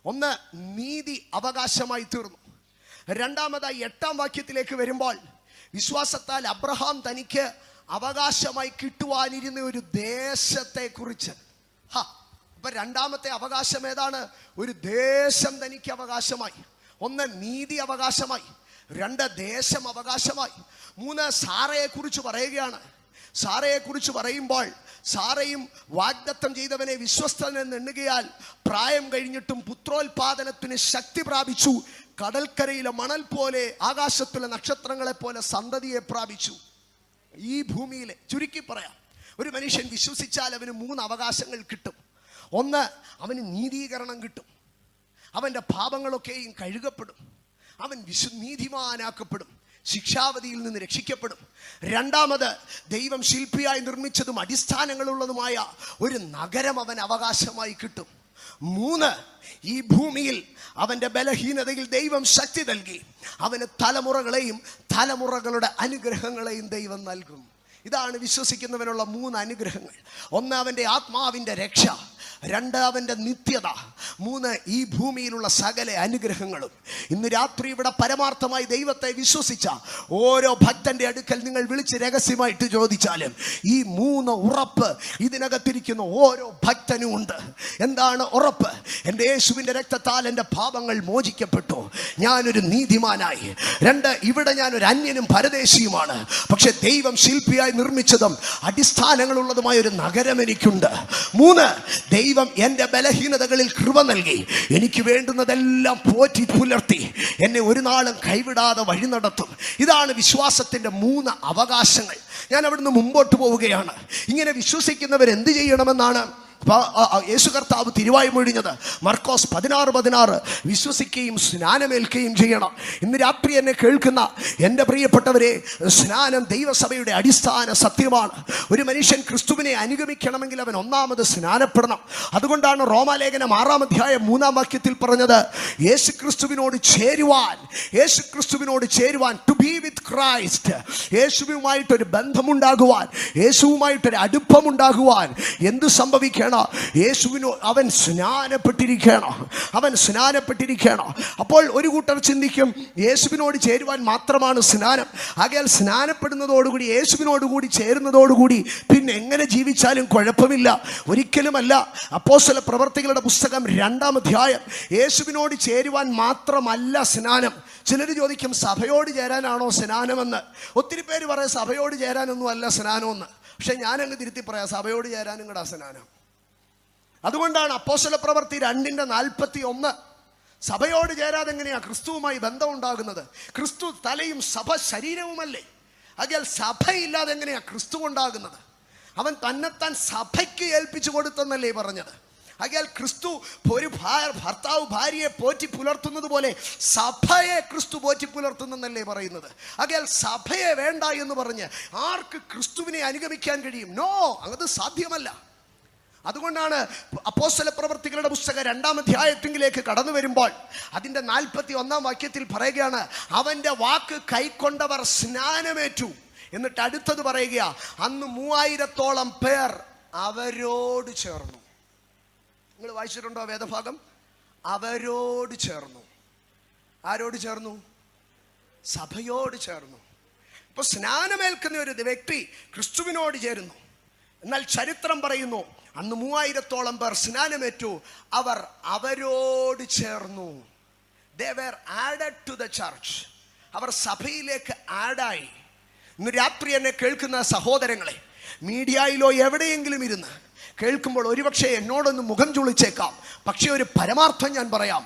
ഒന്ന്, നീതി അവകാശമായി തീർന്നു. രണ്ടാമതായി 8-ാം വാക്യത്തിലേക്ക് വരുമ്പോൾ വിശ്വാസത്താൽ അബ്രഹാം തനിക്ക് അവകാശമായി കിട്ടുവാനിരുന്ന ഒരു ദേശത്തെ കുറിച്ച്. അപ്പൊ രണ്ടാമത്തെ അവകാശം ഏതാണ്? ഒരു ദേശം തനിക്ക് അവകാശമായി. ഒന്ന്, നീതി അവകാശമായി. 2, ദേശം അവകാശമായി. 3, സാറയെ കുറിച്ച് പറയുകയാണ്. സാറയെ കുറിച്ച് പറയുമ്പോൾ സാറയും വാഗ്ദത്തം ചെയ്തവനെ വിശ്വസ്തനെന്ന് എണ്ണുകയാൽ പ്രായം കഴിഞ്ഞിട്ടും പുത്രോത്പാദനത്തിന് ശക്തി പ്രാപിച്ചു. കടൽക്കരയിലെ മണൽ പോലെ ആകാശത്തിലെ നക്ഷത്രങ്ങളെ പോലെ സന്തതിയെ പ്രാപിച്ചു. ഈ ഭൂമിയിലെ ചുരുക്കി പറയാം, ഒരു മനുഷ്യൻ വിശ്വസിച്ചാൽ അവന് 3 അവകാശങ്ങൾ കിട്ടും. ഒന്ന്, അവന് നീതീകരണം കിട്ടും. അവൻ്റെ പാപങ്ങളൊക്കെയും കഴുകപ്പെടും. അവൻ നീതിമാനാക്കപ്പെടും, ശിക്ഷാവധിയിൽ നിന്ന് രക്ഷിക്കപ്പെടും. രണ്ടാമത്, ദൈവം ശില്പിയായി നിർമ്മിച്ചതും അടിസ്ഥാനങ്ങളുള്ളതുമായ ഒരു നഗരം അവൻ അവകാശമായി കിട്ടും. 3, ഈ ഭൂമിയിൽ അവൻ്റെ ബലഹീനതയിൽ ദൈവം ശക്തി നൽകി അവന് തലമുറകളെയും തലമുറകളുടെ അനുഗ്രഹങ്ങളെയും ദൈവം നൽകും. ഇതാണ് വിശ്വസിക്കുന്നവനുള്ള 3 അനുഗ്രഹങ്ങൾ. 1, അവൻ്റെ ആത്മാവിൻ്റെ രക്ഷ. 2, അവൻ്റെ നിത്യത. 3, ഈ ഭൂമിയിലുള്ള സകല അനുഗ്രഹങ്ങളും. ഇന്ന് രാത്രി ഇവിടെ പരമാർത്ഥമായി ദൈവത്തെ വിശ്വസിച്ച ഓരോ ഭക്തന്റെ അടുക്കൽ നിങ്ങൾ വിളിച്ച് രഹസ്യമായിട്ട് ചോദിച്ചാലും ഈ 3 ഉറപ്പ് ഇതിനകത്തിരിക്കുന്ന ഓരോ ഭക്തനും ഉണ്ട്. എന്താണ് ഉറപ്പ്? എൻ്റെ യേശുവിൻ്റെ രക്തത്താൽ എൻ്റെ പാപങ്ങൾ മോചിക്കപ്പെട്ടു, ഞാനൊരു നീതിമാനായി. 2, ഇവിടെ ഞാനൊരു അന്യനും പരദേശിയുമാണ്, പക്ഷെ ദൈവം ശില്പിയായി നിർമ്മിച്ചതും അടിസ്ഥാനങ്ങളുള്ളതുമായ ഒരു നഗരം എനിക്കുണ്ട്. 3, ദൈവം എൻ്റെ ബലഹീനതകളിൽ കൃപ നൽകി എനിക്ക് വേണ്ടുന്നതെല്ലാം പോറ്റി പുലർത്തി എന്നെ ഒരു നാളും കൈവിടാതെ വഴി നടത്തും. ഇതാണ് വിശ്വാസത്തിൻ്റെ 3 അവകാശങ്ങൾ. ഞാൻ അവിടുന്ന് മുമ്പോട്ട് പോവുകയാണ്. ഇങ്ങനെ വിശ്വസിക്കുന്നവർ എന്ത് ചെയ്യണമെന്നാണ് യേശു കർത്താവ് തിരുവായി മൊഴിഞ്ഞത്? മർക്കോസ് 16:16, വിശ്വസിക്കുകയും സ്നാനമേൽക്കുകയും ചെയ്യണം. ഇന്ന് രാത്രി എന്നെ കേൾക്കുന്ന എൻ്റെ പ്രിയപ്പെട്ടവരെ, സ്നാനം ദൈവസഭയുടെ അടിസ്ഥാന സത്യമാണ്. ഒരു മനുഷ്യൻ ക്രിസ്തുവിനെ അനുഗമിക്കണമെങ്കിൽ അവൻ ഒന്നാമത് സ്നാനപ്പെടണം. അതുകൊണ്ടാണ് റോമാലേഖനം 6-ാം അധ്യായം 3-ാം വാക്യത്തിൽ പറഞ്ഞത്, യേശു ക്രിസ്തുവിനോട് ചേരുവാൻ, ടു ബി വിത്ത് ക്രൈസ്റ്റ്, യേശുവുമായിട്ടൊരു ബന്ധമുണ്ടാകുവാൻ, യേശുവുമായിട്ടൊരു അടുപ്പമുണ്ടാകുവാൻ എന്ത് സംഭവിക്കണം? അവൻ സ്നാനപ്പെട്ടിരിക്കണം. അപ്പോൾ ഒരു കൂട്ടർ ചിന്തിക്കും, യേശുവിനോട് ചേരുവാൻ മാത്രമാണ് സ്നാനം. ആകയാൽ സ്നാനപ്പെടുന്നതോടുകൂടി, യേശുവിനോടുകൂടി ചേരുന്നതോടുകൂടി പിന്നെ എങ്ങനെ ജീവിച്ചാലും കുഴപ്പമില്ല. ഒരിക്കലുമല്ല. അപ്പോസ്തല പ്രവർത്തികളുടെ പുസ്തകം 2-ാം അധ്യായം, യേശുവിനോട് ചേരുവാൻ മാത്രമല്ല സ്നാനം. ചിലർ ചോദിക്കും, സഭയോട് ചേരാനാണോ സ്നാനമെന്ന്. ഒത്തിരി പേര് പറയാം സഭയോട് ചേരാനൊന്നും അല്ല സ്നാനമെന്ന്. പക്ഷെ ഞാനങ്ങ് തിരുത്തി പറയാം, സഭയോട് ചേരാനും കൂടെ സ്നാനം. അതുകൊണ്ടാണ് അപ്പോസ്തല പ്രവൃത്തി 2:41, സഭയോട് ചേരാതെ എങ്ങനെയാ ക്രിസ്തുവുമായി ബന്ധമുണ്ടാകുന്നത്? ക്രിസ്തു തലയും സഭ ശരീരവുമല്ലേ. ആകയാൽ സഭയില്ലാതെ എങ്ങനെയാ ക്രിസ്തു ഉണ്ടാകുന്നത്? അവൻ തന്നെത്താൻ സഭയ്ക്ക് ഏൽപ്പിച്ചു കൊടുത്തെന്നല്ലേ പറഞ്ഞത്. ആകയാൽ ക്രിസ്തു ഒരു ഭർത്താവ് ഭാര്യയെ പോറ്റി പുലർത്തുന്നത് പോലെ സഭയെ ക്രിസ്തു പോറ്റി പുലർത്തുന്നെന്നല്ലേ പറയുന്നത്. ആകയാൽ സഭയെ വേണ്ട എന്ന് പറഞ്ഞ് ആർക്ക് ക്രിസ്തുവിനെ അനുഗമിക്കാൻ കഴിയും? നോ, അത് സാധ്യമല്ല. അതുകൊണ്ടാണ് അപ്പോസ്തല പ്രവർത്തികളുടെ പുസ്തകം 2-ാം അധ്യായത്തിലേക്ക് കടന്നു വരുമ്പോൾ അതിൻ്റെ 41-ാം വാക്യത്തിൽ പറയുകയാണ്, അവൻ്റെ വാക്ക് കൈക്കൊണ്ടവർ സ്നാനമേറ്റു. എന്നിട്ട് അടുത്തത് പറയുക, അന്ന് 3000-ഓളം പേർ അവരോട് ചേർന്നു. നിങ്ങൾ വായിച്ചിട്ടുണ്ടോ വേദഭാഗം? അവരോട് ചേർന്നു. ആരോട് ചേർന്നു? സഭയോട് ചേർന്നു. ഇപ്പോൾ സ്നാനമേൽക്കുന്ന ഒരു വ്യക്തി ക്രിസ്തുവിനോട് ചേരുന്നു. എന്നാൽ ചരിത്രം പറയുന്നു, അന്ന് 3000-ഓളം പേർ സ്നാനമേറ്റു, അവർ അവരോട് ചേർന്നു. They were added to the church. അവർ സഭയിലേക്ക് ആഡായി. ഇന്ന് രാത്രി എന്നെ കേൾക്കുന്ന സഹോദരങ്ങളെ, മീഡിയയിലോ എവിടെയെങ്കിലും ഇരുന്ന് കേൾക്കുമ്പോൾ ഒരുപക്ഷെ എന്നോടൊന്ന് മുഖം ചുളിച്ചേക്കാം. പക്ഷെ ഒരു പരമാർത്ഥം ഞാൻ പറയാം,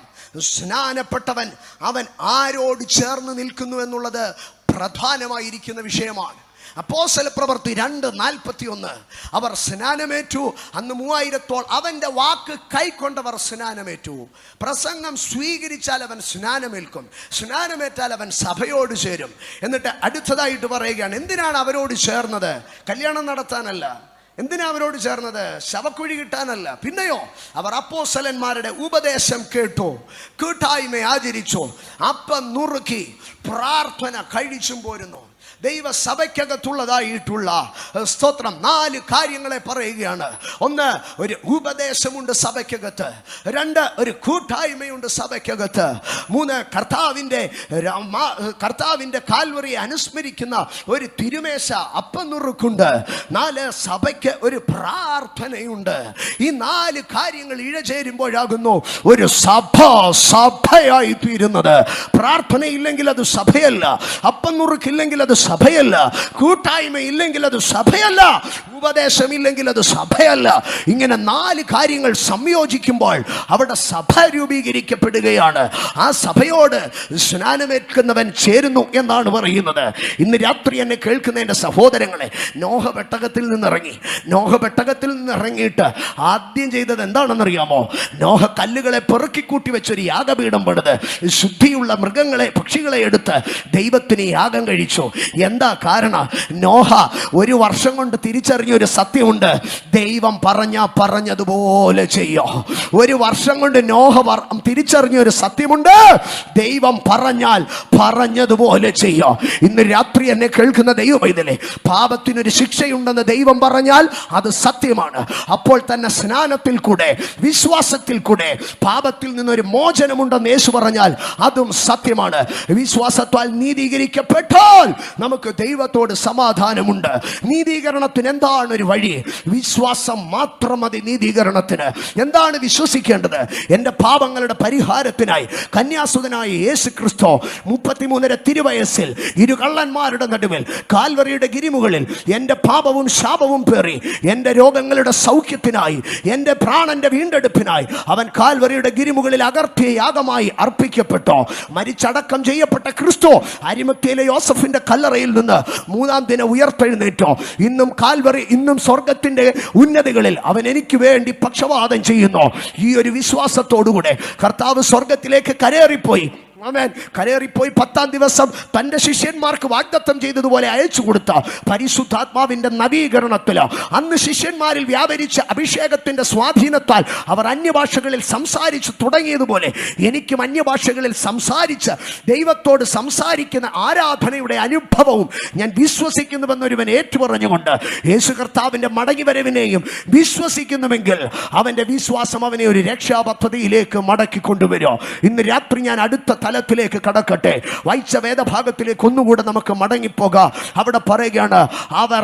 സ്നാനപ്പെട്ടവൻ അവൻ ആരോട് ചേർന്ന് നിൽക്കുന്നു എന്നുള്ളത് പ്രധാനമായിരിക്കുന്ന വിഷയമാണ്. അപ്പോസ്തല പ്രവൃത്തി 2:41, അവർ സ്നാനമേറ്റു, അന്ന് 3000-ഓളം. അവൻ്റെ വാക്ക് കൈക്കൊണ്ടവർ സ്നാനമേറ്റു. പ്രസംഗം സ്വീകരിച്ചാൽ അവൻ സ്നാനമേൽക്കും, സ്നാനമേറ്റാൽ അവൻ സഭയോട് ചേരും. എന്നിട്ട് അടുത്തതായിട്ട് പറയുകയാണ്, എന്തിനാണ് അവരോട് ചേർന്നത്? കല്യാണം നടത്താനല്ല. എന്തിനാ അവരോട് ചേർന്നത്? ശവക്കുഴി കിട്ടാനല്ല. പിന്നെയോ, അവർ അപ്പോസ്തലന്മാരുടെ ഉപദേശം കേട്ടു, കൂട്ടായ്മ ആചരിച്ചു, അപ്പം നുറുക്കി പ്രാർത്ഥന കഴിച്ചും പോരുന്നു. ദൈവസഭയ്ക്കകത്തുള്ളതായിട്ടുള്ള സ്തോത്രം 4 കാര്യങ്ങളെ പറയുകയാണ്. 1, ഒരു ഉപദേശമുണ്ട് സഭയ്ക്കകത്ത്. 2, ഒരു കൂട്ടായ്മയുണ്ട് സഭയ്ക്കകത്ത്. 3, കർത്താവിൻ്റെ കാൽവറിയെ അനുസ്മരിക്കുന്ന ഒരു തിരുമേശ അപ്പം നുറുക്കുണ്ട്. 4, സഭയ്ക്ക് ഒരു പ്രാർത്ഥനയുണ്ട്. ഈ 4 കാര്യങ്ങൾ ഇഴചേരുമ്പോഴാകുന്നു ഒരു സഭയായി തീരുന്നത്. പ്രാർത്ഥനയില്ലെങ്കിൽ അത് സഭയല്ല, അപ്പം നുറുക്കില്ലെങ്കിൽ അത് സഭയല്ല, കൂട്ടായ്മ ഇല്ലെങ്കിൽ അത് സഭയല്ല, ഉപദേശമില്ലെങ്കിൽ അത് സഭയല്ല. ഇങ്ങനെ 4 കാര്യങ്ങൾ സംയോജിക്കുമ്പോൾ അവിടെ സഭ രൂപീകരിക്കപ്പെടുകയാണ്. ആ സഭയോട് സ്നാനമേൽക്കുന്നവൻ ചേരുന്നു എന്നാണ് പറയുന്നത്. ഇന്ന് രാത്രി എന്നെ കേൾക്കുന്ന എൻ്റെ സഹോദരങ്ങളെ, നോഹ പെട്ടകത്തിൽ നിന്നിറങ്ങിയിട്ട് ആദ്യം ചെയ്തത് എന്താണെന്നറിയാമോ? നോഹ കല്ലുകളെ പെറുക്കിക്കൂട്ടി വെച്ചൊരു യാഗപീഠം പണിത് ശുദ്ധിയുള്ള മൃഗങ്ങളെ, പക്ഷികളെ എടുത്ത് ദൈവത്തിന് യാഗം കഴിച്ചു. എന്താ കാരണം? നോഹ 1 വർഷം കൊണ്ട് തിരിച്ചറിഞ്ഞൊരു സത്യമുണ്ട്: ദൈവം പറഞ്ഞതുപോലെ ചെയ്യോ. 1 വർഷം കൊണ്ട് നോഹ തിരിച്ചറിഞ്ഞൊരു സത്യമുണ്ട്: ദൈവം പറഞ്ഞതുപോലെ ചെയ്യോ. ഇന്ന് രാത്രി എന്നെ കേൾക്കുന്ന ദൈവമൈതലേ, പാപത്തിനൊരു ശിക്ഷയുണ്ടെന്ന് ദൈവം പറഞ്ഞാൽ അത് സത്യമാണ്. അപ്പോൾ തന്നെ സ്നാനത്തിൽ കൂടെ, വിശ്വാസത്തിൽ കൂടെ പാപത്തിൽ നിന്നൊരു മോചനമുണ്ടെന്ന് യേശു പറഞ്ഞാൽ അതും സത്യമാണ്. വിശ്വാസത്താൽ നീതീകരിക്കപ്പെട്ടാൽ നമുക്ക് ദൈവത്തോട് സമാധാനമുണ്ട്. നീതീകരണത്തിന് എന്താണ് ഒരു വഴി? വിശ്വാസം മാത്രം മതി നീതീകരണത്തിന്. എന്താണ് വിശ്വസിക്കേണ്ടത്? എൻ്റെ പാപങ്ങളുടെ പരിഹാരത്തിനായി കന്യാസുതനായ യേശു ക്രിസ്തു 33 തിരുവയസ്സിൽ 2 കള്ളന്മാരുടെ നടുവിൽ കാൽവറിയുടെ ഗിരിമുകളിൽ എൻ്റെ പാപവും ശാപവും പേറി എൻ്റെ രോഗങ്ങളുടെ സൗഖ്യത്തിനായി, എൻ്റെ പ്രാണന്റെ വീണ്ടെടുപ്പിനായി അവൻ കാൽവറിയുടെ ഗിരിമുകളിൽ അകർത്തിയ യാഗമായി അർപ്പിക്കപ്പെട്ടോ. മരിച്ചടക്കം ചെയ്യപ്പെട്ട ക്രിസ്തു അരിമത്യയിലെ യോസഫിന്റെ കല്ലറയിൽ നിന്ന് 3-ാം ദിനം ഉയർത്തെഴുന്നേറ്റോ. ഇന്നും കാൽവറി, ഇന്നും സ്വർഗത്തിന്റെ ഉന്നതികളിൽ അവൻ എനിക്ക് വേണ്ടി പക്ഷവാദം ചെയ്യുന്നു. ഈ ഒരു വിശ്വാസത്തോടുകൂടെ കർത്താവ് സ്വർഗത്തിലേക്ക് കരേറിപ്പോയി. കരേറിപ്പോയി 10-ാം ദിവസം തൻ്റെ ശിഷ്യന്മാർക്ക് വാഗ്ദത്തം ചെയ്തതുപോലെ അയച്ചു കൊടുത്ത പരിശുദ്ധാത്മാവിൻ്റെ നവീകരണത്തിൽ അന്ന് ശിഷ്യന്മാരിൽ വ്യാപരിച്ച അഭിഷേകത്തിൻ്റെ സ്വാധീനത്താൽ അവർ അന്യഭാഷകളിൽ സംസാരിച്ചു തുടങ്ങിയതുപോലെ എനിക്കും അന്യഭാഷകളിൽ സംസാരിച്ച് ദൈവത്തോട് സംസാരിക്കുന്ന ആരാധനയുടെ അനുഭവവും ഞാൻ വിശ്വസിക്കുന്നുവെന്നൊരുവൻ ഏറ്റുപറഞ്ഞുകൊണ്ട് യേശു കർത്താവിൻ്റെ മടങ്ങിവരവിനെയും വിശ്വസിക്കുന്നുവെങ്കിൽ അവൻ്റെ വിശ്വാസം അവനെ ഒരു രക്ഷാപദ്ധതിയിലേക്ക് മടക്കിക്കൊണ്ടുവരും. ഇന്ന് രാത്രി ഞാൻ അടുത്ത തലത്തിലേക്ക് കടക്കട്ടെ. വായിച്ച വേദഭാഗത്തിലേക്ക് ഒന്നുകൂടെ നമുക്ക് മടങ്ങിപ്പോകാം. അവിടെ പറയുകയാണ്, അവർ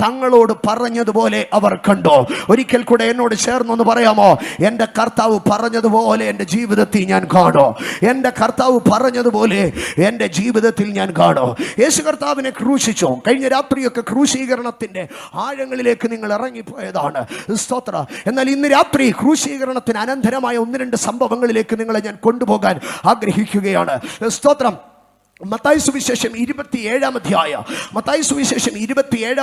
തങ്ങളോട് പറഞ്ഞതുപോലെ അവർ കണ്ടു. ഒരിക്കൽ കൂടെ എന്നോട് ചേർന്നൊന്ന് പറയാമോ? എൻ്റെ കർത്താവ് പറഞ്ഞതുപോലെ എൻ്റെ ജീവിതത്തിൽ ഞാൻ കാണും. എൻ്റെ കർത്താവ് പറഞ്ഞതുപോലെ എൻ്റെ ജീവിതത്തിൽ ഞാൻ കാണും. യേശു കർത്താവിനെ ക്രൂശിച്ചു. കഴിഞ്ഞ രാത്രിയൊക്കെ ക്രൂശീകരണത്തിൻ്റെ ആഴങ്ങളിലേക്ക് നിങ്ങൾ ഇറങ്ങിപ്പോയതാണ്. സ്തോത്ര. എന്നാൽ ഇന്ന് രാത്രി ക്രൂശീകരണത്തിന് അനന്തരമായ 1-2 സംഭവങ്ങളിലേക്ക് നിങ്ങളെ ഞാൻ കൊണ്ടുപോകാൻ ആഗ്രഹിക്കുകയാണ്. സ്തോത്രം. മത്തായി സുവിശേഷം 27-ാം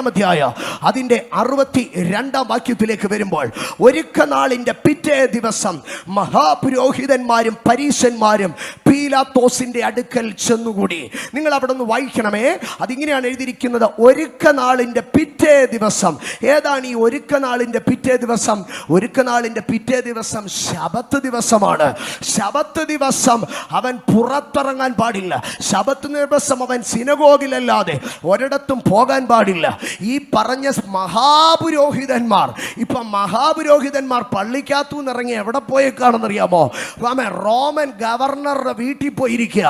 അധ്യായം അതിൻ്റെ 62-ാം വാക്യത്തിലേക്ക് വരുമ്പോൾ, ഒരുക്കനാളിൻ്റെ പിറ്റേ ദിവസം മഹാപുരോഹിതന്മാരും പരീശന്മാരും പീലാത്തോസിന്റെ അടുക്കൽ ചെന്നുകൂടി. നിങ്ങൾ അവിടെ ഒന്ന് വായിക്കണമേ. അതിങ്ങനെയാണ് എഴുതിയിരിക്കുന്നത്: ഒരുക്കനാളിൻ്റെ പിറ്റേ ദിവസം. ഏതാണ് ഈ ഒരുക്കനാളിൻ്റെ പിറ്റേ ദിവസം? ഒരുക്കനാളിൻ്റെ പിറ്റേ ദിവസം ശബത്ത് ദിവസമാണ്. ശബത്ത് ദിവസം അവൻ പുറത്തിറങ്ങാൻ പാടില്ല. ശബത്ത് ദിവസം അവൻ സിനഗോഗിലല്ലാതെ ഒരിടത്തും പോകാൻ പാടില്ല. ഈ പറഞ്ഞ മഹാപുരോഹിതന്മാർ, ഇപ്പം മഹാപുരോഹിതന്മാർ പള്ളിക്കകത്തു നിന്ന് ഇറങ്ങി എവിടെ പോയേക്കാണെന്നറിയാമോ? റോമൻ ഗവർണറുടെ വീട്ടിൽ പോയിരിക്കുക.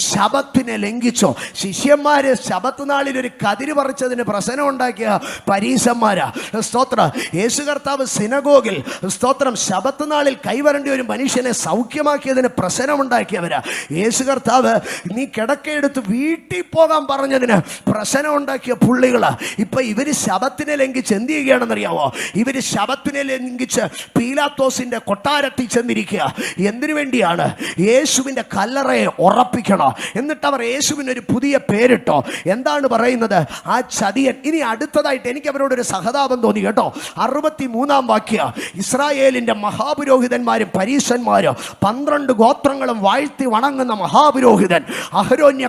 ശബത്തിനെ ലംഘിച്ചോ. ശിഷ്യന്മാര് ശബത്ത് നാളിൽ ഒരു കതിര് പറിച്ചതിന് പ്രശ്നം ഉണ്ടാക്കിയ പരീശന്മാരാ. സ്തോത്ര. യേശു കർത്താവ് സിനഗോഗിൽ, സ്തോത്രം, ശബത്ത് നാളിൽ കൈവരേണ്ട ഒരു മനുഷ്യനെ സൗഖ്യമാക്കിയതിന് പ്രശ്നമുണ്ടാക്കിയവരാ. യേശു കർത്താവ് നീ കിടക്കയെടുത്ത് വീട്ടിൽ പോകാൻ പറഞ്ഞതിന് പ്രശ്നം ഉണ്ടാക്കിയ പുള്ളികളാ. ഇപ്പൊ ഇവര് ശബത്തിനെ ലംഘിച്ച് എന്ത് ചെയ്യുകയാണെന്നറിയാവോ? ഇവര് ശബത്തിനെ ലംഘിച്ച് പീലാത്തോസിന്റെ കൊട്ടാരത്തിൽ ചെന്നിരിക്കുക. എന്തിനു വേണ്ടിയാണ്? യേശുവിന്റെ കല്ലറയെ ഉറപ്പിക്കണം. എന്നിട്ട് അവർ യേശുവിനൊരു പുതിയ പേരിട്ടോ. എന്താണ് പറയുന്നത്? ആ ചതിയൻ. ഇനി അടുത്തതായിട്ട് എനിക്ക് അവരോടൊരു സഹതാപം തോന്നി കേട്ടോ. 63-ാം വാക്യം. ഇസ്രായേലിന്റെ മഹാപുരോഹിതന്മാരും പരീശന്മാരും 12 ഗോത്രങ്ങളും വാഴ്ത്തി വണങ്ങുന്ന മഹാപുരോഹിതൻ അഹരോന്യ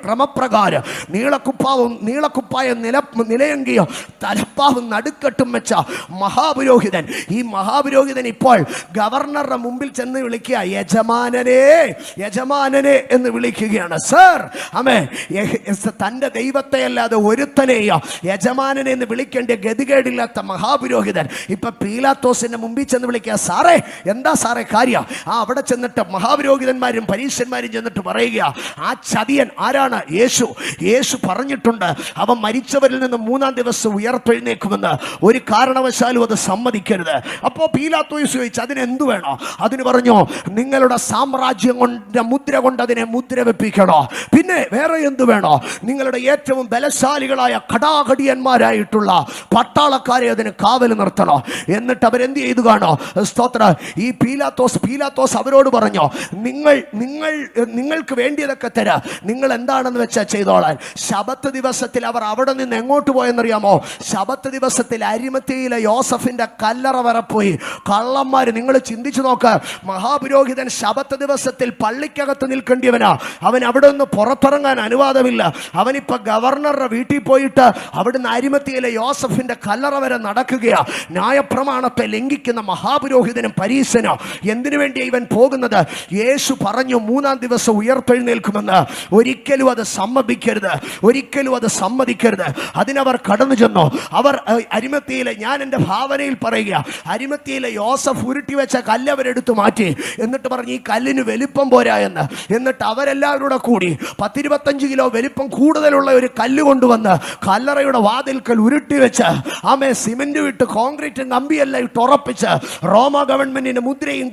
ക്രമപ്രകാരം നീളക്കുപ്പായ നിലയങ്കിയോ തലപ്പാവും നടുക്കെട്ടും വെച്ച മഹാപുരോഹിതൻ. ഈ മഹാപുരോഹിതൻ ഇപ്പോൾ ഗവർണറുടെ മുമ്പിൽ ചെന്ന് വിളിക്കുക, യജമാനനെ എന്ന് വിളിക്കുകയാണ്. സർ, അമേ, തൻ്റെ ദൈവത്തെ അല്ലാതെ ഒരുത്തനെയോ യജമാനനെ എന്ന് വിളിക്കേണ്ട ഗതികേടില്ലാത്ത മഹാപുരോഹിതൻ ഇപ്പൊ പീലാത്തോസിന്റെ മുമ്പിൽ ചെന്ന് വിളിക്കുക, സാറേ എന്താ സാറേ കാര്യം? അവിടെ ചെന്നിട്ട് മഹാപുരോഹിതന്മാരും പരീശന്മാരും ചെന്നിട്ട് പറയുക, ആ ചതിയൻ ആരാണ്? യേശു പറഞ്ഞിട്ടുണ്ട് അവൻ മരിച്ചവരിൽ നിന്ന് 3-ാം ദിവസം ഉയർത്തെഴുന്നേക്കുമെന്ന്. ഒരു കാരണവശാലും അത് സമ്മതിക്കരുത്. അപ്പോൾ പീലാത്തോസ് ചോദിച്ചു, അതിനെന്തു വേണോ? അതിന് പറഞ്ഞു, നിങ്ങളുടെ സാമ്രാജ്യം സാമ്രാജ്യം കൊണ്ട് മുദ്ര കൊണ്ട് അതിനെ മുദ്ര വെപ്പിക്കണോ? പിന്നെ വേറെ എന്ത് വേണോ? നിങ്ങളുടെ ഏറ്റവും ബലശാലികളായ കടാകടിയന്മാരായിട്ടുള്ള പട്ടാളക്കാരെ അതിന് കാവൽ നിർത്തണോ? എന്നിട്ട് അവരെന്ത് ചെയ്തു കാണോ? സ്തോത്ര, ഈ പീലാത്തോസ് അവരോട് പറഞ്ഞോ, നിങ്ങൾക്ക് വേണ്ടിയതൊക്കെ തരാ, നിങ്ങൾ എന്താണെന്ന് വെച്ചാൽ ചെയ്തോളാൻ. ശബത്ത് ദിവസത്തിൽ അവർ അവിടെ നിന്ന് എങ്ങോട്ട് പോയെന്നറിയാമോ? ശബത്ത് ദിവസത്തിൽ അരിമത്യയിലെ യോസഫിന്റെ കല്ലറ വരെ പോയി. കള്ളന്മാര്, നിങ്ങൾ ചിന്തിച്ചു നോക്ക്. മഹാപുരോഹിതൻ ശബത്ത് ദിവസത്തിൽ പള്ളിക്കകത്ത് നിൽക്കേണ്ടിയവനാ. അവൻ അവിടെ നിന്ന് പുറത്തിറങ്ങാൻ അനുവാദമില്ല. അവനിപ്പോ ഗവർണറുടെ വീട്ടിൽ പോയിട്ട് അവിടുന്ന് അരിമത്യയിലെ യോസഫിന്റെ കല്ലറ വരെ നടക്കുകയാ. ന്യായപ്രമാണത്തെ ലംഘിക്കുന്ന മഹാപുരോഹിതനും പരീശനോ. എന്തിനു വേണ്ടിയാ ഇവൻ പോകുന്നത്? യേശു പറഞ്ഞു 3-ാം ദിവസം ഉയർത്തെഴുന്നേൽക്കുമെന്ന്. ഒരിക്കലും അത് സമ്മതിക്കരുത്, ഒരിക്കലും അത് സമ്മതിക്കരുത്. അതിനവർ കടന്നു ചെന്നു. അവർ അരിമത്യയിലെ, ഞാൻ എൻ്റെ ഭാവനയിൽ പറയുക, അരിമത്യയിലെ യോസഫ് ഉരുട്ടി വെച്ച കല്ല് അവരെടുത്ത് മാറ്റി. എന്നിട്ട് പറഞ്ഞു, ഈ കല്ലിന് വലിപ്പം പോരാ എന്ന്. എന്നിട്ട് അവരെല്ലാവരും കൂടെ കൂടി 10-25 കിലോ വലിപ്പം കൂടുതലുള്ള ഒരു കല്ല് കൊണ്ടുവന്ന് കല്ലറയുടെ വാതിൽക്കൽ ഉരുട്ടി വെച്ച് സിമെന്റ് വിട്ട് കോൺക്രീറ്റും കമ്പിയെല്ലാം ഇട്ട് ഉറപ്പിച്ച് റോമ ഗവൺമെന്റിന്റെ മുദ്രയും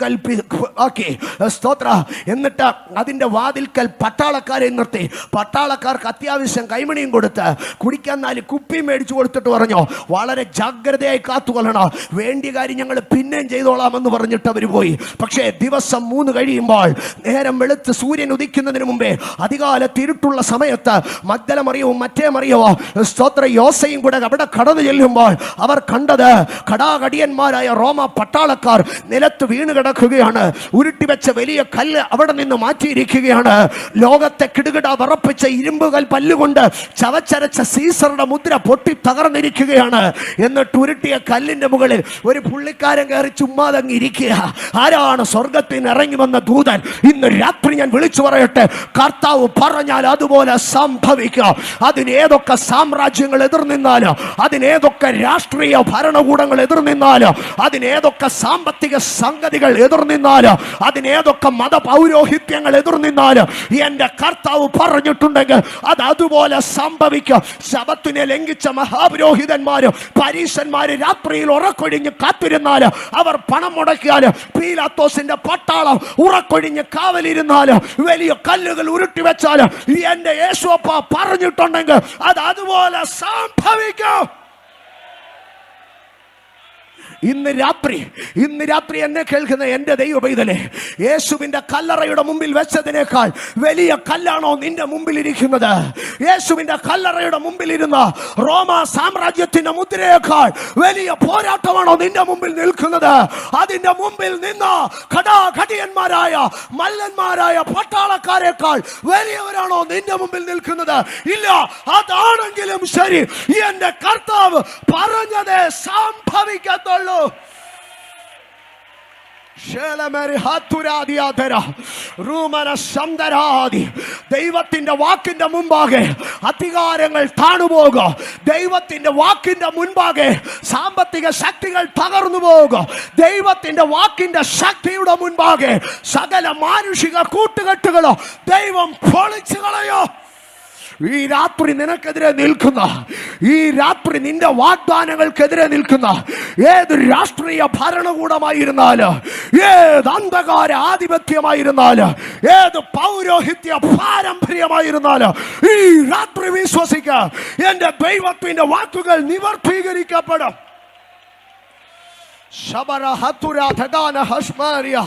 ആക്കി. സ്തോത്ര. എന്നിട്ട് അതിന്റെ വാതിൽക്കൽ പട്ടാളക്കാരെ നിർത്തി. പട്ടാളക്കാർക്ക് അത്യാവശ്യം കൈമണിയും കൊടുത്ത് കുടിക്കാൻ 4 കുപ്പിയും മേടിച്ചു കൊടുത്തിട്ട് പറഞ്ഞു, വളരെ ജാഗ്രതയായി കാത്തുകൊള്ളണം, വേണ്ടിയ കാര്യം ഞങ്ങൾ പിന്നെയും ചെയ്തോളാമെന്ന് പറഞ്ഞിട്ട് അവർ പോയി. പക്ഷേ ദിവസം 3 കഴിയുമ്പോൾ, നേരം വെളുത്ത് സൂര്യൻ ഉദിക്കുന്നതിന് മുമ്പേ, അധികാലത്ത് ഇരുട്ടുള്ള സമയത്ത് മഗ്ദല മറിയവും മറ്റേ മറിയവോ സ്തോത്ര യോസയും കൂടെ അവിടെ കടന്നു ചെല്ലുമ്പോൾ അവർ കണ്ടത് കടാകടിയന്മാരായ റോമ പട്ടാളക്കാർ നിലത്ത് വീണ് കിടക്കുകയാണ്. ഉരുട്ടിവെച്ച വലിയ കല്ല് അവിടെ നിന്ന് മാറ്റിയിരിക്കുകയാണ്. ലോകത്തെ കിടുകിട വിറപ്പിച്ച ഇരുമ്പുകൾ പല്ലുകൊണ്ട് ചവച്ചരച്ച സീസറുടെ മുദ്ര പൊട്ടി തകർന്നിരിക്കുകയാണ്. എന്നിട്ട് ഉരുട്ടിയ കല്ലിന്റെ മുകളിൽ ഒരു പുള്ളിക്കാരൻ കയറി ചുമ്മാതങ്ങ് ഇരിക്കുക. ആരാണ്? സ്വർഗത്തിൽ നിന്ന് ഇറങ്ങി വന്ന ദൂതൻ. ഇന്ന് രാത്രി ഞാൻ വിളിച്ചു പറയട്ടെ, കർത്താവ് പറഞ്ഞാൽ അതുപോലെ സംഭവിക്കാം. അതിനേതൊക്കെ സാമ്രാജ്യങ്ങൾ എതിർ നിന്നാലും, അതിനേതൊക്കെ രാഷ്ട്രീയ ഭരണകൂടങ്ങൾ എതിർ നിന്നാലും, അതിനേതൊക്കെ സാമ്പത്തിക സംഗതികൾ എതിർ നിന്നാലും, അതിനേതൊക്കെ മത പൗരോഹിത്യങ്ങൾ എതിർ നിന്നാലും, എന്റെ കർത്താവ് പറഞ്ഞിട്ടുണ്ടെങ്കിൽ അത് അതുപോലെ സംഭവിക്കും. ശബത്തിനെ ലംഘിച്ച മഹാപുരോഹിതന്മാരും പരീശന്മാര് രാത്രിയിൽ ഉറക്കൊഴിഞ്ഞ് കാത്തിരുന്നാലും, അവർ പണം മുടക്കിയാലും, പീലാത്തോസിന്റെ പട്ടാളം ഉറക്കൊഴിഞ്ഞ് കാവലിരുന്നാലും, വലിയ കല്ലുകൾ ഉരുട്ടി വെച്ചാലും, എന്റെ യേശുവപ്പ പറഞ്ഞിട്ടുണ്ടെങ്കിൽ അത് അതുപോലെ സംഭവിക്കും. ഇന്ന് രാത്രി എന്നെ കേൾക്കുന്ന എൻ്റെ ദൈവ പൈതലേ, യേശുവിന്റെ കല്ലറയുടെ മുമ്പിൽ വെച്ചതിനേക്കാൾ വലിയ കല്ലാണോ നിന്റെ മുമ്പിൽ ഇരിക്കുന്നത്? യേശുവിന്റെ കല്ലറയുടെ മുമ്പിൽ ഇരുന്ന റോമ സാമ്രാജ്യത്തിന്റെ മുദ്രയേക്കാൾ വലിയ പോരാട്ടമാണോ നിന്റെ മുമ്പിൽ നിൽക്കുന്നത്? അതിന്റെ മുമ്പിൽ നിന്ന കടാകടിയന്മാരായ മല്ലന്മാരായ പട്ടാളക്കാരെക്കാൾ വലിയവരാണോ നിന്റെ മുമ്പിൽ നിൽക്കുന്നത്? ഇല്ല. അതാണെങ്കിലും ശരി, എന്റെ കർത്താവ് പറഞ്ഞതേ സംഭവിക്കത്തുള്ളൂ. ദൈവത്തിന്റെ വാക്കിന്റെ മുമ്പാകെ അധികാരങ്ങൾ താണുപോകും. ദൈവത്തിന്റെ വാക്കിന്റെ മുൻപാകെ സാമ്പത്തിക ശക്തികൾ തകർന്നു പോകും. ദൈവത്തിന്റെ വാക്കിന്റെ ശക്തിയുടെ മുൻപാകെ സകല മാനുഷിക കൂട്ടുകെട്ടുകളോ ദൈവം പൊളിച്ചു കളയോ. ഈ രാത്രി നിനക്കെതിരെ നിൽക്കുന്ന, ഈ രാത്രി നിന്റെ വാഗ്ദാനങ്ങൾക്കെതിരെ നിൽക്കുന്ന ഏത് രാഷ്ട്രീയ ഭരണകൂടമായിരുന്നാലും, ഏത് അന്ധകാര ആധിപത്യമായിരുന്നാലും, ഏത് പൗരോഹിത്യ പാരമ്പര്യമായിരുന്നാലും, ഈ രാത്രി വിശ്വസിക്കുക, എന്റെ ദൈവത്തിന്റെ വാക്കുകൾ നിവർത്തീകരിക്കപ്പെടും. ശബര ഹതുര ധഗാന ഹഷ്മാരിയ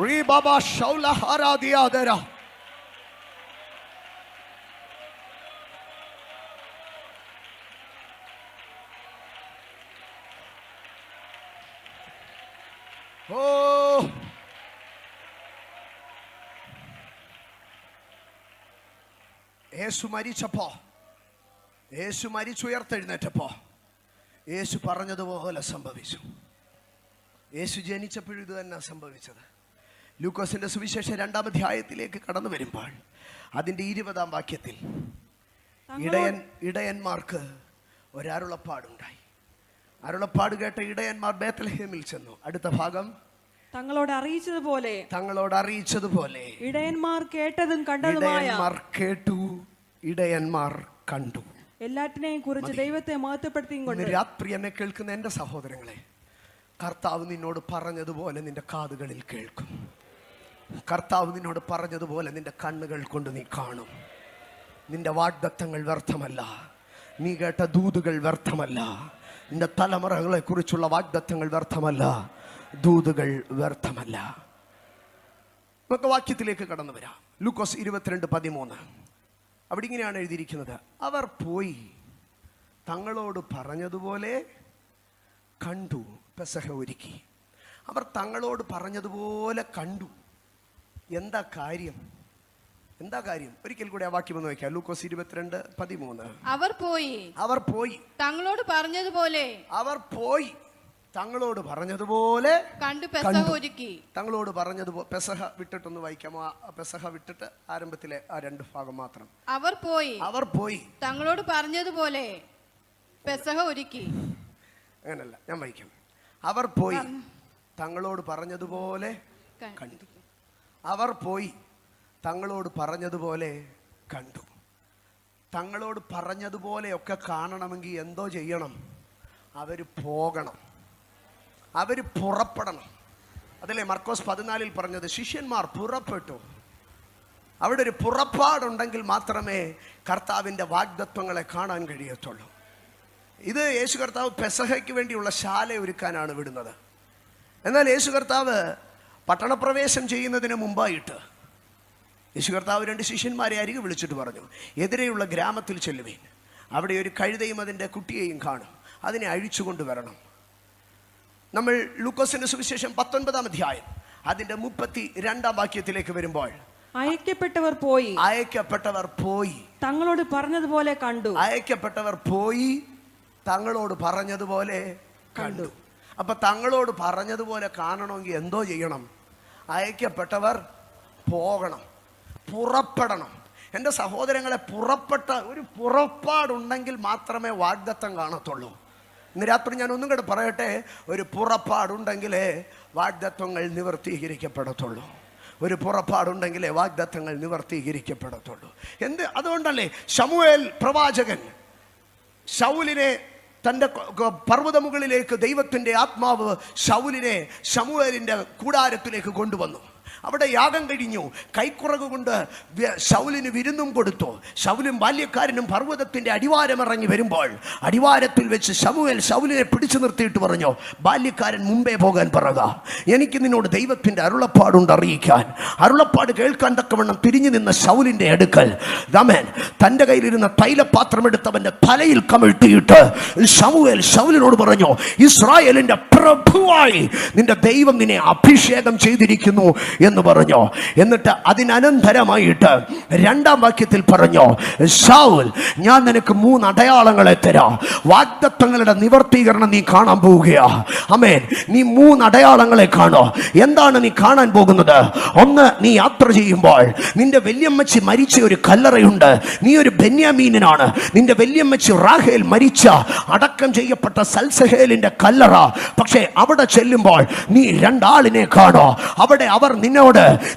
റീ ബാബാ ഷൗല ഹരാദിയാദര. യേശു മരിച്ചപ്പോ, യേശു മരിച്ചുയർത്തെഴുന്നേറ്റപ്പോ യേശു പറഞ്ഞതുപോലെ സംഭവിച്ചു. യേശു ജനിച്ചപ്പോഴും ഇത് തന്നെ സംഭവിച്ചത്. ലൂക്കോസിന്റെ സുവിശേഷം 2-ാം അധ്യായത്തിലേക്ക് കടന്നു വരുമ്പോൾ അതിന്റെ 20-ാം വാക്യത്തിൽ ഇടയന്മാർക്ക് ഒരരുളപ്പാടുണ്ടായി. അരുളപ്പാട് കേട്ട ഇടയന്മാർ ബേത്ലഹേമിൽ ചെന്നു. അടുത്ത ഭാഗം, തങ്ങളോട് അറിയിച്ചതുപോലെ ഇടയന്മാർ കേട്ടതും കണ്ടതുമായ, കേട്ടു, ഇടയന്മാർ കണ്ടു, എല്ലാറ്റിനെയും കുറിച്ച് ദൈവത്തെ മഹത്വപ്പെടുത്തിക്കൊണ്ട്. രാത്രി എന്നെ കേൾക്കുന്ന എൻ്റെ സഹോദരങ്ങളെ, കർത്താവ് നിന്നോട് പറഞ്ഞതുപോലെ നിന്റെ കാതുകളിൽ കേൾക്കും. കർത്താവ് നിന്നോട് പറഞ്ഞതുപോലെ നിന്റെ കണ്ണുകൾ കൊണ്ട് നീ കാണും. നിന്റെ വാഗ്ദത്തങ്ങൾ വ്യർത്ഥമല്ല, നീ കേട്ട ദൂതുകൾ വ്യർത്ഥമല്ല, നിന്റെ തലമുറകളെ കുറിച്ചുള്ള വാഗ്ദത്തങ്ങൾ വ്യർത്ഥമല്ല, ദൂതുകൾ വ്യർത്ഥമല്ല. നമുക്ക് വാക്യത്തിലേക്ക് കടന്നു വരാം. ലൂക്കോസ് 22:13. അവിടെ ഇങ്ങനെയാണ് എഴുതിയിരിക്കുന്നത്: അവർ പോയി തങ്ങളോട് പറഞ്ഞതുപോലെ കണ്ടു, പെസഹ ഒരുക്കി. അവർ തങ്ങളോട് പറഞ്ഞതുപോലെ കണ്ടു. എന്താ കാര്യം? ഒരിക്കൽ കൂടി ആ വാക്യം ഒന്ന് വയ്ക്കാം. ലൂക്കോസ് 22:13. അവർ പോയി തങ്ങളോട് പറഞ്ഞതുപോലെ കണ്ടു, പെസഹ ഒരുക്കി. തങ്ങളോട് പറഞ്ഞതുപോലെ. പെസഹ വിട്ടിട്ടൊന്ന് വായിക്കാമോ? പെസഹ വിട്ടിട്ട് ആരംഭത്തിലെ ആ 2 ഭാഗം മാത്രം. അവർ പോയി തങ്ങളോട് പറഞ്ഞതുപോലെ പെസഹ ഒരുക്കി. അങ്ങനല്ല, ഞാൻ വായിക്കാം. അവർ പോയി തങ്ങളോട് പറഞ്ഞതുപോലെ കണ്ടു. അവർ പോയി തങ്ങളോട് പറഞ്ഞതുപോലെ കണ്ടു. തങ്ങളോട് പറഞ്ഞതുപോലെയൊക്കെ കാണണമെങ്കിൽ എന്തോ ചെയ്യണം? അവർ പോകണം, അവർ പുറപ്പെടണം. അതല്ലേ മർക്കോസ് 14 പറഞ്ഞത്? ശിഷ്യന്മാർ പുറപ്പെട്ടു. അവിടെ ഒരു പുറപ്പാടുണ്ടെങ്കിൽ മാത്രമേ കർത്താവിൻ്റെ വാഗ്ദത്വങ്ങളെ കാണാൻ കഴിയത്തുള്ളൂ. ഇത് യേശു കർത്താവ് പെസഹയ്ക്ക് വേണ്ടിയുള്ള ശാല ഒരുക്കാനാണ് വിടുന്നത്. എന്നാൽ യേശു കർത്താവ് പട്ടണപ്രവേശം ചെയ്യുന്നതിന് മുമ്പായിട്ട് യേശു കർത്താവ് 2 ശിഷ്യന്മാരെ അരികെ വിളിച്ചിട്ട് പറഞ്ഞു: എതിരെയുള്ള ഗ്രാമത്തിൽ ചെല്ലുവേൻ, അവിടെ ഒരു കഴുതയും അതിൻ്റെ കുട്ടിയെയും കാണും, അതിനെ അഴിച്ചുകൊണ്ട് വരണം. നമ്മൾ ലൂക്കോസിന്റെ സുവിശേഷം 19-ാം അധ്യായം അതിൻ്റെ 32-ാം വാക്യത്തിലേക്ക് വരുമ്പോൾ അയക്കപ്പെട്ടവർ പോയി തങ്ങളോട് പറഞ്ഞതുപോലെ കണ്ടു. അയക്കപ്പെട്ടവർ പോയി തങ്ങളോട് പറഞ്ഞതുപോലെ കണ്ടു. അപ്പൊ തങ്ങളോട് പറഞ്ഞതുപോലെ കാണണമെങ്കിൽ എന്തോ ചെയ്യണം? അയക്കപ്പെട്ടവർ പോകണം, പുറപ്പെടണം. എൻ്റെ സഹോദരങ്ങളെ, ഒരു പുറപ്പാടുണ്ടെങ്കിൽ മാത്രമേ വാഗ്ദത്തം കാണത്തുള്ളൂ. ഇന്ന് രാത്രി ഞാൻ ഒന്നും കൂടെ പറയട്ടെ, ഒരു പുറപ്പാടുണ്ടെങ്കിലേ വാഗ്ദത്തങ്ങൾ നിവർത്തീകരിക്കപ്പെടത്തുള്ളൂ. ഒരു പുറപ്പാടുണ്ടെങ്കിലേ വാഗ്ദത്തങ്ങൾ നിവർത്തീകരിക്കപ്പെടത്തുള്ളൂ. അതുകൊണ്ടല്ലേ ശമൂവേൽ പ്രവാചകൻ ശൗലിനെ തൻ്റെ പർവ്വതമുകളിലേക്ക് ദൈവത്തിൻ്റെ ആത്മാവ് ശമൂവേലിൻ്റെ കൂടാരത്തിലേക്ക് കൊണ്ടുവന്നു. അവിടെ യാഗം കഴിഞ്ഞു. കൈക്കുറക് കൊണ്ട് ശൗലിന് വിരുന്നും കൊടുത്തു. ശൗലും ബാല്യക്കാരനും പർവ്വതത്തിൻ്റെ അടിവാരമിറങ്ങി വരുമ്പോൾ അടിവാരത്തിൽ വെച്ച് ശൗലിനെ പിടിച്ചു നിർത്തിയിട്ട് പറഞ്ഞു: ബാല്യക്കാരൻ മുമ്പേ പോകാൻ പറയുക, എനിക്ക് നിന്നോട് ദൈവത്തിൻ്റെ അരുളപ്പാടുണ്ട് അറിയിക്കാൻ. അരുളപ്പാട് കേൾക്കാൻ തക്കവണ്ണം തിരിഞ്ഞു നിന്ന ശൗലിൻ്റെ അടുക്കൽ തൻ്റെ കയ്യിലിരുന്ന തൈലപാത്രം എടുത്തവൻ്റെ തലയിൽ കമിഴ്ത്തിയിട്ട് ശൗലിനോട് പറഞ്ഞു: ഇസ്രായേലിൻ്റെ പ്രഭുവായി നിന്റെ ദൈവം നിന്നെ അഭിഷേകം ചെയ്തിരിക്കുന്നു എന്ന് പറഞ്ഞു. എന്നിട്ട് അതിനനന്തരമായിട്ട് 2-ാം വാക്യത്തിൽ പറഞ്ഞു: ശൗൽ, ഞാൻ നിനക്ക് 3 അടയാളങ്ങളെ തരാം. വാഗ്ദത്തങ്ങളുടെ നിവർത്തീകരണം നീ കാണാൻ പോവുകയാ. ആമേൻ. നീ 3 അടയാളങ്ങളെ കാണോ. എന്താണ് നീ കാണാൻ പോകുന്നത്? ഒന്ന്, നീ യാത്ര ചെയ്യുമ്പോൾ നിന്റെ വല്യമ്മച്ചി മരിച്ച ഒരു കല്ലറയുണ്ട്. നീ ഒരു ബെന്യാമീനാണ്. നിന്റെ വല്യമ്മച്ചി റാഹേൽ മരിച്ച അടക്കം ചെയ്യപ്പെട്ട സൽസഹേലിന്റെ കല്ലറ. പക്ഷേ അവിടെ ചെല്ലുമ്പോൾ നീ 2 ആളിനെ കാണോ. അവിടെ അവർ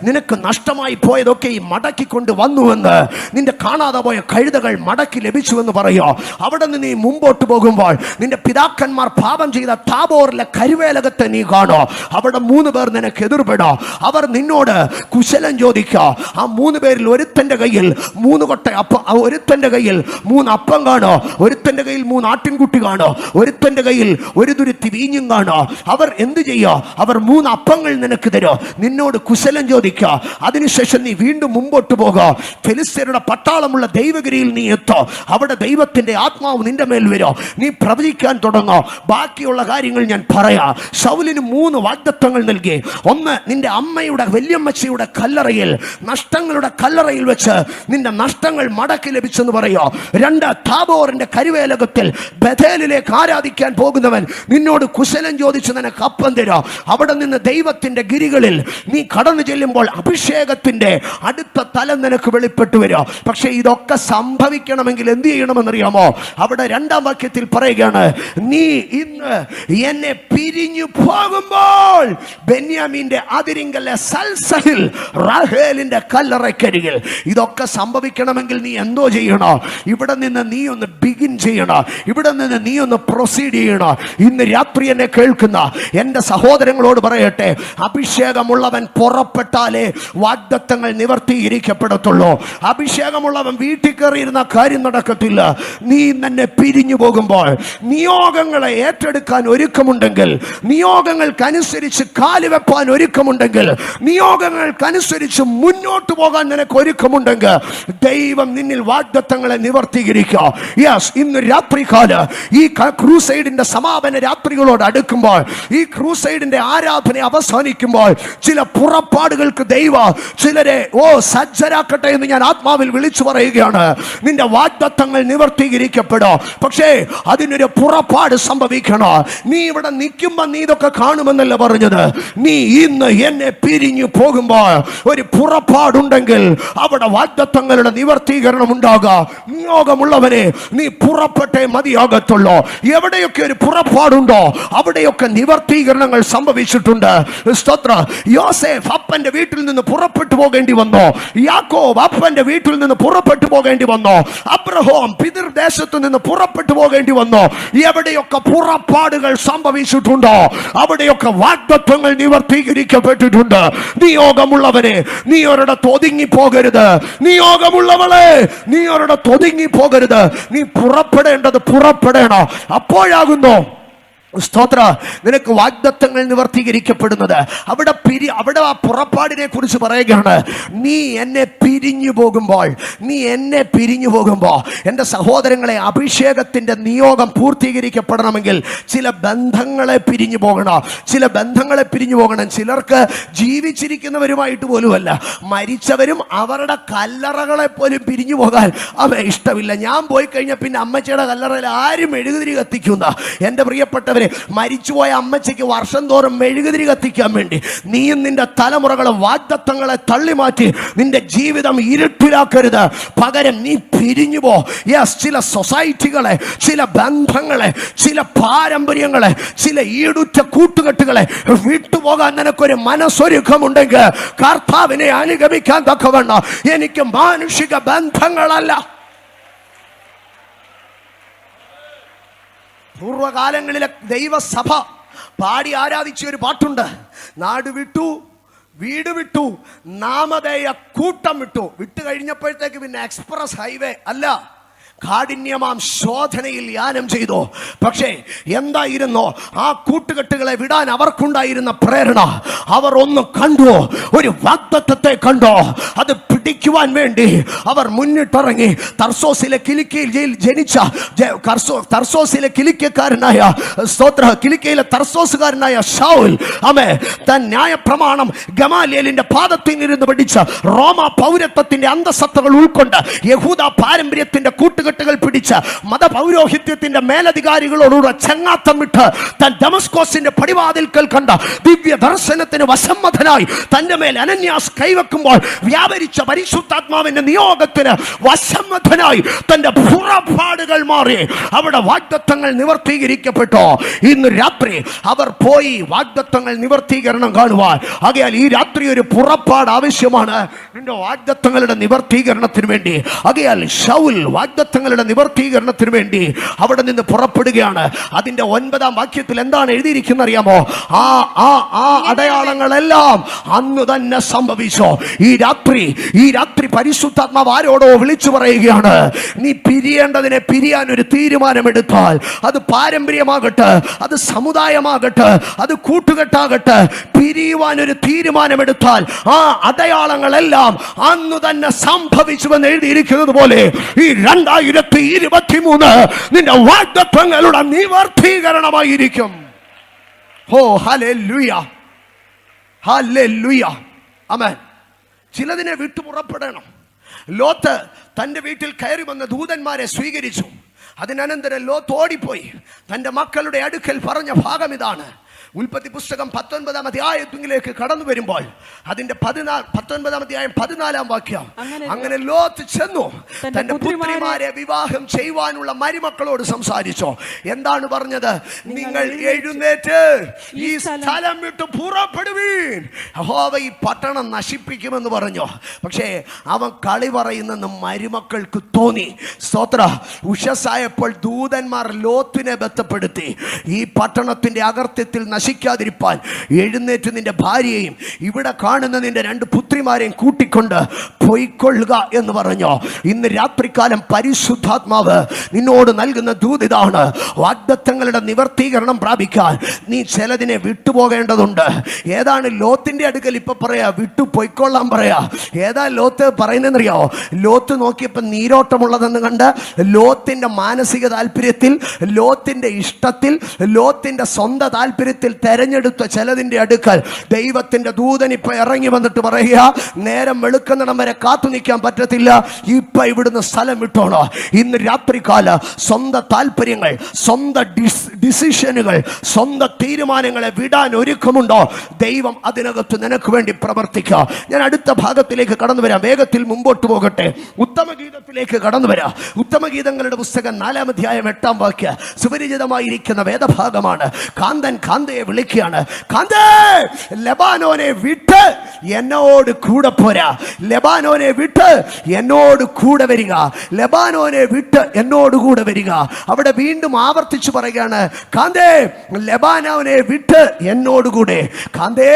നിനക്ക് നഷ്ടമായി പോയതൊക്കെ ഈ മടക്കിക്കൊണ്ട് വന്നുവെന്ന്, നിന്റെ കാണാതെ പോയ കഴുതകൾ മടക്കി ലഭിച്ചുവെന്ന് പറയോ. അവിടെ നിന്ന് നീ മുമ്പോട്ട് പോകുമ്പോൾ നിന്റെ പിതാക്കന്മാർ പാപം ചെയ്ത താബോറിലെ കരുവേലകത്തെ നീ കാണോ. അവിടെ 3 പേർ നിനക്ക് എതിർപ്പെടോ. അവർ നിന്നോട് കുശലം ചോദിക്കോ. ആ 3 പേരിൽ ഒരുത്തന്റെ കയ്യിൽ 3 കൊട്ട അപ്പം, ഒരുത്തന്റെ കയ്യിൽ 3 അപ്പം കാണോ, ഒരുത്തന്റെ കയ്യിൽ 3 ആട്ടിൻകുട്ടി കാണോ, ഒരുത്തന്റെ കയ്യിൽ 1 തുരുത്തി വീഞ്ഞും കാണോ. അവർ എന്ത് ചെയ്യോ? അവർ 3 അപ്പങ്ങൾ നിനക്ക് തരോ. നിന്നോട് കുശലം ചോദിക്കുക. അതിനുശേഷം നീ വീണ്ടും മുമ്പോട്ട് പോകുക. ഫെലിസ്ത്യരുടെ പട്ടാളമുള്ള ദൈവഗിരിയിൽ നീ എത്തോ. അവിടെ ദൈവത്തിന്റെ ആത്മാവ് നിന്റെ മേൽ വരോ. നീ പ്രവചിക്കാൻ തുടങ്ങോ. ബാക്കിയുള്ള കാര്യങ്ങൾ ഞാൻ പറയാം. ശൗലിന് 3 വാഗ്ദത്തങ്ങൾ നൽകി. ഒന്ന്, നിന്റെ അമ്മയുടെ വല്യമ്മച്ചിയുടെ കല്ലറയിൽ, നഷ്ടങ്ങളുടെ കല്ലറയിൽ വെച്ച് നിന്റെ നഷ്ടങ്ങൾ മടക്കി ലഭിച്ചെന്ന് പറയോ. 2, താബോറിന്റെ കരുവേലകത്തിൽ ബഥേലിലേക്ക് ആരാധിക്കാൻ പോകുന്നവൻ നിന്നോട് കുശലം ചോദിച്ച് നിനക്ക് അപ്പം തരോ. അവിടെ നിന്ന് ദൈവത്തിന്റെ ഗിരികളിൽ നീ കടന്നു ചെല്ലുമ്പോൾ അഭിഷേകത്തിന്റെ അടുത്ത തലം നിനക്ക് വെളിപ്പെട്ടു വരിക. പക്ഷെ ഇതൊക്കെ സംഭവിക്കണമെങ്കിൽ എന്ത് ചെയ്യണമെന്നറിയാമോ? അവിടെ 2-ാം വാക്യത്തിൽ പറയുകയാണ്: നീ ഇന്ന് എന്നെ പിരിഞ്ഞു പോകുമ്പോൾ ബെന്യാമീന്റെ അതിരിങ്കലെ സൽസഹിൽ റാഹേലിന്റെ കല്ലറയ്ക്കരികിൽ. ഇതൊക്കെ സംഭവിക്കണമെങ്കിൽ നീ എന്തോ ചെയ്യണം. ഇവിടെ നിന്ന് നീ ഒന്ന് ബിഗിൻ ചെയ്യണം. ഇവിടെ നിന്ന് നീ ഒന്ന് പ്രൊസീഡ് ചെയ്യണം. ഇന്ന് രാത്രി എന്നെ കേൾക്കുന്ന എൻ്റെ സഹോദരങ്ങളോട് പറയട്ടെ, അഭിഷേകമുള്ളവൻ പുറപ്പെട്ടാലേ വാഗ്ദത്തങ്ങൾ നിവർത്തീകരിക്കപ്പെടത്തുള്ളൂ. അഭിഷേകമുള്ളവൻ വീട്ടിൽ കയറിയിരുന്ന കാര്യം നടക്കത്തില്ല. നീ തന്നെ പിരിഞ്ഞു പോകുമ്പോൾ നിയോഗങ്ങളെ ഏറ്റെടുക്കാൻ ഒരുക്കമുണ്ടെങ്കിൽ, നിയോഗങ്ങൾക്കനുസരിച്ച് കാലുവെപ്പാൻ ഒരുക്കമുണ്ടെങ്കിൽ, നിയോഗങ്ങൾക്കനുസരിച്ച് മുന്നോട്ട് പോകാൻ നിനക്ക് ഒരുക്കമുണ്ടെങ്കിൽ ദൈവം നിന്നിൽ വാഗ്ദത്തങ്ങളെ നിവർത്തീകരിക്കുക. യെസ്, ഇന്ന് രാത്രികാല ഈ ക്രൂസൈഡിന്റെ സമാപന രാത്രികളോട് അടുക്കുമ്പോൾ, ഈ ക്രൂസൈഡിന്റെ ആരാധന അവസാനിക്കുമ്പോൾ ചില പുറപ്പാടുകൾക്ക് ദൈവ ചിലരെ സജ്ജരാക്കട്ടെ എന്ന് ഞാൻ ആത്മാവിൽ വിളിച്ചു പറയുകയാണ്. നിന്റെ വാഗ്ദത്തങ്ങൾ നിവർത്തീകരിക്കപ്പെടും. പക്ഷേ അതിനൊരു പുറപ്പാട് സംഭവിക്കണം. നീ ഇവിടെ നിൽക്കുമ്പോൾ നീ ഇതൊക്കെ കാണുമെന്നല്ല പറഞ്ഞത്. നീ ഇന്ന് എന്നെ പിരിഞ്ഞു പോകുമ്പോൾ ഒരു പുറപ്പാടുണ്ടെങ്കിൽ അവിടെ വാഗ്ദത്തങ്ങളുടെ നിവർത്തീകരണം ഉണ്ടാകുക. നിയോഗമുള്ളവനെ നീ പുറപ്പെട്ടേ മതിയാകത്തുള്ളൂ. എവിടെയൊക്കെ ഒരു പുറപ്പാടുണ്ടോ അവിടെയൊക്കെ നിവർത്തീകരണങ്ങൾ സംഭവിച്ചിട്ടുണ്ട്. സ്തോത്രം. യോസേഫ് അപ്പന്റെ വീട്ടിൽ നിന്ന് പുറപ്പെട്ടു പോകേണ്ടി വന്നു. യാക്കോബ് അപ്പന്റെ വീട്ടിൽ നിന്ന് പുറപ്പെട്ടു പോകേണ്ടി വന്നു. അബ്രഹാം പിതൃദേശത്ത് നിന്ന് പുറപ്പെട്ടു പോകേണ്ടി വന്നു. എവിടെയൊക്കെ പുറപ്പാടുകൾ സംഭവിച്ചിട്ടുണ്ടോ അവിടെയൊക്കെ വാഗ്ദത്തങ്ങൾ നിവർത്തീകരിക്കപ്പെട്ടിട്ടുണ്ട്. നിയോഗമുള്ളവനെ നീ ഒരിടത്ത് ഒതുങ്ങി പോകരുത്. നിയോഗമുള്ളവളെ നീ ഒരിടത്ത് ഒതുങ്ങി പോകരുത്. നീ പുറപ്പെടേണ്ടത് പുറപ്പെടണം. അപ്പോഴാകുന്നു സ്തോത്ര നിനക്ക് വാഗ്ദത്തങ്ങൾ നിവർത്തീകരിക്കപ്പെടുന്നത്. അവിടെ ആ പുറപ്പാടിനെ കുറിച്ച് പറയുകയാണ്. നീ എന്നെ പിരിഞ്ഞു പോകുമ്പോൾ, നീ എന്നെ പിരിഞ്ഞു പോകുമ്പോൾ എൻ്റെ സഹോദരങ്ങളെ, അഭിഷേകത്തിൻ്റെ നിയോഗം പൂർത്തീകരിക്കപ്പെടണമെങ്കിൽ ചില ബന്ധങ്ങളെ പിരിഞ്ഞു പോകണം. ചില ബന്ധങ്ങളെ പിരിഞ്ഞു പോകണം. ചിലർക്ക് ജീവിച്ചിരിക്കുന്നവരുമായിട്ട് പോലുമല്ല, മരിച്ചവരും അവരുടെ കല്ലറകളെ പോലും പിരിഞ്ഞു പോകാൻ ഇഷ്ടമില്ല. ഞാൻ പോയി കഴിഞ്ഞാൽ പിന്നെ അമ്മച്ചിയുടെ കല്ലറയിൽ ആരും മെഴുകുതിരി കത്തിക്കുന്ന എൻ്റെ പ്രിയപ്പെട്ടവരെ, മരിച്ചുപോയ അമ്മച്ചിക്ക് വർഷം തോറും മെഴുകുതിരി കത്തിക്കാൻ വേണ്ടി നീയും നിന്റെ തലമുറകളെ വാഗ്ദത്തങ്ങളെ തള്ളിമാറ്റി നിന്റെ ജീവിതം ഇരുട്ടിലാക്കരുത്. പകരം നീ പിരിഞ്ഞു പോ. യെസ്, ചില സൊസൈറ്റികളെ, ചില ബന്ധങ്ങളെ, ചില പാരമ്പര്യങ്ങളെ, ചില ഈടുറ്റ കൂട്ടുകെട്ടുകളെ വിട്ടുപോകാൻ നിനക്കൊരു മനസ്സൊരുക്കമുണ്ടെങ്കിൽ കർത്താവിനെ അനുഗമിക്കാൻ തക്കവണ്ണം എനിക്ക് മാനുഷിക ബന്ധങ്ങളല്ല. പൂർവകാലങ്ങളിലെ ദൈവസഭ പാടി ആരാധിച്ച ഒരു പാട്ടുണ്ട്. നാട് വിട്ടു, വീട് വിട്ടു, നാമധേയ കൂട്ടം വിട്ടു. വിട്ടു കഴിഞ്ഞപ്പോഴത്തേക്ക് പിന്നെ എക്സ്പ്രസ് ഹൈവേ അല്ല, കാഠിന്യമാം ശോധനയിൽ യാനം ചെയ്തു. പക്ഷേ എന്തായിരുന്നോ ആ കൂട്ടുകെട്ടുകളെ വിടാൻ അവർക്കുണ്ടായിരുന്ന പ്രേരണ? അവർ ഒന്ന് കണ്ടു, ഒരു വാഗ്ദത്തത്തെ കണ്ടു. അത് പിടിക്കുവാൻ വേണ്ടി അവർ മുന്നിട്ടിറങ്ങി. തർസോസിലെ കിലിക്കയിൽ ജനിച്ച തർസോസിലെ കിലിക്കക്കാരനായ കിലിക്കയിലെ തർസോസുകാരനായ ശൗൽ തൻ ന്യായപ്രമാണം ഗമാലിയേലിന്റെ പാദത്തിൽ ഇരുന്ന് പഠിച്ച റോമ പൗരത്വത്തിന്റെ അന്തസത്തകൾ ഉൾക്കൊണ്ട് യഹൂദ പാരമ്പര്യത്തിന്റെ കൂട്ടുകെട്ടുകൾ പിടിച്ച മതപൗരോഹിത്യത്തിന്റെ മേലധികാരികളോടുകൂടെ ചങ്ങാത്തം വിട്ട് താൻ ദമസ്കോസിന്റെ പടിവാതിൽക്കൽ കണ്ട ദിവ്യ ദർശനത്തിന് വശംവദനായി തന്റെ മേൽ അനന്യാസ് കൈവെക്കുമ്പോൾ വ്യാപരിച്ച പരിശുദ്ധാത്മാവിന്റെ നിയോഗത്തിന് വശംവദനായി തന്റെ പുറപ്പാടുകൾ മാറി അവിടെ വാഗ്ദത്തങ്ങൾ നിവർത്തീകരിക്കപ്പെട്ടു. ഇന്ന് രാത്രി അവർ പോയി വാഗ്ദത്തങ്ങൾ നിവർത്തീകരണം കാണുവാൻ. ആകയാൽ ഈ രാത്രി ഒരു പുറപ്പാട് ആവശ്യമാണ് നിന്റെ വാഗ്ദത്തങ്ങളുടെ നിവർത്തീകരണത്തിന് വേണ്ടി. ആകയാൽ ശൗൽ വാഗ്ദത്തങ്ങളുടെ നിവർത്തീകരണത്തിന് വേണ്ടി അവിടെ നിന്ന് പുറപ്പെടുകയാണ്. അതിന്റെ 9-ാം വാക്യത്തിൽ എന്താണ് എഴുതിയിരിക്കുന്നത് അറിയാമോ? ആ അടയാളങ്ങളെല്ലാം അന്ന് തന്നെ സംഭവിച്ചു. ഈ രാത്രി പരിശുദ്ധാത്മാവ് ആരോടോ വിളിച്ചു പറയുകയാണ്, നീ പിരിയേണ്ടതിനെ പിരിയാൻ ഒരു തീരുമാനമെടുത്താൽ, അത് പാരമ്പര്യമാകട്ടെ, അത് സമുദായമാകട്ടെ, അത് കൂട്ടുകെട്ടാകട്ടെ, പിരിയുവാൻ ഒരു തീരുമാനമെടുത്താൽ ആ അടയാളങ്ങളെല്ലാം അന്ന് തന്നെ സംഭവിച്ചുവെന്ന് എഴുതിയിരിക്കുന്നത് പോലെ ഈ 2023 നിന്റെ വാഗ്ദത്തങ്ങളുടെ നിവർത്തീകരണമായിരിക്കും. ഓ ഹല്ലേലൂയ, ഹല്ലേലൂയ, ആമേൻ. ചിലതിനെ വിട്ടു പുറപ്പെടണം. ലോത്ത് തന്റെ വീട്ടിൽ കയറി വന്ന ദൂതന്മാരെ സ്വീകരിച്ചു. അതിനനന്തരം ലോത്ത് ഓടിപ്പോയി തന്റെ മക്കളുടെ അടുക്കൽ പറഞ്ഞ ഭാഗം ഇതാണ്: ഉൽപ്പത്തി പുസ്തകം 19-ാം അധ്യായത്തിലേക്ക് കടന്നു വരുമ്പോൾ അതിന്റെ 19-ാം അധ്യായം 14-ാം വാക്യം, അങ്ങനെ ലോത്ത് ചെന്നു തന്റെ പുത്രിമാരെ വിവാഹം ചെയ്യുവാനുള്ള മരുമക്കളോട് സംസാരിച്ചു. എന്താണ് പറഞ്ഞത്? നിങ്ങൾ എഴുന്നേറ്റ് ഈ സ്ഥലം വിട്ട് പുറപ്പെടുവീൻ, യഹോവ ഈ പട്ടണം നശിപ്പിക്കുമെന്ന് പറഞ്ഞു. പക്ഷേ അവൻ കളി പറയുന്നെന്ന് മരുമക്കൾക്ക് തോന്നി. സ്തോത്ര. ഉഷസായപ്പോൾ ദൂതന്മാർ ലോത്തിനെ ബന്ധപ്പെടുത്തി, ഈ പട്ടണത്തിന്റെ അകൃത്യത്തിൽ നശിക്കാതിരിപ്പാൻ എഴുന്നേറ്റ് നിന്റെ ഭാര്യയെയും ഇവിടെ കാണുന്ന നിന്റെ 2 പുത്രിമാരെയും കൂട്ടിക്കൊണ്ട് പൊയ്ക്കൊള്ളുക എന്ന് പറഞ്ഞു. ഇന്ന് രാത്രികാലം പരിശുദ്ധാത്മാവ് നിന്നോട് നൽകുന്ന ദൂത് ഇതാണ്. വാഗ്ദത്തങ്ങളുടെ നിവർത്തീകരണം പ്രാപിക്കാൻ നീ ചിലതിനെ വിട്ടുപോകേണ്ടതുണ്ട്. ഏതാണ് ലോത്തിന്റെ അടുക്കൽ ഇപ്പൊ പറയാ വിട്ടു പൊയ്ക്കൊള്ളാൻ പറയാ. ഏതാ ലോത്ത് പറയുന്നതെന്നറിയോ? ലോത്ത് നോക്കിയപ്പോ നീരോട്ടമുള്ളതെന്ന് കണ്ട് ലോത്തിന്റെ മാനസിക താല്പര്യത്തിൽ, ലോത്തിന്റെ ഇഷ്ടത്തിൽ, ലോത്തിന്റെ സ്വന്തം താല്പര്യത്തിൽ തെരഞ്ഞെടുത്ത ചിലതിന്റെ അടുക്കൽ ദൈവത്തിന്റെ ദൂതൻ ഇപ്പൊ ഇറങ്ങി വന്നിട്ട് പറയുക, നേരം വെളുക്കുന്നിടം വരെ കാത്തു നിൽക്കാൻ പറ്റത്തില്ല, ഇപ്പൊ ഇവിടുന്ന് സ്ഥലം വിട്ടോണോ. ഇന്ന് രാത്രികാല സ്വന്തം താല്പര്യങ്ങൾ, സ്വന്തം ഡിസിഷനുകൾ, സ്വന്തം തീരുമാനങ്ങളെ വിടാൻ ഒരുക്കമുണ്ടോ? ദൈവം അതിനകത്ത് നിനക്ക് വേണ്ടി പ്രവർത്തിക്കുക. ഞാൻ അടുത്ത ഭാഗത്തിലേക്ക് കടന്നു വരാം, വേഗത്തിൽ മുമ്പോട്ട് പോകട്ടെ. ഉത്തമഗീതത്തിലേക്ക് കടന്നു വരാം. ഉത്തമഗീതങ്ങളുടെ പുസ്തകം 4-ാം അധ്യായം 8-ാം വാക്യം സുപരിചിതമായിരിക്കുന്ന വേദഭാഗമാണ്. കാന്തൻ കാന്തയെ വിളിക്കുകയാണ്, കാന്തേ ലെബാനോനെ വിട്ട് എന്നോട് കൂടെ പോരാ, ലെബാനോനെ വിട്ട് എന്നോട് കൂടെ വരിക, ലെബാനോനെ വിട്ട് എന്നോട് കൂടെ വരിക. അവിടെ വീണ്ടും ആവർത്തിച്ചു പറയുകയാണ്, കാന്തേ ലെബാനോനെ വിട്ട് എന്നോട് കൂടെ, കാന്തേ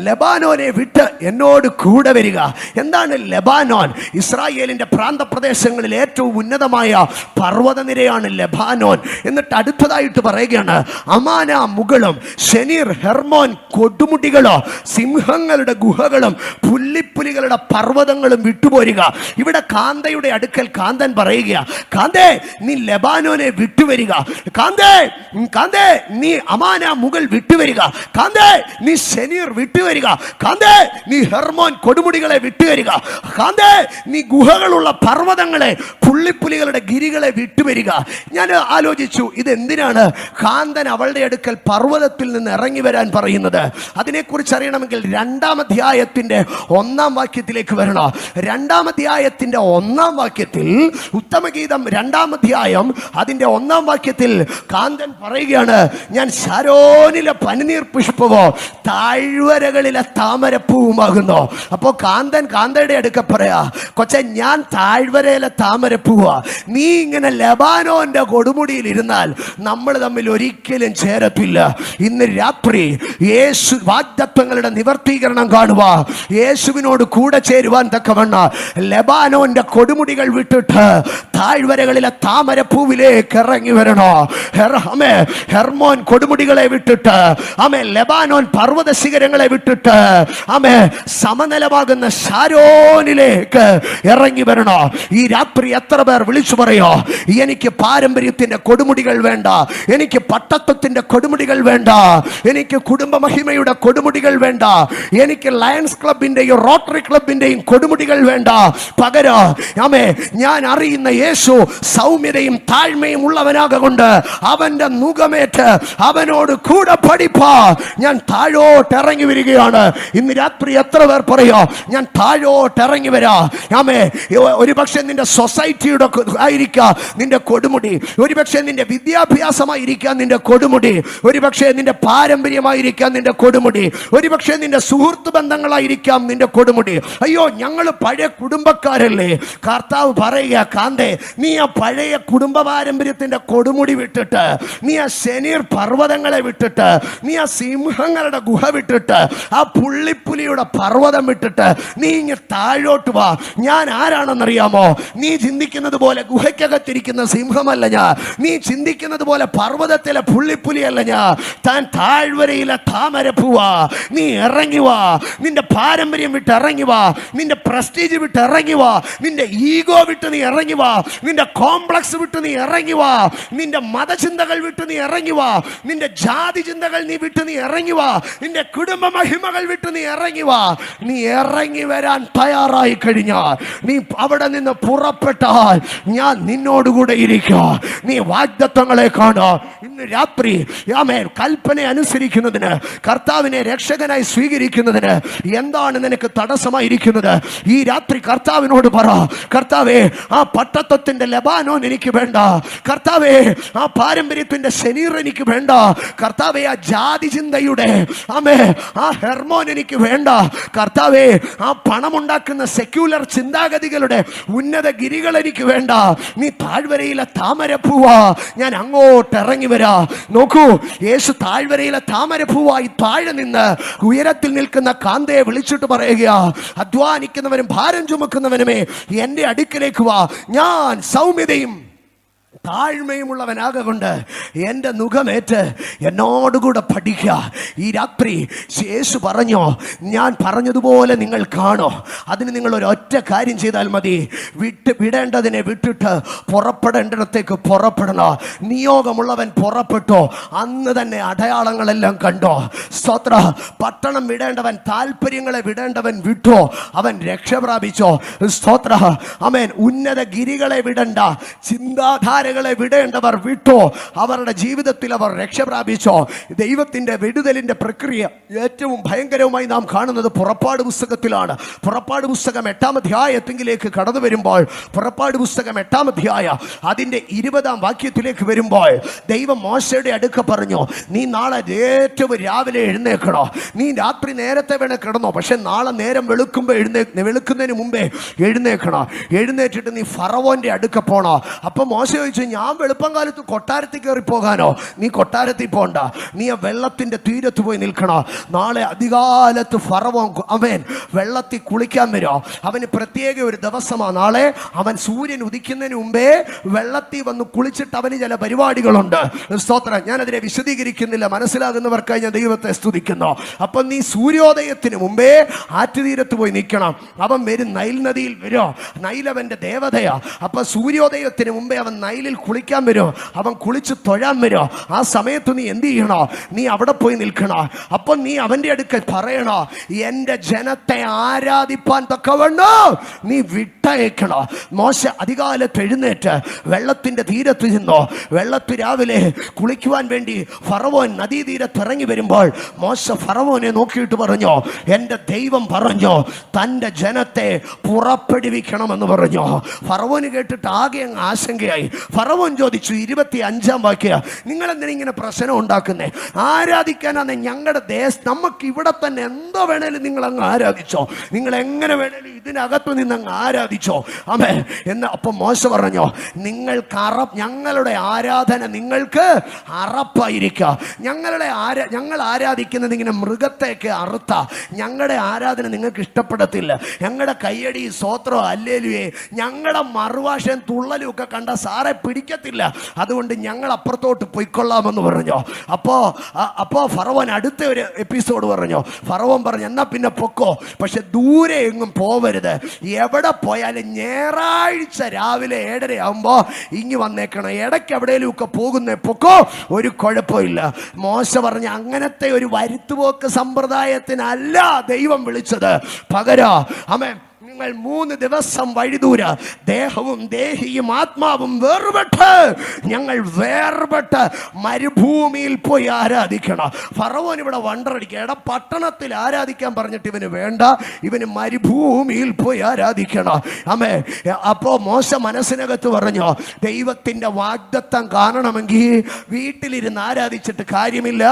ലെബാനോനെ വിട്ട് എന്നോട് കൂടെ വരിക. എന്താണ് ലെബാനോൻ? ഇസ്രായേലിന്റെ പ്രാന്തപ്രദേശങ്ങളിൽ ഏറ്റവും ഉന്നതമായ പർവ്വതനിരയാണ് ലെബാനോൻ. എന്നിട്ട് അടുത്തതായിട്ട് പറയുകയാണ്, അമാന മുകളും ശനീർ ഹെർമോൻ കൊടുമുടികളോ സിംഹങ്ങളുടെ ഗുഹകളും പുല്ലിപ്പുലികളുടെ പർവ്വതങ്ങളും വിട്ടുപോരുക. ഇവിടെ കാന്തയുടെ അടുക്കൽ കാന്തൻ പറയുക, കാന്തേ നീ ലെബാനോനെ വിട്ടുവരിക, കാന്തേ കാന്തേ നീ അമാന മുകൾ വിട്ടുവരിക, കാന്തേ നീ ശനീർ വിട്ടുവരിക, കാന്തേ നീ ഹെർമോൻ കൊടുമുടികളെ വിട്ടുവരിക, കാന്തേ നീ ഗുഹകളുള്ള പർവ്വതങ്ങളെ, പുള്ളിപ്പുലികളുടെ ഗിരികളെ വിട്ടുവരിക. ഞാൻ ആലോചിച്ചു, ഇതെന്തിനാണ് കാന്തൻ അവളുടെ അടുക്കൽ പർവ്വതത്തിൽ നിന്ന് ഇറങ്ങി വരാൻ പറയുന്നത്? അതിനെക്കുറിച്ച് അറിയണമെങ്കിൽ 2-ാം അധ്യായത്തിന്റെ 1-ാം വാക്യത്തിലേക്ക് വരണം. 2-ാം അധ്യായത്തിന്റെ 1-ാം വാക്യത്തിൽ, ഉത്തമഗീതം 2-ാം അധ്യായം അതിന്റെ 1-ാം വാക്യത്തിൽ കാന്തൻ പറയുകയാണ്, ഞാൻ ശാരോനിലെ പനിനീർ പുഷ്പവോ താഴ്വരകളിലെ താമരപ്പൂവുമാകുന്നു. അപ്പോ കാന്തൻ കാന്തയുടെ അടുക്ക പറയാ, കൊച്ചെ ഞാൻ താഴ്വരയിലെ താമരപ്പൂവാ, നീ ഇങ്ങനെ ലെബാനോന്റെ കൊടുമുടിയിൽ ഇരുന്നാൽ നമ്മൾ തമ്മിൽ ഒരിക്കലും ചേരത്തില്ല. ഇന്ന് രാത്രി യേശു വാഗ്ദത്തങ്ങളുടെ നിവർത്തീകരണം കാണുക, യേശുവിനോട് കൂടെ ചേരുവാൻ തക്കവണ്ണ ലെബാനോന്റെ കൊടുമുടികൾ വിട്ടിട്ട് താഴ്വരകളിലെ താമരപ്പൂവിലേക്ക് ഇറങ്ങി വരണോ. ഹെർമോൻ കൊടുമുടികളെ വിട്ടിട്ട്, ലെബാനോൻ പർവ്വത ശിഖരങ്ങളെ വിട്ടിട്ട് സമനിലമാകുന്ന ശാരോനിലേക്ക് ഇറങ്ങി വരണോ. ഈ രാത്രി എത്ര പേർ വിളിച്ചു പറയോ, എനിക്ക് പാരമ്പര്യത്തിന്റെ കൊടുമുടികൾ വേണ്ട, എനിക്ക് പട്ടത്വത്തിന്റെ കൊടുമുടികൾ വേണ്ട, എനിക്ക് കുടുംബ മഹിമയുടെ കൊടുമുടികൾ വേണ്ട, എനിക്ക് ലയൺസ് ക്ലബിന്റെയും റോട്ടറി ക്ലബിന്റെയും കൊടുമുടികൾ വേണ്ട, പകരം ഞാൻ അറിയുന്ന യേശു സൗമ്യതയും താഴ്മയും ഉള്ളവനാകൊണ്ട് അവന്റെ മുഖമേറ്റ് അവനോട് കൂടെ പഠിപ്പാ ഞാൻ താഴോട്ട് ഇറങ്ങി വരികയാണ്. ഇന്ന് രാത്രി എത്ര പേർ പറയോ, ഞാൻ താഴോട്ട് ഇറങ്ങി വരാ. ഒരുപക്ഷെ നിന്റെ സൊസൈറ്റിയുടെ ആയിരിക്കാം നിന്റെ കൊടുമുടി, ഒരുപക്ഷെ നിന്റെ വിദ്യാഭ്യാസമായിരിക്കാം നിന്റെ കൊടുമുടി, ഒരുപക്ഷെ നിന്റെ പാരമ്പര്യമായിരിക്കാം നിന്റെ കൊടുമുടി, ഒരുപക്ഷെ നിന്റെ സുഹൃത്ത് ബന്ധങ്ങളായിരിക്കാം നിന്റെ കൊടുമുടി. അയ്യോ, ഞങ്ങൾ പഴയ കുടുംബക്കാരല്ലേ. കർത്താവ് പറയുക, കാന്തേ നീ ആ പഴയ കുടുംബ പാരമ്പര്യത്തിന്റെ കൊടുമുടി വിട്ടിട്ട്, നീ ആ ശനീർ പർവ്വതങ്ങളെ വിട്ടിട്ട്, നീ ആ സിംഹങ്ങളുടെ ഗുഹ വിട്ടിട്ട്, ആ പുള്ളിപ്പുലിയുടെ പർവ്വതം വിട്ടിട്ട് നീ ഇങ്ങ് താഴോട്ട് വാ. ഞാൻ ആരാണെന്നറിയാമോ? നീ ചിന്തിക്കുന്നത് പോലെ ഗുഹയ്ക്കകത്തിരിക്കുന്ന സിംഹമല്ല ഞാൻ, നീ ചിന്തിക്കുന്നത് പോലെ പർവ്വതത്തിലെ പുള്ളിപ്പുലിയല്ല ഞാൻ, താൻ താഴ്വരയിലെ താമരപ്പൂവാ. നീ ഇറങ്ങി വാ, നീ നിന്റെ പാരമ്പര്യം വിട്ട് ഇറങ്ങി വാ, നിന്റെ പ്രസ്റ്റീജ് വിട്ട് ഇറങ്ങി വാ, നിന്റെ ഈഗോ വിട്ട് നീ ഇറങ്ങി വാ, നിന്റെ കോംപ്ലക്സ് വിട്ട് നീ ഇറങ്ങി വാ, നിന്റെ മതചിന്തകൾ വിട്ട് നീ ഇറങ്ങി വാ, നിന്റെ ജാതി ചിന്തകൾ നീ വിട്ട് നീ ഇറങ്ങി വാ, നിന്റെ കുടുംബ മഹിമകൾ വിട്ട് നീ ഇറങ്ങി വാ. നീ ഇറങ്ങി വരാൻ തയ്യാറായി കഴിഞ്ഞാൽ, നീ അവിടെ നിന്ന് പുറപ്പെട്ടാൽ ഞാൻ നിന്നോടുകൂടെ ഇരിക്കുക. നീ വാഗ്ദത്തങ്ങളെ കാണുക. ഇന്ന് രാത്രി ആമേൻ കൽപ്പന അനുസരിക്കുന്നതിന്, കർത്താവിനെ രക്ഷകനായി സ്വീകരിക്കുന്നതിന് എന്താണ് നിനക്ക് തടസ്സമായിരിക്കുന്നത്? ഈ രാത്രി കർത്താവിനോട് പറ, കർത്താവേ ആ പട്ടത്വത്തിന്റെ ലബാനോൻ എനിക്ക് വേണ്ട, കർത്താവേ ആ പാരമ്പര്യത്തിന്റെ ശരീരം എനിക്ക് വേണ്ട, കർത്താവേ ആ ജാതി ചിന്തയുടെ ആ ഹെർമോൻ എനിക്ക് വേണ്ട, കർത്താവേ ആ പണമുണ്ടാക്കുന്ന സെക്യുലർ ചിന്താഗതികളുടെ ഉന്നത ഗിരികൾ എനിക്ക് വേണ്ട. നീ താഴ്വരയിലെ താമരപ്പൂവാ, ഞാൻ അങ്ങോട്ട് ഇറങ്ങി വരാ. നോക്കൂ, യേശു താഴ്വരയിലെ താമരപ്പൂവായി താഴെ നിന്ന് ഉയരത്തിൽ നിൽക്കുന്ന കാന്തയെ വിളിച്ചിട്ട് പറയുക, അധ്വാനിക്കുന്നവനും ഭാരം ചുമക്കുന്നവനുമേ എന്റെ അടുക്കലേക്ക് വാ, ഞാൻ സൗമ്യതയും താഴ്മയുമുള്ളവനാകൊണ്ട് എൻ്റെ മുഖമേറ്റ് എന്നോടുകൂടെ പഠിക്കുക. ഈ രാത്രി യേശു പറഞ്ഞോ, ഞാൻ പറഞ്ഞതുപോലെ നിങ്ങൾ കാണോ. അതിന് നിങ്ങൾ ഒരൊറ്റ കാര്യം ചെയ്താൽ മതി, വിടേണ്ടതിനെ വിട്ടിട്ട് പുറപ്പെടേണ്ടിടത്തേക്ക് പുറപ്പെടണം. നിയോഗമുള്ളവൻ പുറപ്പെട്ടോ, അന്ന് തന്നെ അടയാളങ്ങളെല്ലാം കണ്ടോ. സ്തോത്ര. പട്ടണം വിടേണ്ടവൻ, താല്പര്യങ്ങളെ വിടേണ്ടവൻ വിട്ടോ, അവൻ രക്ഷ പ്രാപിച്ചോ. സ്തോത്ര. ആമേൻ. ഉന്നത ഗിരികളെ വിടണ്ട, ചിന്താധാരകളെ വിടേണ്ടവർ വിട്ടോ, അവരുടെ ജീവിതത്തിൽ അവർ രക്ഷ പ്രാപിച്ചോ. ദൈവത്തിന്റെ വിടുതലിന്റെ പ്രക്രിയ ഏറ്റവും ഭയങ്കരവുമായി നാം കാണുന്നത് പുറപ്പാട് പുസ്തകത്തിലാണ്. പുറപ്പാട് പുസ്തകം 8-ാം അധ്യായത്തിലേക്ക് കടന്നു വരുമ്പോൾ, പുറപ്പാട് പുസ്തകം 8-ാം അധ്യായം അതിന്റെ 20-ാം വാക്യത്തിലേക്ക് വരുമ്പോൾ ദൈവം മോശയുടെ അടുക്ക പറഞ്ഞു, നീ നാളെ ഏറ്റവും രാവിലെ എഴുന്നേക്കണോ, നീ രാത്രി നേരത്തെ വേണേ കിടന്നോ, പക്ഷെ നാളെ നേരം വെളുക്കുന്നതിന് മുമ്പേ എഴുന്നേക്കണം. എഴുന്നേറ്റിട്ട് നീ ഫറവോന്റെ അടുക്ക പോണോ. അപ്പൊ മോശ ചോദിച്ചു, ഞാൻ വെളുപ്പം കാലത്ത് കൊട്ടാരത്തിൽ കയറി പോകാനോ? നീ കൊട്ടാരത്തിൽ പോണ്ട, നീ ആ വെള്ളത്തിന്റെ തീരത്ത് പോയി നിൽക്കണോ. നാളെ അധികാലത്ത് ഫറവോൻ അവൻ വെള്ളത്തിൽ കുളിക്കാൻ വരോ. അവന് പ്രത്യേക ഒരു ദിവസമാണ് നാളെ. അവൻ സൂര്യൻ ഉദിക്കുന്നതിന് മുമ്പേ വെള്ളത്തിൽ വന്ന് കുളിച്ചിട്ട് അവന് ചില പരിപാടികളുണ്ട്. സ്തോത്രം. ഞാനതിനെ വിശദീകരിക്കുന്നില്ല, മനസ്സിലാകുന്നവർക്കായി ഞാൻ ദൈവത്തെ സ്തുതിക്കുന്നു. അപ്പം നീ സൂര്യോദയത്തിന് മുമ്പേ ആറ്റുതീരത്ത് പോയി നിൽക്കണം. അവൻ വരും, നൈൽ നദിയിൽ വരോ. നൈലവന്റെ ദേവതയാ. അപ്പൊ സൂര്യോദയത്തിന് മുമ്പേ അവൻ നൈലിൽ കുളിക്കാൻ വരോ, അവൻ കുളിച്ച് തൊഴാൻ വരോ. ആ സമയത്ത് നീ എന്ത് ചെയ്യണോ? നീ അവിടെ പോയി നിൽക്കണോ. അപ്പൊ നീ അവന്റെ അടുക്കൽ പറയണോ, എന്റെ ജനത്തെ ആരാധിപ്പാൻ തക്കവണ്ണോ നീ വിട്ടയക്കണോ. മോശ അധികാലത്ത് എഴുന്നേറ്റ് വെള്ളത്തിന്റെ തീരത്ത് നിന്നോ. വെള്ളത്തിൽ രാവിലെ കുളിക്കുവാൻ വേണ്ടി ഫറവോൻ നദീതീരത്ത് ഇറങ്ങി വരുമ്പോൾ മോശ ഫറവോനെ നോക്കിയിട്ട് പറഞ്ഞോ, എന്റെ ദൈവം പറഞ്ഞോ തന്റെ ജനത്തെ പുറപ്പെടുവിക്കണമെന്ന് പറഞ്ഞോ. ഫറവോന് കേട്ടിട്ട് ആകെ അങ്ങ് ആശങ്കയായി. ഫറവോൻ ചോദിച്ചു, 25-ാം വാക്യം, നിങ്ങൾ എന്തിനാ ഇങ്ങനെ പ്രശ്നം ഉണ്ടാക്കുന്നേ? ആരാധിക്കാനാണ് ഞങ്ങളുടെ നമുക്ക് ഇവിടെ തന്നെ എന്തോ വേണേലും നിങ്ങൾ അങ്ങ് ആരാധിച്ചോ, നിങ്ങൾ എങ്ങനെ വേണേലും ഇതിനകത്ത് നിന്ന് അങ്ങ് ആരാധിച്ചോ. ആമേ എന്ന്. അപ്പൊ മോശ പറഞ്ഞോ, ഞങ്ങളുടെ ആരാധന നിങ്ങൾക്ക് അറപ്പായിരിക്കുക. ഞങ്ങൾ ആരാധിക്കുന്നത് ഇങ്ങനെ മൃഗത്തേക്ക് അറുത്ത ഞങ്ങളുടെ ആരാധന നിങ്ങൾക്ക് ഇഷ്ടപ്പെടത്തില്ല. ഞങ്ങളുടെ കയ്യടി സ്തോത്രം അല്ലേലുവേ ഞങ്ങളുടെ മറുഭാഷയും തുള്ളലും ഒക്കെ കണ്ട സാറെ പിടിക്കത്തില്ല, അതുകൊണ്ട് ഞങ്ങൾ അപ്പുറത്തോട്ട് പൊയ്ക്കൊള്ളാമെന്ന് പറഞ്ഞു. അപ്പോ ഫറവോൻ അടുത്ത ഒരു എപ്പിസോഡ് പറഞ്ഞു. ഫറവോൻ പറഞ്ഞു, എന്നാ പിന്നെ പൊക്കോ, പക്ഷെ ദൂരെ എങ്ങും പോവരുത്. എവിടെ പോയാലും ഞായറാഴ്ച രാവിലെ 7:30 ആകുമ്പോ ഇങ്ങ് വന്നേക്കണം. ഇടയ്ക്ക് എവിടെയെങ്കിലും ഒക്കെ പോകുന്നേ പൊക്കോ, ഒരു കുഴപ്പമില്ല. മോശ പറഞ്ഞ അങ്ങനത്തെ ഒരു വരുത്തുപോക്ക് സമ്പ്രദായത്തിനല്ല ദൈവം വിളിച്ചത്. പകരം ആമേൻ, നിങ്ങൾ 3 ദിവസം വഴിദൂര ദേഹവും ദേഹിയും ആത്മാവും ഞങ്ങൾ വേർപെട്ട് മരുഭൂമിയിൽ പോയി ആരാധിക്കണം. ഫറവോൻ ഇവിടെ വണ്ടറടിക്കുക, എടാ പട്ടണത്തിൽ ആരാധിക്കാൻ പറഞ്ഞിട്ട് ഇവന് വേണ്ട, ഇവന് മരുഭൂമിയിൽ പോയി ആരാധിക്കണം. ആമേ. അപ്പോ മോശ മനസ്സിനകത്ത് പറഞ്ഞു, ദൈവത്തിന്റെ വാഗ്ദത്തം കാണണമെങ്കിൽ വീട്ടിലിരുന്ന് ആരാധിച്ചിട്ട് കാര്യമില്ല,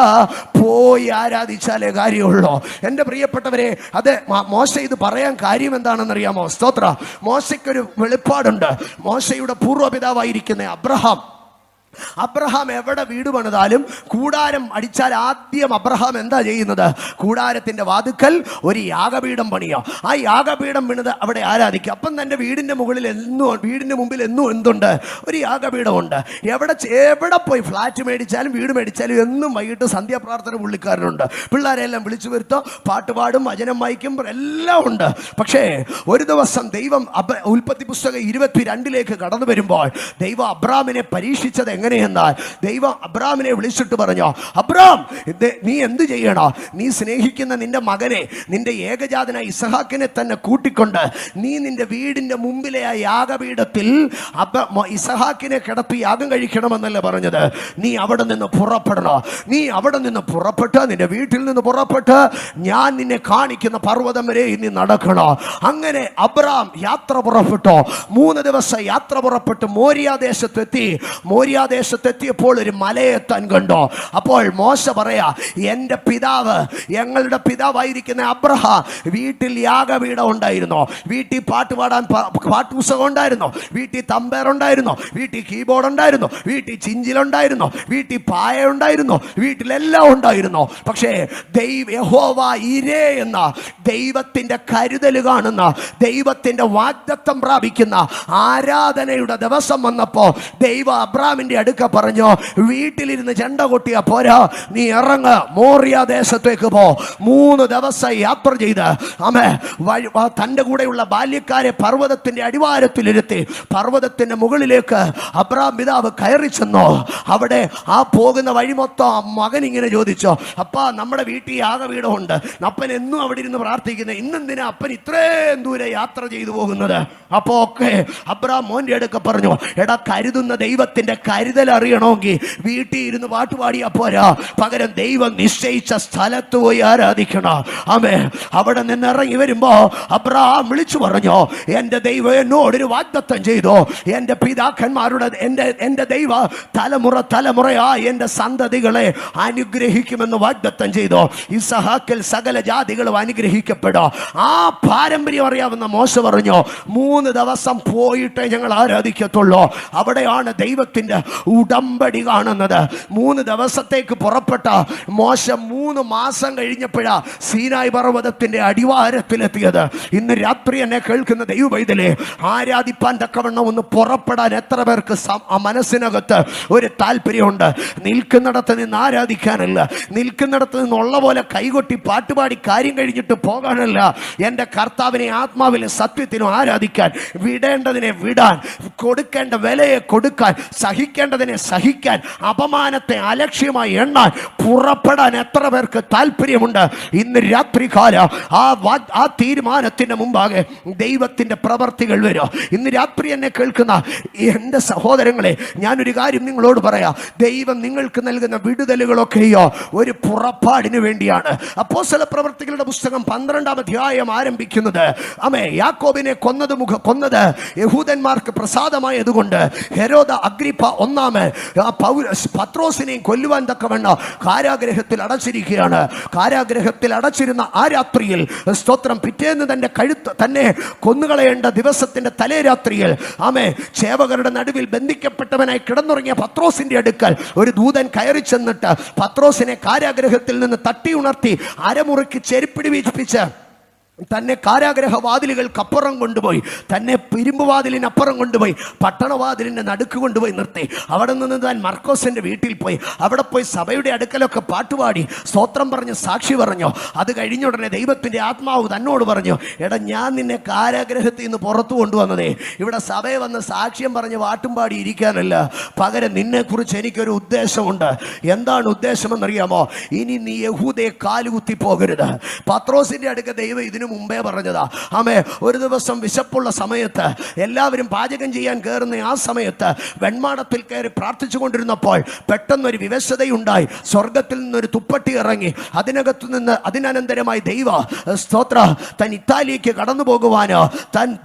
പോയി ആരാധിച്ചാലേ കാര്യമുള്ളൂ. എൻ്റെ പ്രിയപ്പെട്ടവരെ, അത് മോശ ഇത് പറയാൻ കാര്യം എന്താണെന്നറിയാമോ? സ്തോത്ര. മോശയ്ക്കൊരു വെളിപ്പാടുണ്ട്. മോശയുടെ പൂർവ്വപിതാവായിരിക്കുന്ന അബ്രഹാം അബ്രഹാം എവിടെ വീട് പണിതാലും കൂടാരം അടിച്ചാൽ ആദ്യം അബ്രഹാം എന്താ ചെയ്യുന്നത്? കൂടാരത്തിന്റെ വാതുക്കൽ ഒരു യാഗപീഠം പണിയോ, ആ യാഗപീഠം വീണത് അവിടെ ആരാധിക്കും. അപ്പം തന്റെ വീടിന്റെ മുമ്പിൽ എന്നും എന്തുണ്ട്? ഒരു യാഗപീഠമുണ്ട്. എവിടെ പോയി ഫ്ലാറ്റ് മേടിച്ചാലും വീട് മേടിച്ചാലും എന്നും വൈകിട്ട് സന്ധ്യാപ്രാർത്ഥന പുള്ളിക്കാരനുണ്ട്. പിള്ളേരെല്ലാം വിളിച്ചു വരുത്തോ, പാട്ടുപാടും, വചനം വായിക്കും, എല്ലാം ഉണ്ട്. പക്ഷേ ഒരു ദിവസം ദൈവം ഉൽപ്പത്തി പുസ്തകം 22 കടന്നു വരുമ്പോൾ ദൈവം അബ്രാമിനെ പരീക്ഷിച്ചത് എങ്ങനെയെന്നാൽ, ദൈവം അബ്രാമിനെ വിളിച്ചിട്ട് പറഞ്ഞു, അബ്രാം, നീ എന്ത് ചെയ്യണോ? നീ സ്നേഹിക്കുന്ന നിന്റെ മകനെ, നിന്റെ ഏകജാതനായ ഇസഹാക്കിനെ തന്നെ കൂട്ടിക്കൊണ്ട് നീ നിന്റെ വീടിന്റെ മുമ്പിലെ ആ യാഗപീഠത്തിൽ ഇസഹാക്കിനെ കിടത്തി യാഗം കഴിക്കണമെന്നല്ല പറഞ്ഞത്. നീ അവിടെ നിന്ന് പുറപ്പെടണോ? നീ അവിടെ നിന്ന് പുറപ്പെട്ട്, നിന്റെ വീട്ടിൽ നിന്ന് പുറപ്പെട്ട് ഞാൻ നിന്നെ കാണിക്കുന്ന പർവ്വതം വരെ ഇനി നടക്കണോ? അങ്ങനെ അബ്രാം യാത്ര പുറപ്പെട്ടു. 3 ദിവസം യാത്ര പുറപ്പെട്ട് മോര്യാദേശത്തെത്തിയപ്പോൾ ഒരു മലയെത്താൻ കണ്ടോ. അപ്പോൾ മോശ പറയാ, എൻ്റെ പിതാവ്, ഞങ്ങളുടെ പിതാവായിരിക്കുന്ന അബ്രഹാം വീട്ടിൽ യാഗപീഠം ഉണ്ടായിരുന്നു, വീട്ടിൽ പാട്ടുപാടാൻ പാട്ടുപുസ്തകം ഉണ്ടായിരുന്നു, വീട്ടിൽ തമ്പേറുണ്ടായിരുന്നു, വീട്ടിൽ കീബോർഡ് ഉണ്ടായിരുന്നു, വീട്ടിൽ ചിഞ്ചിലുണ്ടായിരുന്നു, വീട്ടിൽ പായ ഉണ്ടായിരുന്നു, വീട്ടിലെല്ലാം ഉണ്ടായിരുന്നു. പക്ഷേ യഹോവ ഇരേ എന്ന ദൈവത്തിന്റെ കരുതൽ കാണുന്ന, ദൈവത്തിന്റെ വാഗ്ദത്തം പ്രാപിക്കുന്ന ആരാധനയുടെ ദിവസം വന്നപ്പോ ദൈവം അബ്രാമിന്റെ അടുക്ക പറഞ്ഞു, വീട്ടിലിരുന്ന് ചെണ്ട കൊട്ടിയാ പോരാ, നീ ഇറങ്ങ്, മോറിയ ദേശത്തേക്ക് പോ. 3 ദിവസം യാത്ര ചെയ്ത് തന്റെ കൂടെയുള്ള ബാല്യക്കാരെ പർവ്വതത്തിന്റെ അടിവാരത്തിലിരുത്തി പർവ്വതത്തിന്റെ മുകളിലേക്ക് അബ്രാം പിതാവ് കയറി ചെന്നു. അവിടെ ആ പോകുന്ന വഴി മൊത്തം മകൻ ഇങ്ങനെ ചോദിച്ചോ, അപ്പാ, നമ്മുടെ വീട്ടിൽ യാഗപീഠമുണ്ട്, അപ്പൻ എന്നും അവിടെ ഇരുന്ന് പ്രാർത്ഥിക്കുന്നത്, ഇന്നെന്തിനാ അപ്പൻ ഇത്രയും ദൂരെ യാത്ര ചെയ്തു പോകുന്നത്? അപ്പോ ഒക്കെ അബ്രാം മോന്റെ അടുക്ക പറഞ്ഞു, എടാ, കരുതുന്ന ദൈവത്തിന്റെ കരുതൽ അറിയണമെങ്കിൽ വീട്ടിൽ ഇരുന്ന് പാട്ടുപാടിയാ പോരാ, പകരം ദൈവം നിശ്ചയിച്ച സ്ഥലത്ത് പോയി ആരാധിക്കണം. ആമേ. അവിടെ നിന്ന് ഇറങ്ങി വരുമ്പോ അബ്രാം വിളിച്ചു പറഞ്ഞു, എന്റെ ദൈവം എന്നോടൊരു വാഗ്ദത്തം ചെയ്തു, എന്റെ പിതാക്കന്മാരുടെ എന്റെ ദൈവ തലമുറയായി എന്റെ സന്തതികളെ അനുഗ്രഹിക്കുമെന്ന് വാഗ്ദത്തം ചെയ്തു. ഇസഹാക്കിൽ സകല ജാതികളും അനുഗ്രഹിക്കപ്പെടും. ആ പാരമ്പര്യം അറിയാവുന്ന മോശ പറഞ്ഞു, 3 ദിവസം പോയിട്ടേ ഞങ്ങൾ ആരാധിക്കത്തുള്ളൂ. അവിടെയാണ് ദൈവത്തിന്റെ ഉടമ്പടി കാണുന്നത്. 3 ദിവസത്തേക്ക് പുറപ്പെട്ട മോശ 3 മാസം കഴിഞ്ഞപ്പോഴാ സീനായ് പർവ്വതത്തിന്റെ അടിവാരത്തിലെത്തിയത്. ഇന്ന് രാത്രി എന്നെ കേൾക്കുന്ന ദൈവവൈതലേ, ആരാധിപ്പാൻ തക്കവണ്ണം ഒന്ന് പുറപ്പെടാൻ എത്ര പേർക്ക് മനസ്സിനകത്ത് ഒരു താല്പര്യമുണ്ട്? നിൽക്കുന്നിടത്ത് നിന്ന് ആരാധിക്കാനല്ല, നിൽക്കുന്നിടത്ത് നിന്നുള്ള പോലെ കൈകൊട്ടി പാട്ടുപാടി കാര്യം കഴിഞ്ഞിട്ട് പോകാനല്ല, എൻ്റെ കർത്താവിനെ ആത്മാവിലും സത്യത്തിനും ആരാധിക്കാൻ, വിടേണ്ടതിനെ വിടാൻ, കൊടുക്കേണ്ട വിലയെ കൊടുക്കാൻ, സഹിക്കേണ്ടതിനെ സഹിക്കാൻ, അപമാനത്തെ അലക്ഷ്യമായി എണ്ണാൻ പുറപ്പെടാൻ എത്ര പേർക്ക് താല്പര്യമുണ്ട്? ഇന്ന് രാത്രികാല ആ തീരുമാനത്തിന്റെ മുമ്പാകെ ദൈവത്തിന്റെ പ്രവർത്തികൾ വരും. ഇന്ന് രാത്രി എന്നെ കേൾക്കുന്ന എൻ്റെ സഹോദരങ്ങളെ, ഞാനൊരു കാര്യം നിങ്ങളോട് പറയാം. ദൈവം നിങ്ങൾക്ക് നൽകുന്ന വിടുതലുകളൊക്കെയോ ഒരു പുറപ്പാടിന് വേണ്ടിയാണ്. അപ്പോസ്തല പ്രവർത്തികളുടെ പുസ്തകം 12-ാം അധ്യായം ആരംഭിക്കുന്നത്, യാക്കോബിനെ കൊന്നത് യഹൂദന്മാർക്ക് പ്രസാദമായതുകൊണ്ട് ഹെരോദ അഗ്രിപ്പ 1 പത്രോസിനെയും കൊല്ലുവാൻ തക്കവണ്ണം കാരാഗ്രഹത്തിൽ അടച്ചിരിക്കുകയാണ്. കാരാഗ്രഹത്തിൽ അടച്ചിരുന്ന ആ രാത്രിയിൽ, സ്തോത്രം, പിറ്റേന്ന് തന്നെ കൊന്നുകളയേണ്ട ദിവസത്തിന്റെ തലേ രാത്രിയിൽ ചേവകരുടെ നടുവിൽ ബന്ധിക്കപ്പെട്ടവനായി കിടന്നുറങ്ങിയ പത്രോസിന്റെ അടുക്കൽ ഒരു ദൂതൻ കയറി ചെന്നിട്ട് പത്രോസിനെ കാരാഗ്രഹത്തിൽ നിന്ന് തട്ടി ഉണർത്തി അരമുറിക്ക് ചെരുപ്പിടി വീഴ്ചിപ്പിച്ച് തന്നെ കാരാഗ്രഹവാതിലുകൾക്കപ്പുറം കൊണ്ടുപോയി, തന്നെ ഇരുമ്പുവാതിലിനപ്പുറം കൊണ്ടുപോയി പട്ടണവാതിലിൻ്റെ നടുക്ക് കൊണ്ടുപോയി നിർത്തി. അവിടെ നിന്ന് താൻ മർക്കോസിൻ്റെ വീട്ടിൽ പോയി. അവിടെ പോയി സഭയുടെ അടുക്കലൊക്കെ പാട്ടുപാടി സ്തോത്രം പറഞ്ഞ് സാക്ഷി പറഞ്ഞു. അത് കഴിഞ്ഞ ഉടനെ ദൈവത്തിൻ്റെ ആത്മാവ് തന്നോട് പറഞ്ഞു, എടാ, ഞാൻ നിന്നെ കാരാഗ്രഹത്തിൽ നിന്ന് പുറത്തു കൊണ്ടുവന്നതേ ഇവിടെ സഭയെ വന്ന് സാക്ഷ്യം പറഞ്ഞ് പാട്ടും പാടി ഇരിക്കാനല്ല, പകരം നിന്നെക്കുറിച്ച് എനിക്കൊരു ഉദ്ദേശമുണ്ട്. എന്താണ് ഉദ്ദേശമെന്നറിയാമോ? ഇനി നീ യഹൂദയെ കാലുകുത്തി പോകരുത്. പത്രോസിൻ്റെ അടുക്ക ദൈവം ഇതിനു മുമ്പേ പറഞ്ഞതാ. ഒരു ദിവസം വിശപ്പുള്ള സമയത്ത് എല്ലാവരും പാചകം ചെയ്യാൻ കയറുന്ന ആ സമയത്ത് വെൺമാടത്തിൽ കയറി പ്രാർത്ഥിച്ചു കൊണ്ടിരുന്നപ്പോൾ പെട്ടെന്നൊരു വിവശതയുണ്ടായി. സ്വർഗത്തിൽ നിന്നൊരു തുപ്പട്ടി ഇറങ്ങി. അതിനകത്തു നിന്ന് അതിനന്തരമായി ദൈവ സ്തോത്ര താൻ ഇത്താലിക്ക് കടന്നു പോകുവാനോ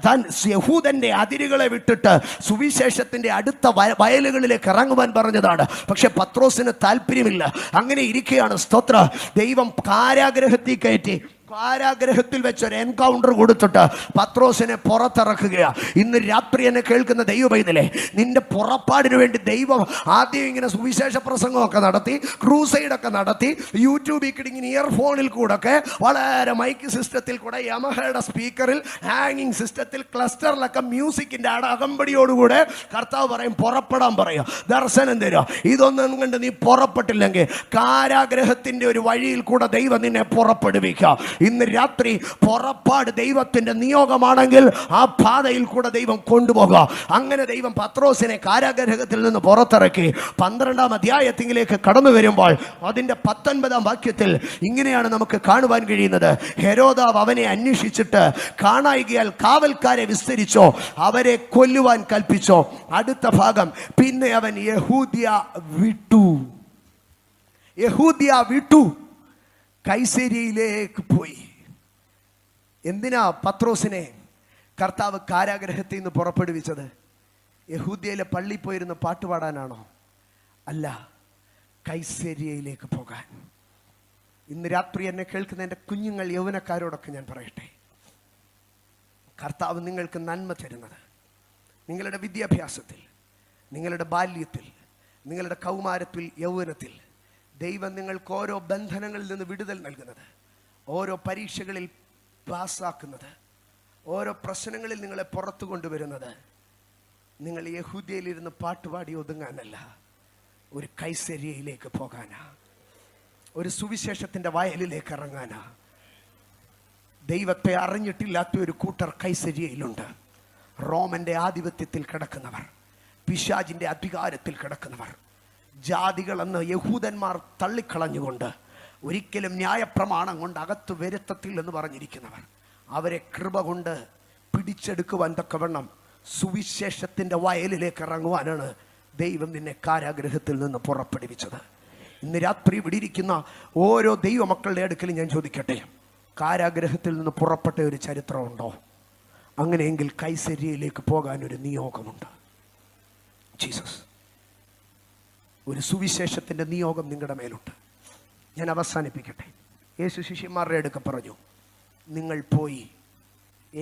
താൻ യഹൂദന്റെ അതിരുകളെ വിട്ടിട്ട് സുവിശേഷത്തിന്റെ അടുത്ത വയലുകളിലേക്ക് ഇറങ്ങുവാൻ പറഞ്ഞതാണ്. പക്ഷെ പത്രോസിന് താല്പര്യമില്ല. അങ്ങനെ ഇരിക്കുകയാണ്. സ്തോത്ര, ദൈവം കാരാഗ്രഹത്തിൽ കയറ്റി കാരാഗ്രഹത്തിൽ വെച്ചൊരു എൻകൗണ്ടർ കൊടുത്തിട്ട് പത്രോസിനെ പുറത്തിറക്കുകയാ. ഇന്ന് രാത്രി എന്നെ കേൾക്കുന്ന ദൈവപൈതലേ, നിന്റെ പുറപ്പാടിന് വേണ്ടി ദൈവം ആദ്യം ഇങ്ങനെ സുവിശേഷ പ്രസംഗമൊക്കെ നടത്തി, ക്രൂസൈഡൊക്കെ നടത്തി, യൂട്യൂബിൽ ഇങ്ങനെ ഇയർഫോണിൽ കൂടെ ഒക്കെ വളരെ മൈക്ക് സിസ്റ്റത്തിൽ കൂടെ, യമഹയുടെ സ്പീക്കറിൽ, ഹാങ്ങിങ് സിസ്റ്റത്തിൽ, ക്ലസ്റ്ററിലൊക്കെ മ്യൂസിക്കിന്റെ അകമ്പടിയോടുകൂടെ കർത്താവ് പറയും പുറപ്പെടാൻ പറയുക, ദർശനം തരിക. ഇതൊന്നും കണ്ട് നീ പുറപ്പെട്ടില്ലെങ്കിൽ കാരാഗ്രഹത്തിന്റെ ഒരു വഴിയിൽ കൂടെ ദൈവം നിന്നെ പുറപ്പെടുവിക്കാം. ഇന്ന് രാത്രി പുറപ്പാട് ദൈവത്തിന്റെ നിയോഗമാണെങ്കിൽ ആ പാതയിൽ കൂടെ ദൈവം കൊണ്ടുപോകാം. അങ്ങനെ ദൈവം പത്രോസിനെ കാരാഗ്രഹത്തിൽ നിന്ന് പുറത്തിറക്കി 12-ാം അധ്യായത്തിലേക്ക് കടന്നു വരുമ്പോൾ അതിന്റെ 19-ാം വാക്യത്തിൽ ഇങ്ങനെയാണ് നമുക്ക് കാണുവാൻ കഴിയുന്നത്. ഹെരോദാവ് അവനെ അന്വേഷിച്ചിട്ട് കാണായികയാൽ കാവൽക്കാരെ വിസ്തരിച്ചോ, അവരെ കൊല്ലുവാൻ കൽപ്പിച്ചോ. അടുത്ത ഭാഗം, പിന്നെ അവൻ യഹൂദ്യ വിട്ടു കൈസരിയയിലേക്ക് പോയി. എന്തിനാ പത്രോസിനെ കർത്താവ് കാരാഗ്രഹത്തിൽ നിന്ന് പുറപ്പെടുവിച്ചത്? യഹൂദ്യയിലെ പള്ളി പോയിരുന്ന് പാട്ടുപാടാനാണോ? അല്ല, കൈസരിയയിലേക്ക് പോകാൻ. ഇന്ന് രാത്രി എന്നെ കേൾക്കുന്ന എൻ്റെ കുഞ്ഞുങ്ങൾ, യൗവനക്കാരോടൊക്കെ ഞാൻ പറയട്ടെ, കർത്താവ് നിങ്ങൾക്ക് നന്മ തരുന്നത് നിങ്ങളുടെ വിദ്യാഭ്യാസത്തിൽ, നിങ്ങളുടെ ബാല്യത്തിൽ, നിങ്ങളുടെ കൗമാരത്തിൽ, യൗവനത്തിൽ ദൈവം നിങ്ങൾക്ക് ഓരോ ബന്ധനങ്ങളിൽ നിന്ന് വിടുതൽ നൽകുന്നത്, ഓരോ പരീക്ഷകളിൽ പാസ്സാക്കുന്നത്, ഓരോ പ്രശ്നങ്ങളിൽ നിങ്ങളെ പുറത്തു കൊണ്ടുവരുന്നത് നിങ്ങൾ യഹൂദ്യയിലിരുന്ന് പാട്ടുപാടി ഒതുങ്ങാനല്ല, ഒരു കൈസരിയയിലേക്ക് പോകാനാ, ഒരു സുവിശേഷത്തിൻ്റെ വയലിലേക്ക് ഇറങ്ങാനാ. ദൈവത്തെ അറിഞ്ഞിട്ടില്ലാത്ത ഒരു കൂട്ടർ കൈസരിയയിലുണ്ട്. റോമന്റെ ആധിപത്യത്തിൽ കിടക്കുന്നവർ, പിശാചിന്റെ അധികാരത്തിൽ കിടക്കുന്നവർ, ജാതികളെന്ന് യഹൂദന്മാർ തള്ളിക്കളഞ്ഞുകൊണ്ട് ഒരിക്കലും ന്യായപ്രമാണം കൊണ്ട് അകത്ത് വരുത്തത്തിൽ എന്ന് പറഞ്ഞിരിക്കുന്നവർ, അവരെ കൃപ കൊണ്ട് പിടിച്ചെടുക്കുവാൻ തക്കവണ്ണം സുവിശേഷത്തിൻ്റെ വയലിലേക്ക് ഇറങ്ങുവാനാണ് ദൈവം നിന്നെ കാരാഗ്രഹത്തിൽ നിന്ന് പുറപ്പെടുവിച്ചത്. ഇന്ന് രാത്രി വിടിയിരിക്കുന്ന ഓരോ ദൈവമക്കളുടെ അടുക്കൽ ഞാൻ ചോദിക്കട്ടെ, കാരാഗ്രഹത്തിൽ നിന്ന് പുറപ്പെട്ട ഒരു ചരിത്രമുണ്ടോ? അങ്ങനെയെങ്കിൽ കൈസരിയയിലേക്ക് പോകാൻ ഒരു നിയോഗമുണ്ട്. ജീസസ്, ഒരു സുവിശേഷത്തിൻ്റെ നിയോഗം നിങ്ങളുടെ മേലുണ്ട്. ഞാൻ അവസാനിപ്പിക്കട്ടെ. യേശു ശിഷ്യന്മാരുടെ അടുക്ക പറഞ്ഞു, നിങ്ങൾ പോയി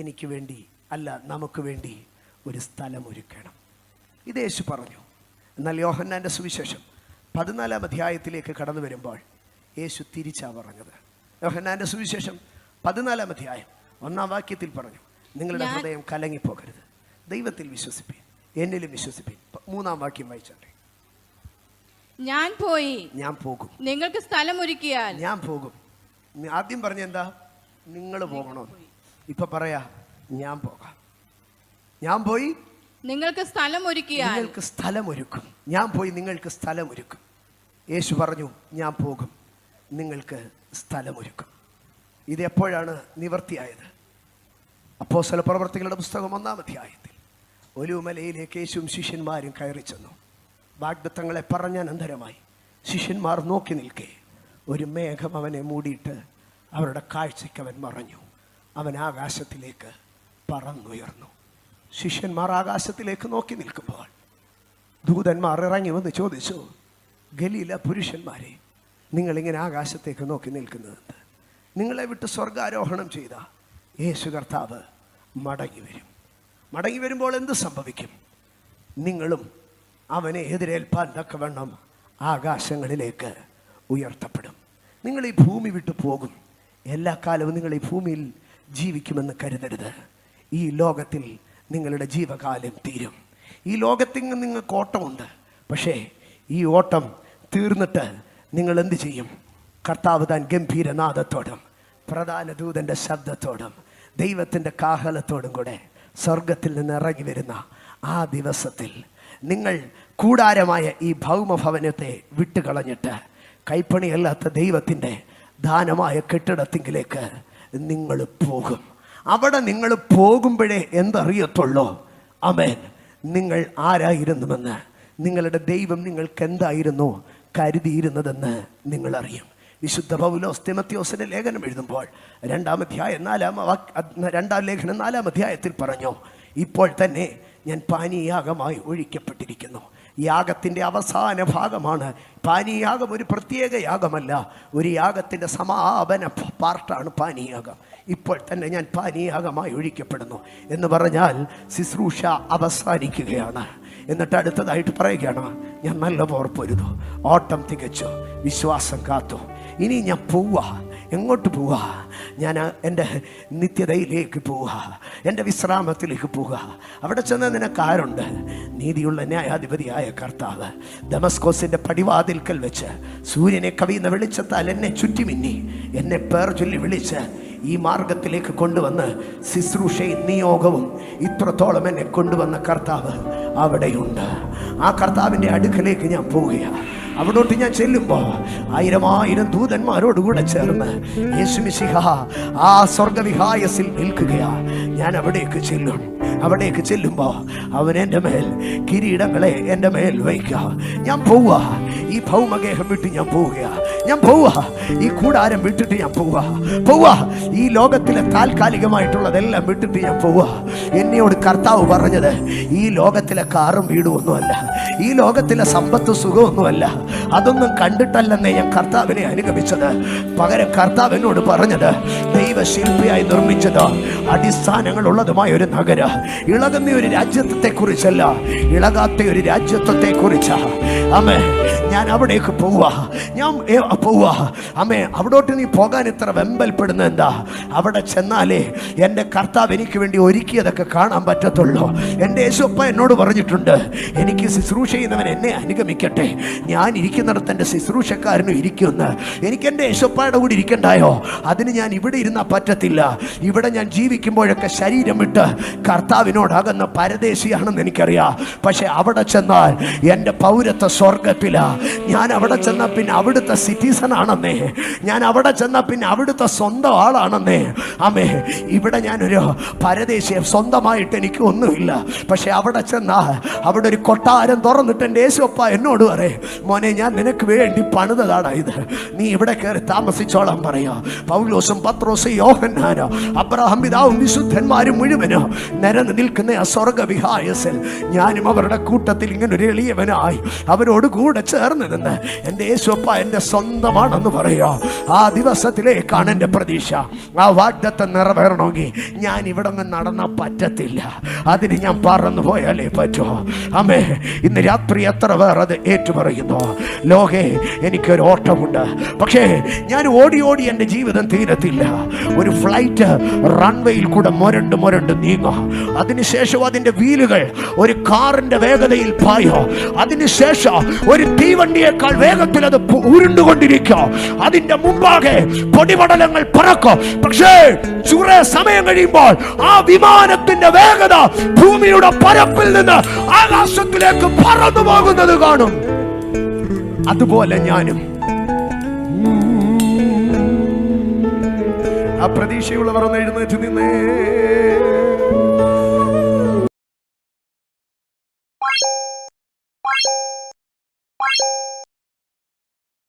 എനിക്ക് വേണ്ടി, അല്ല നമുക്ക് വേണ്ടി ഒരു സ്ഥലം ഒരുക്കണം. ഇത് യേശു പറഞ്ഞു. എന്നാൽ യോഹന്നാൻ്റെ സുവിശേഷം 14-ാം അധ്യായത്തിലേക്ക് കടന്നു വരുമ്പോൾ യേശു തിരിച്ചാ പറഞ്ഞത്. യോഹന്നാൻ്റെ സുവിശേഷം 14-ാം അധ്യായം 1-ാം വാക്യത്തിൽ പറഞ്ഞു, നിങ്ങളുടെ ഹൃദയം കലങ്ങിപ്പോകരുത്, ദൈവത്തിൽ വിശ്വസിപ്പീൻ, എന്നിലും വിശ്വസിപ്പീൻ. 3-ാം വാക്യം വായിച്ചോട്ടെ. ഞാൻ പോകും, നിങ്ങൾക്ക് സ്ഥലം ഒരുക്കിയാൽ. ഞാൻ പോകും. ആദ്യം പറഞ്ഞ എന്താ? നിങ്ങൾ പോകണോ? ഇപ്പൊ പറയാ, ഞാൻ പോകാം. ഞാൻ പോയി നിങ്ങൾക്ക് സ്ഥലം ഒരുക്കിയാൽ. നിങ്ങൾക്ക് സ്ഥലം ഒരുക്കും. ഞാൻ പോയി നിങ്ങൾക്ക് സ്ഥലം ഒരുക്കും. യേശു പറഞ്ഞു, ഞാൻ പോകും, നിങ്ങൾക്ക് സ്ഥലം ഒരുക്കും. ഇത് എപ്പോഴാണ് നിവർത്തിയായത്? അപ്പോസ്തല പ്രവർത്തികളുടെ പുസ്തകം 1-ാം അധ്യായത്തിൽ ഒലിവുമലയിലേക്ക് യേശുവും ശിഷ്യന്മാരും കയറി ചെന്നു. വാഗ്ദത്തങ്ങളെ പറഞ്ഞ അനന്തരമായി ശിഷ്യന്മാർ നോക്കി നിൽക്കെ ഒരു മേഘം അവനെ മൂടിയിട്ട് അവരുടെ കാഴ്ചയ്ക്ക് അവൻ മറഞ്ഞു. അവൻ ആകാശത്തിലേക്ക് പറന്നുയർന്നു. ശിഷ്യന്മാർ ആകാശത്തിലേക്ക് നോക്കി നിൽക്കുമ്പോൾ ദൂതന്മാർ ഇറങ്ങി വന്ന് ചോദിച്ചു, ഗലീല പുരുഷന്മാരെ, നിങ്ങളിങ്ങനെ ആകാശത്തേക്ക് നോക്കി നിൽക്കുന്നത്, നിങ്ങളെ വിട്ട് സ്വർഗാരോഹണം ചെയ്ത യേശു കർത്താവ് മടങ്ങി വരും. മടങ്ങി വരുമ്പോൾ എന്ത് സംഭവിക്കും? നിങ്ങളും അവനെ എതിരേൽപ്പാൻ തക്കവണ്ണം ആകാശങ്ങളിലേക്ക് ഉയർത്തപ്പെടും. നിങ്ങൾ ഈ ഭൂമി വിട്ടു പോകും. എല്ലാ കാലവും നിങ്ങൾ ഈ ഭൂമിയിൽ ജീവിക്കുമെന്ന് കരുതരുത്. ഈ ലോകത്തിൽ നിങ്ങളുടെ ജീവകാലം തീരും. ഈ ലോകത്തിൽ നിങ്ങൾക്ക് ഓട്ടമുണ്ട്. പക്ഷേ ഈ ഓട്ടം തീർന്നിട്ട് നിങ്ങൾ എന്ത് ചെയ്യും? കർത്താവ് താൻ ഗംഭീരനാദത്തോടും പ്രധാന ദൂതൻ്റെ ശബ്ദത്തോടും ദൈവത്തിൻ്റെ കാഹളത്തോടും കൂടെ സ്വർഗത്തിൽ നിന്ന് ഇറങ്ങി വരുന്ന ആ ദിവസത്തിൽ നിങ്ങൾ കൂടാരമായ ഈ ഭൗമഭവനത്തെ വിട്ടുകളഞ്ഞിട്ട് കൈപ്പണിയല്ലാത്ത ദൈവത്തിൻ്റെ ദാനമായ കെട്ടിടത്തിങ്കിലേക്ക് നിങ്ങൾ പോകും. അവിടെ നിങ്ങൾ പോകുമ്പോഴേ എന്തറിയത്തുള്ളൂ? ആമേൻ, നിങ്ങൾ ആരായിരുന്നുവെന്ന്, നിങ്ങളുടെ ദൈവം നിങ്ങൾക്ക് എന്തായിരുന്നു കരുതിയിരുന്നതെന്ന് നിങ്ങൾ അറിയും. വിശുദ്ധ പൗലോസ് തിമോഥെയോസിന്റെ ലേഖനം എഴുതുമ്പോൾ 2-ാം അധ്യായം 2-ാം ലേഖനം 4-ാം അധ്യായത്തിൽ പറഞ്ഞു, ഇപ്പോൾ തന്നെ ഞാൻ പാനീയാഗമായി ഒഴിക്കപ്പെട്ടിരിക്കുന്നു, യാഗത്തിൻ്റെ അവസാന ഭാഗമാണ്. പാനീയാഗം ഒരു പ്രത്യേക യാഗമല്ല, ഒരു യാഗത്തിൻ്റെ സമാപന പാർട്ടാണ് പാനീയാഗം. ഇപ്പോൾ തന്നെ ഞാൻ പാനീയാഗമായി ഒഴിക്കപ്പെടുന്നു എന്ന് പറഞ്ഞാൽ ശുശ്രൂഷ അവസാനിക്കുകയാണ്. എന്നിട്ട് അടുത്തതായിട്ട് പറയുകയാണ്, ഞാൻ നല്ല പോർ പൊരുതു, ഓട്ടം തികച്ചു, വിശ്വാസം കാത്തു, ഇനി ഞാൻ പോവാ. എങ്ങോട്ട് പോവുക? ഞാൻ എൻ്റെ നിത്യതയിലേക്ക് പോവുക, എൻ്റെ വിശ്രാമത്തിലേക്ക് പോവുക. അവിടെ ചെന്ന് നിനക്കാരുണ്ട്? നീതിയുള്ള ന്യായാധിപതിയായ കർത്താവ് ദമസ്കോസിൻ്റെ പടിവാതിൽക്കൽ വെച്ച് സൂര്യനെ കവിയുന്ന വെളിച്ചത്താൽ എന്നെ ചുറ്റിമിന്നി എന്നെ പേർ ചൊല്ലി വിളിച്ച് ഈ മാർഗത്തിലേക്ക് കൊണ്ടുവന്ന് ശുശ്രൂഷയും നിയോഗവും ഇത്രത്തോളം എന്നെ കൊണ്ടുവന്ന കർത്താവ് അവിടെയുണ്ട്. ആ കർത്താവിൻ്റെ അടുക്കലേക്ക് ഞാൻ പോവുകയാണ്. അവിടോട്ട് ഞാൻ ചെല്ലുമ്പോൾ 1000 ദൂതന്മാരോടുകൂടെ ചേർന്ന് യേശു മിശിഹ ആ സ്വർഗവിഹായസിൽ നിൽക്കുകയാ. ഞാൻ അവിടേക്ക് ചെല്ലും. അവിടേക്ക് ചെല്ലുമ്പോൾ അവൻ എൻ്റെ മേൽ കിരീടങ്ങളെ എൻ്റെ മേൽ വയ്ക്കുക. ഞാൻ പോവുക, ഈ ഭൗമഗേഹം വിട്ട് ഞാൻ പോവുക. ഞാൻ പോവുക, ഈ കൂടാരം വിട്ടിട്ട് ഞാൻ പോവുക. ഈ ലോകത്തിലെ താൽക്കാലികമായിട്ടുള്ളതെല്ലാം വിട്ടിട്ട് ഞാൻ പോവുക. എന്നോട് കർത്താവ് പറഞ്ഞത് ഈ ലോകത്തിലെ കാറും വീടും ഒന്നുമല്ല, ഈ ലോകത്തിലെ സമ്പത്ത് സുഖമൊന്നുമല്ല, അതൊന്നും കണ്ടിട്ടല്ലെന്നേ ഞാൻ കർത്താവിനെ അനുഗമിച്ചത്. പകരം കർത്താവ് എന്നോട് പറഞ്ഞത് ദൈവശില്പിയായി നിർമ്മിച്ചത് അടിസ്ഥാനങ്ങളുള്ളതുമായ ഒരു നഗരം, ഇളകുന്ന ഒരു രാജ്യത്വത്തെ കുറിച്ചല്ല, ഇളകാത്ത ഒരു രാജ്യത്വത്തെ കുറിച്ചാ. അമ്മേ, ഞാൻ അവിടേക്ക് പോവുക. ഞാൻ പോവുക. അമ്മേ, അവിടോട്ട് നീ പോകാൻ ഇത്ര വെമ്പൽപ്പെടുന്ന എന്താ? അവിടെ ചെന്നാലേ എൻ്റെ കർത്താവ് എനിക്ക് വേണ്ടി ഒരുക്കിയതൊക്കെ കാണാൻ പറ്റത്തുള്ളൂ. എൻ്റെ യേശുപ്പ എന്നോട് പറഞ്ഞിട്ടുണ്ട്, എനിക്ക് ശുശ്രൂഷ ചെയ്യുന്നവൻ എന്നെ അനുഗമിക്കട്ടെ, ഞാൻ ഇരിക്കുന്നിടത്ത് എൻ്റെ ശുശ്രൂഷക്കാരനും ഇരിക്കുമെന്ന്. എനിക്ക് എൻ്റെ യേശുപ്പയുടെ കൂടി ഇരിക്കണ്ടായോ? അതിന് ഞാൻ ഇവിടെ ഇരുന്നാൽ പറ്റത്തില്ല. ഇവിടെ ഞാൻ ജീവിക്കുമ്പോഴൊക്കെ ശരീരം വിട്ട് കർത്താവിനോടകന്ന പരദേശിയാണെന്ന് എനിക്കറിയാം. പക്ഷെ അവിടെ ചെന്നാൽ എൻ്റെ പൗരത്വ സ്വർഗത്തിലാ. ഞാൻ അവിടെ ചെന്നാൽ പിന്നെ അവിടുത്തെ സിറ്റിസൺ ആണെന്നേ. ഞാൻ അവിടെ ചെന്നാൽ പിന്നെ അവിടുത്തെ സ്വന്തം ആളാണെന്നേ. ആമേ, ഇവിടെ ഞാനൊരു പരദേശിയെ, സ്വന്തമായിട്ട് എനിക്ക് ഒന്നുമില്ല. പക്ഷെ അവിടെ ചെന്നാൽ അവിടെ ഒരു കൊട്ടാരം തുറന്നിട്ട് എൻ്റെ യേശുപ്പ എന്നോട് പറയും, മോനെ, ഞാൻ നിനക്ക് വേണ്ടി പണിതതാണ് ഇത്, നീ ഇവിടെ കയറി താമസിച്ചോളാം പറയാ. പൗലോസും പത്രോസും യോഹന്നാനോ അബ്രഹാം പിതാവും വിശുദ്ധന്മാരും മുഴുവനോ നിരന്ന് നിൽക്കുന്ന ആ സ്വർഗവിഹായസിൽ ഞാനും അവരുടെ കൂട്ടത്തിൽ ഇങ്ങനെ ഒരു എളിയവനായി അവരോട് കൂടെ ചേർന്ന് നിന്ന് എൻ്റെ യേശുപ്പ എൻ്റെ സ്വന്തമാണെന്ന് പറയുക. ആ ദിവസത്തിലേക്കാണ് എൻ്റെ പ്രതീക്ഷ. ആ വാഗ്ദത്തം നിറവേറണമെങ്കിൽ ഞാൻ ഇവിടെ നിന്ന് നടന്നാൽ പറ്റത്തില്ല, അതിന് ഞാൻ പറന്നു പോയാലേ പറ്റൂ. അമ്മേ, ഇന്ന് രാത്രി എത്ര പേർ അത് ഏറ്റുപറയുന്നു? ലോകേ, എനിക്കൊരു ഓട്ടമുണ്ട്, പക്ഷേ ഞാൻ ഓടി എൻ്റെ ജീവിതം തീരത്തില്ല. ഒരു ഫ്ലൈറ്റ് റൺവേയിൽ കൂടെ മുരണ്ട് നീങ്ങോ, അതിനുശേഷം അതിൻ്റെ വീലുകൾ ഒരു കാറിന്റെ വേഗതയിൽ പായോ, അതിനുശേഷം ഒരു തീവണ്ടിയേക്കാൾ വേഗത്തിൽ അത് ഉരുണ്ടുകൊണ്ടിരിക്കോ, അതിന്റെ മുമ്പാകെ പൊടിപടലങ്ങൾ പറക്കോ. പക്ഷേ ചുറെ സമയം കഴിയുമ്പോൾ ആ വിമാനത്തിന്റെ വേഗത ഭൂമിയുടെ പരപ്പിൽ നിന്ന് ആകാശത്തിലേക്ക് പറന്നു പോകുന്നത് കാണും. അതുപോലെ ഞാനും ആ പ്രതീക്ഷയുള്ളവർ ഒന്ന് എഴുന്നേറ്റ് നിന്നേ.